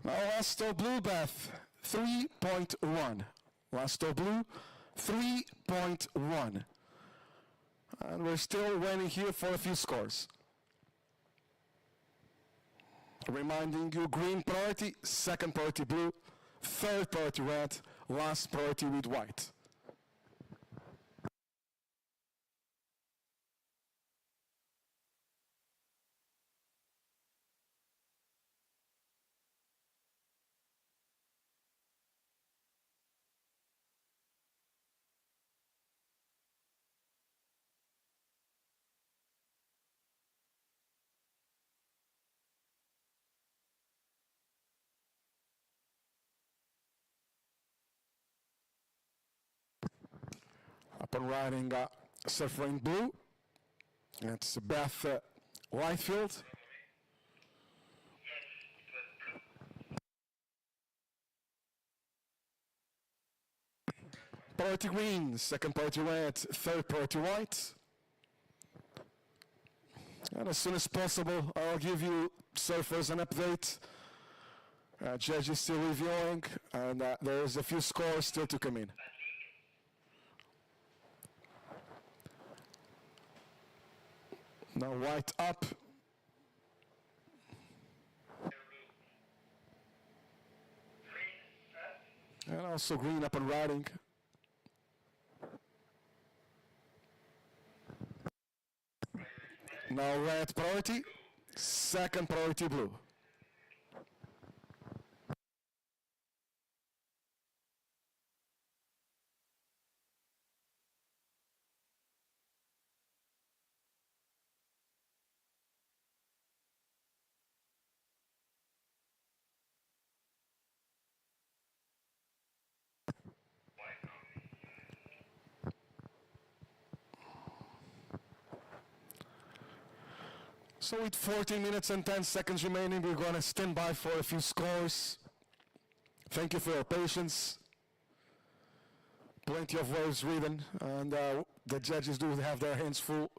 S1: Now last of blue, Beth, 3.1. Last of blue, 3.1. And we're still waiting here for a few scores. Reminding you, green priority, second priority blue, third priority red, last priority with white. Up and riding surfer in blue. It's Beth Whitefield.
S3: Yes, it was blue.
S1: Priority green, second priority red, third priority white. And as soon as possible, I'll give you surfers an update. Judge is still reviewing, and there's a few scores still to come in. Now white up. And also green up and riding. Now red priority, second priority blue. So with 14 minutes and 10 seconds remaining, we're going to stand by for a few scores. Thank you for your patience. Plenty of waves ridden, and the judges do have their hands full.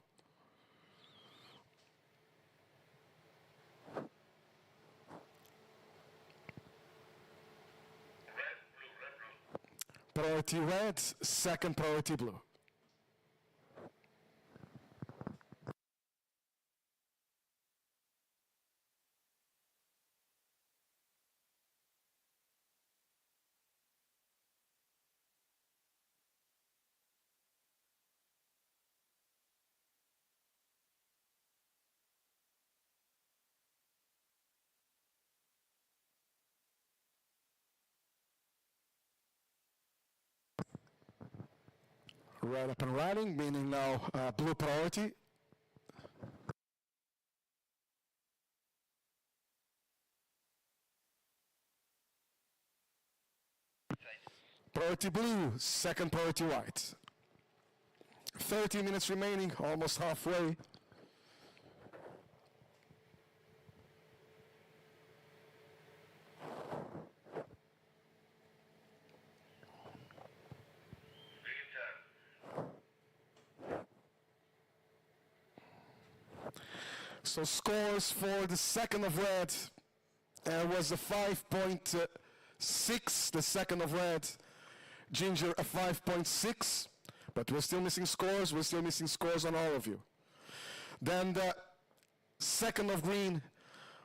S1: Priority red, second priority blue. Red up and riding, meaning now blue priority. Priority blue, second priority white. 30 minutes remaining, almost halfway. So scores for the second of red was a 5.6, the second of red. Ginger a 5.6, but we're still missing scores. We're still missing scores on all of you. Then the second of green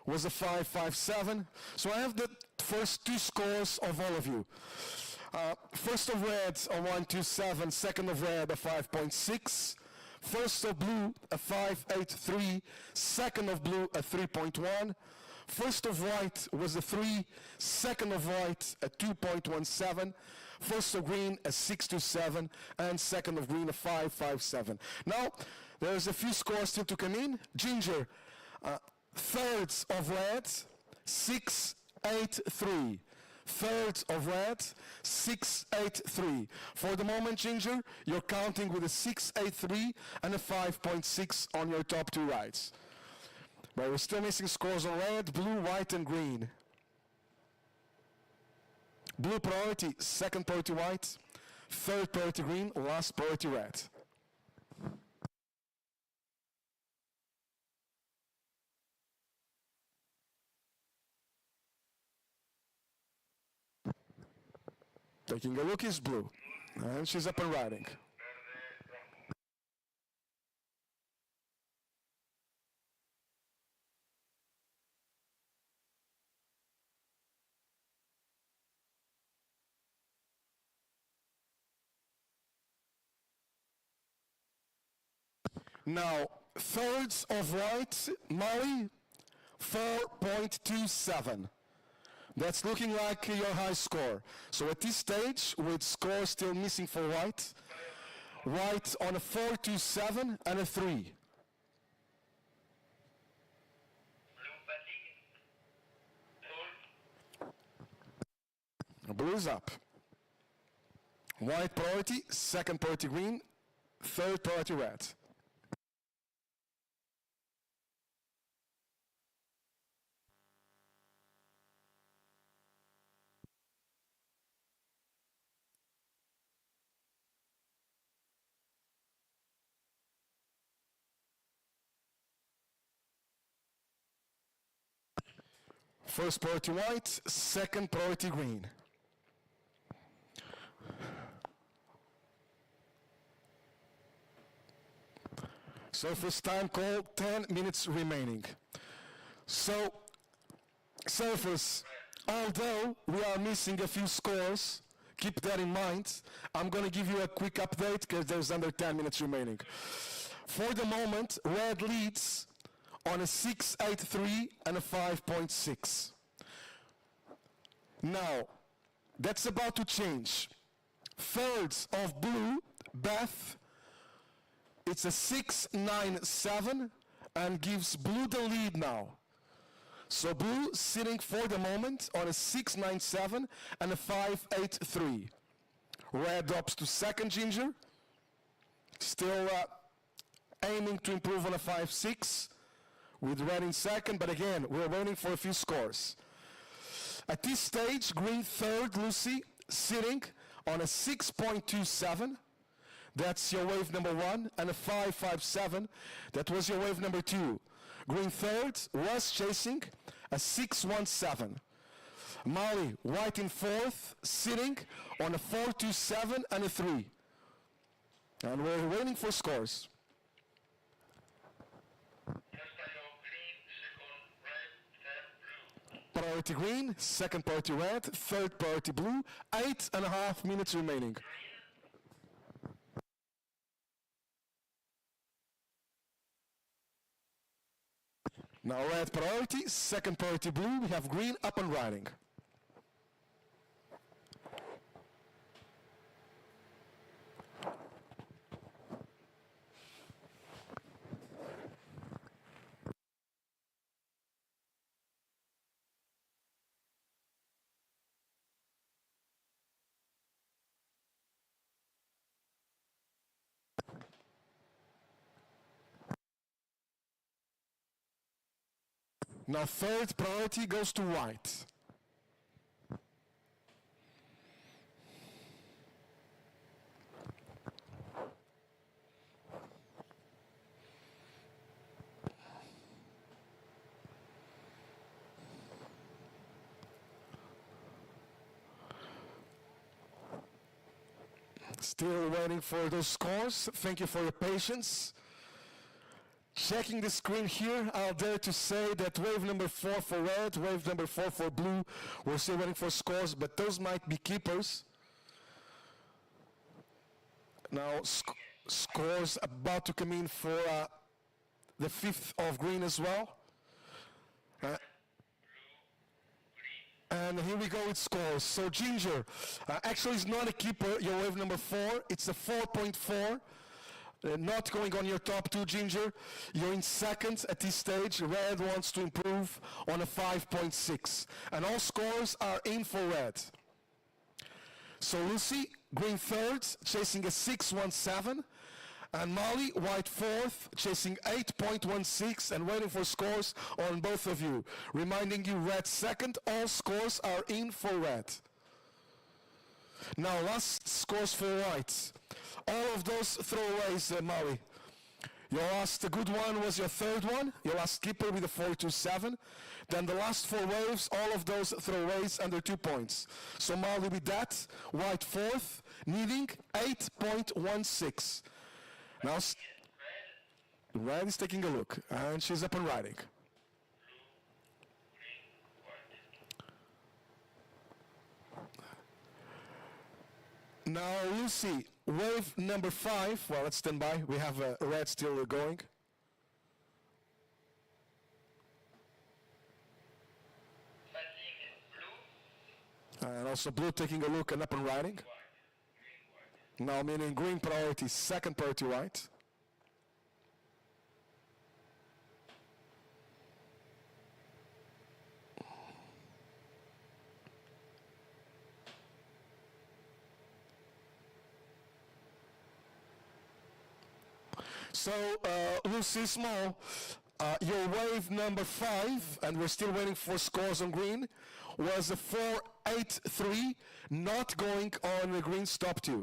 S1: was a 5.57. So I have the first two scores of all of you. First of red a 1.27, second of red a 5.6. First of blue a 5.83, second of blue a 3.1. First of white was a 3, second of white a 2.17, first of green a 6.27, and second of green a 5.57. Now, there's a few scores still to come in. Ginger, thirds of red, 6.83. Thirds of red, 6.83. For the moment, Ginger, you're counting with a 6.83 and a 5.6 on your top two rides. But we're still missing scores on red, blue, white, and green. Blue priority, second priority white, third priority green, last priority red. Taking a look is blue, and she's up and riding. Now, thirds of white, Molly, 4.27. That's looking like your high score. So at this stage, with scores still missing for white, white on a 4.27 and a 3. Blue's up. White priority, second priority green, third priority red. First priority white, second priority green. Surface time call, 10 minutes remaining. So, surface, although we are missing a few scores, keep that in mind. I'm going to give you a quick update because there's under 10 minutes remaining. For the moment, red leads on a 6.83 and a 5.6. Now, that's about to change. Thirds of blue, Beth, it's a 6.97 and gives blue the lead now. So blue sitting for the moment on a 6.97 and a 5.83. Red drops to second, Ginger. Still aiming to improve on a 5.6 with red in second, but again, we're waiting for a few scores. At this stage, green third, Lucy, sitting on a 6.27. That's your wave number 1, and a 5.57. That was your wave number 2. Green third was chasing a 6.17. Molly, white in fourth, sitting on a 4.27 and a 3. And we're waiting for scores. Priority green, second priority red, third priority blue, 8.5 minutes remaining. Now red priority, second priority blue, we have green up and riding. Now third priority goes to white. Still waiting for those scores. Thank you for your patience. Checking the screen here, I'll dare to say that wave number 4 for red, wave number 4 for blue, we're still waiting for scores, but those might be keepers. Now, scores about to come in for the 5th of green as well. And here we go with scores. So Ginger, actually it's not a keeper, your wave number 4. It's a 4.4. Not going on your top 2, Ginger. You're in second at this stage. Red wants to improve on a 5.6. And all scores are in for red. So Lucy, green third, chasing a 6.17. And Molly, white fourth, chasing 8.16 and waiting for scores on both of you. Reminding you, red second, all scores are in for red. Now, last scores for white. All of those throwaways, Molly. Your last good one was your third one, your last keeper with a 4.27. Then the last 4 waves, all of those throwaways under 2 points. So Molly with that, white fourth, needing 8.16. Now, red is taking a look, and she's up and riding. Now, Lucy, wave number 5. Well, let's stand by. We have red still going. And also blue taking a look and up and riding. Now meaning green priority, second priority white. So, Lucy Small, your wave number 5, and we're still waiting for scores on green, was a 4.83, not going on the green stop 2.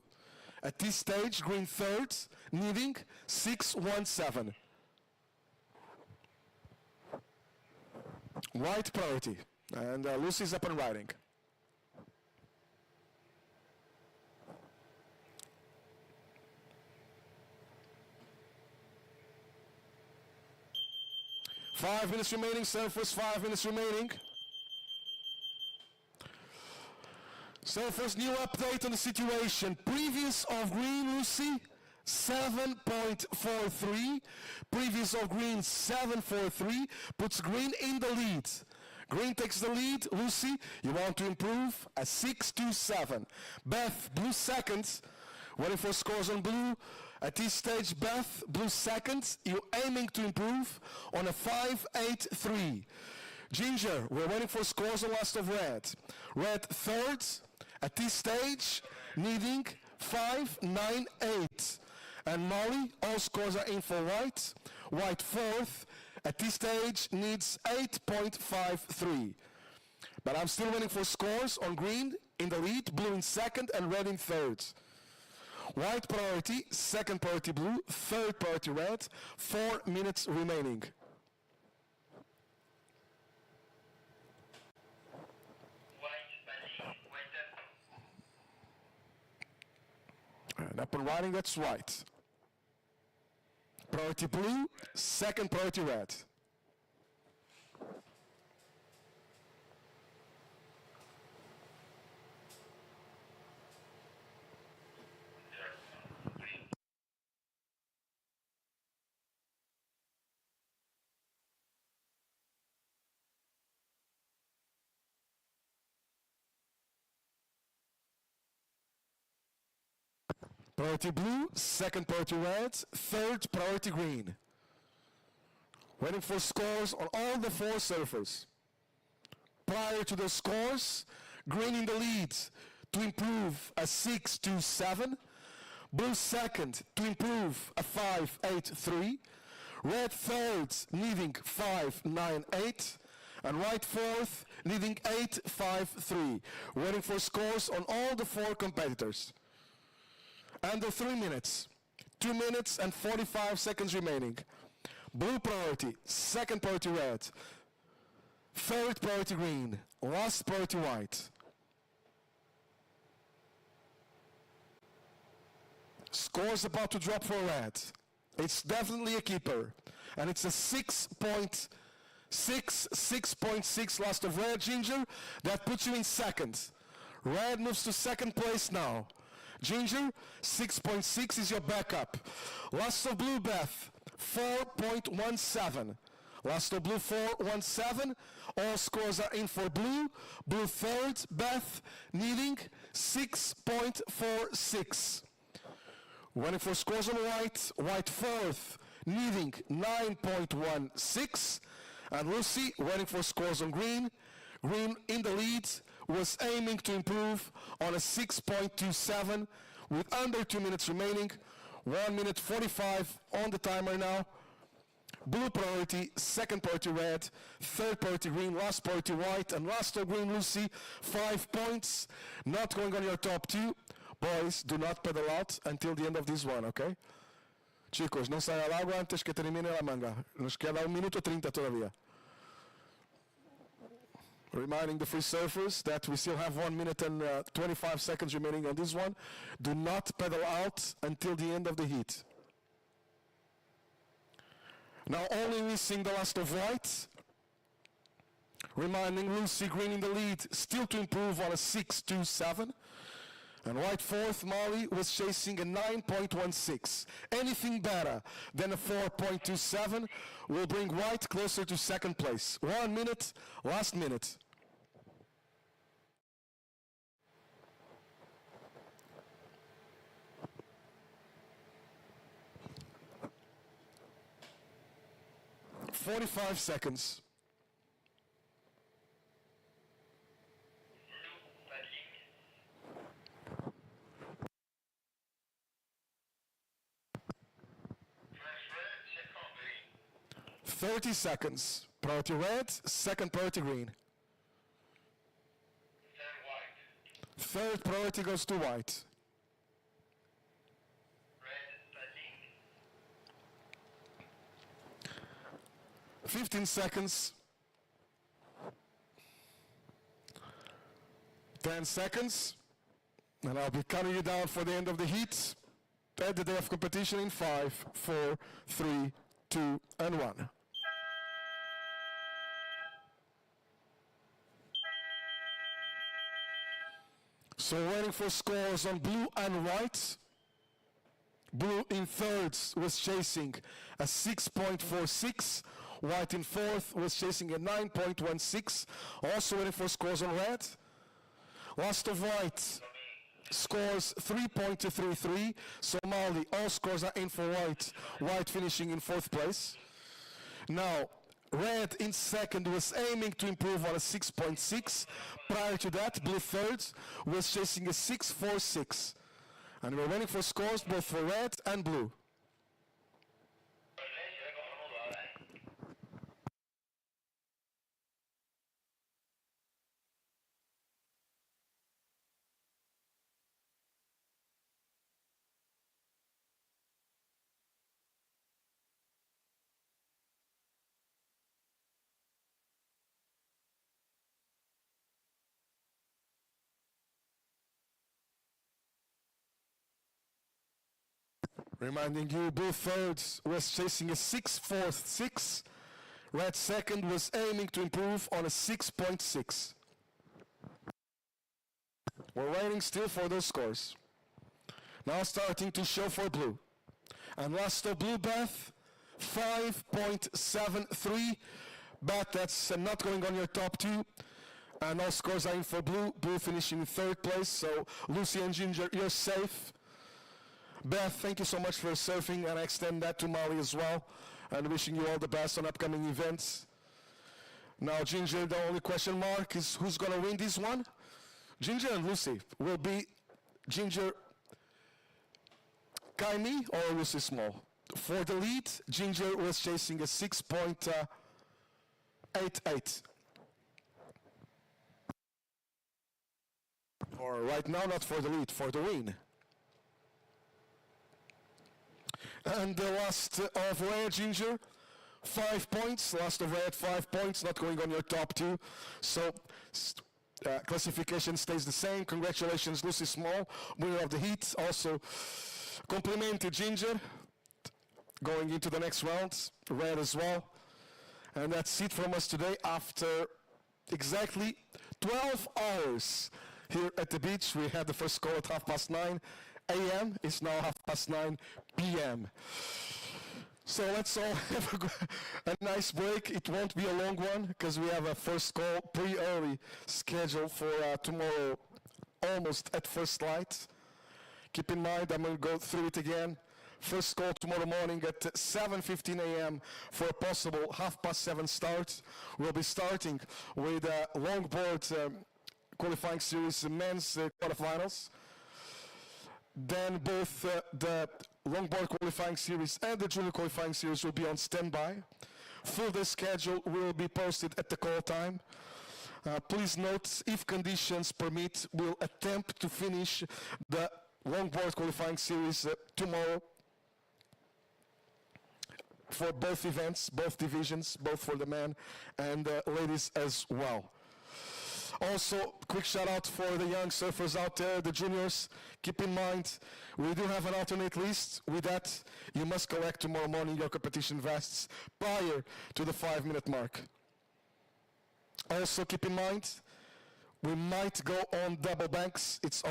S1: At this stage, green third, needing 6.17. White priority, and Lucy's up and riding. Five minutes remaining, surfers, 5 minutes remaining. Surfers, new update on the situation. Previous of green, Lucy, 7.43. Previous of green, 7.43. Puts green in the lead. Green takes the lead. Lucy, you want to improve? A 6.27. Beth, blue second. Waiting for scores on blue. At this stage, Beth, blue second. You're aiming to improve on a 5.83. Ginger, we're waiting for scores on last of red. Red third. At this stage, needing 5.98. And Molly, all scores are in for white. White fourth. At this stage, needs 8.53. But I'm still waiting for scores on green in the lead, blue in second, and red in third. White priority, second priority blue, third priority red. 4 minutes remaining. And up and riding, that's white. Priority blue, second priority red. Priority blue, second priority red, third priority green. Waiting for scores on all the 4 surfers. Prior to those scores, green in the lead to improve a 6.27. Blue second to improve a 5.83. Red third needing 5.98. And white fourth, leading 8-5-3. Waiting for scores on all the four competitors. Under 3 minutes. 2 minutes and 45 seconds remaining. Blue priority, second priority red. Third priority green, last priority white. Scores about to drop for red. It's definitely a keeper. And it's a 6.6 last of red, Ginger. That puts you in second. Red moves to second place now. Ginger, 6.6 is your backup. Last of blue, Beth, 4.17. Last of blue, 4.17. All scores are in for blue. Blue third, Beth, needing 6.46. Waiting for scores on white. White fourth, needing 9.16. And Lucy waiting for scores on green. Green in the lead, was aiming to improve on a 6.27 with under 2 minutes remaining. 1 minute 45 on the timer now. Blue priority, second priority red, third priority green, last priority white, and last of green, Lucy, 5 points. Not going on your top two. Boys, do not pedal out until the end of this one, okay? Chicos, não saia al agua antes que termine la manga. Nos queda 1 minuto 30 todavía. Reminding the free surfers that we still have 1 minute and 25 seconds remaining on this one. Do not pedal out until the end of the heat. Now only missing the last of white. Reminding Lucy green in the lead, still to improve on a 6.27. And white fourth, Molly, was chasing a 9.16. Anything better than a 4.27 will bring white closer to second place. 1 minute, last minute. .45 seconds.
S3: Blue paddling.
S1: 30 seconds. Priority red, second priority green.
S3: Third white.
S1: Third priority goes to white.
S3: Red paddling.
S1: 15 seconds. 10 seconds. And I'll be counting you down for the end of the heat. At the day of competition in 5, 4, 3, 2, and 1. So waiting for scores on blue and white. Blue in thirds was chasing a 6.46. White in fourth was chasing a 9.16. Also waiting for scores on red. Last of white scores 3.33. Somali, all scores are in for white. White finishing in fourth place. Now, red in second was aiming to improve on a 6.6. Prior to that, blue third was chasing a 6.46. And we're waiting for scores both for red and blue. Reminding you, blue thirds was chasing a 6.46. Red second was aiming to improve on a 6.6. We're waiting still for those scores. Now starting to show for blue. And last of blue, Beth, 5.73. Beth, that's not going on your top two. And all scores are in for blue. Blue finishing in third place. So Lucy and Ginger, you're safe. Beth, thank you so much for surfing, and I extend that to Molly as well, and wishing you all the best on upcoming events. Now, Ginger, the only question mark is who's going to win this one? Ginger and Lucy. Will be Ginger Kaimi or Lucy Small? For the lead, Ginger was chasing a 6.88. For right now, not for the lead, for the win. And the last of red, Ginger, 5 points. Last of red, 5 points, not going on your top two. So classification stays the same. Congratulations, Lucy Small, winner of the heat. Also, compliment to Ginger, going into the next round, red as well. And that's it from us today after exactly 12 hours here at the beach. We had the first call at 9:30 a.m. It's now 9:30 p.m. So let's all have a nice break. It won't be a long one because we have a first call pretty early scheduled for tomorrow, almost at first light. Keep in mind, I'm going to go through it again. First call tomorrow morning at 7:15 a.m. for a possible 7:30 start. We'll be starting with Longboard qualifying series men's quarterfinals. Then both the Longboard qualifying series and the junior qualifying series will be on standby. Full day schedule will be posted at the call time. Please note, if conditions permit, we'll attempt to finish the Longboard qualifying series tomorrow for both events, both divisions, both for the men and ladies as well. Also, quick shout out for the young surfers out there, the juniors. Keep in mind, we do have an alternate list. With that, you must collect tomorrow morning your competition vests prior to the 5-minute mark. Also, keep in mind, we might go on double banks. It's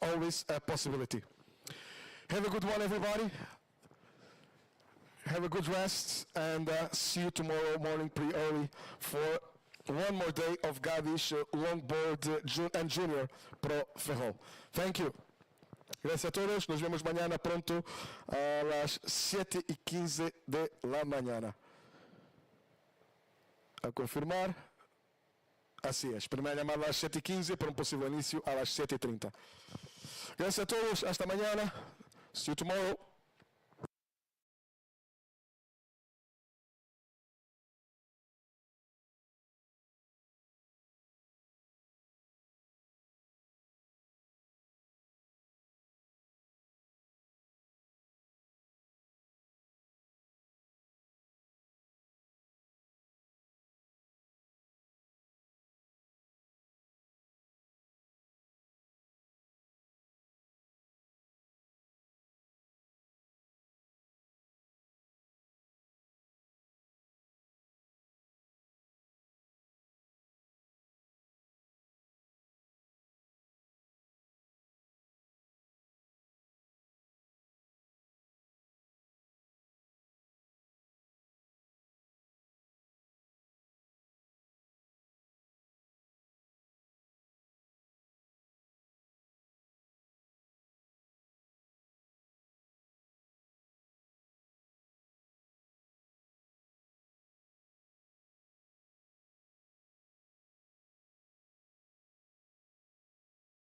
S1: always a possibility. Have a good one, everybody. Have a good rest, and see you tomorrow morning pretty early for one more day of GADIS Longboard and Junior Pro Ferrol. Thank you. Gracias a todos. Nos vemos mañana pronto a las 7:15 de la mañana. A confirmar. Así es. Primeira llamada a las 7:15 para un posible inicio a las 7:30. Gracias a todos. Hasta mañana. See you tomorrow.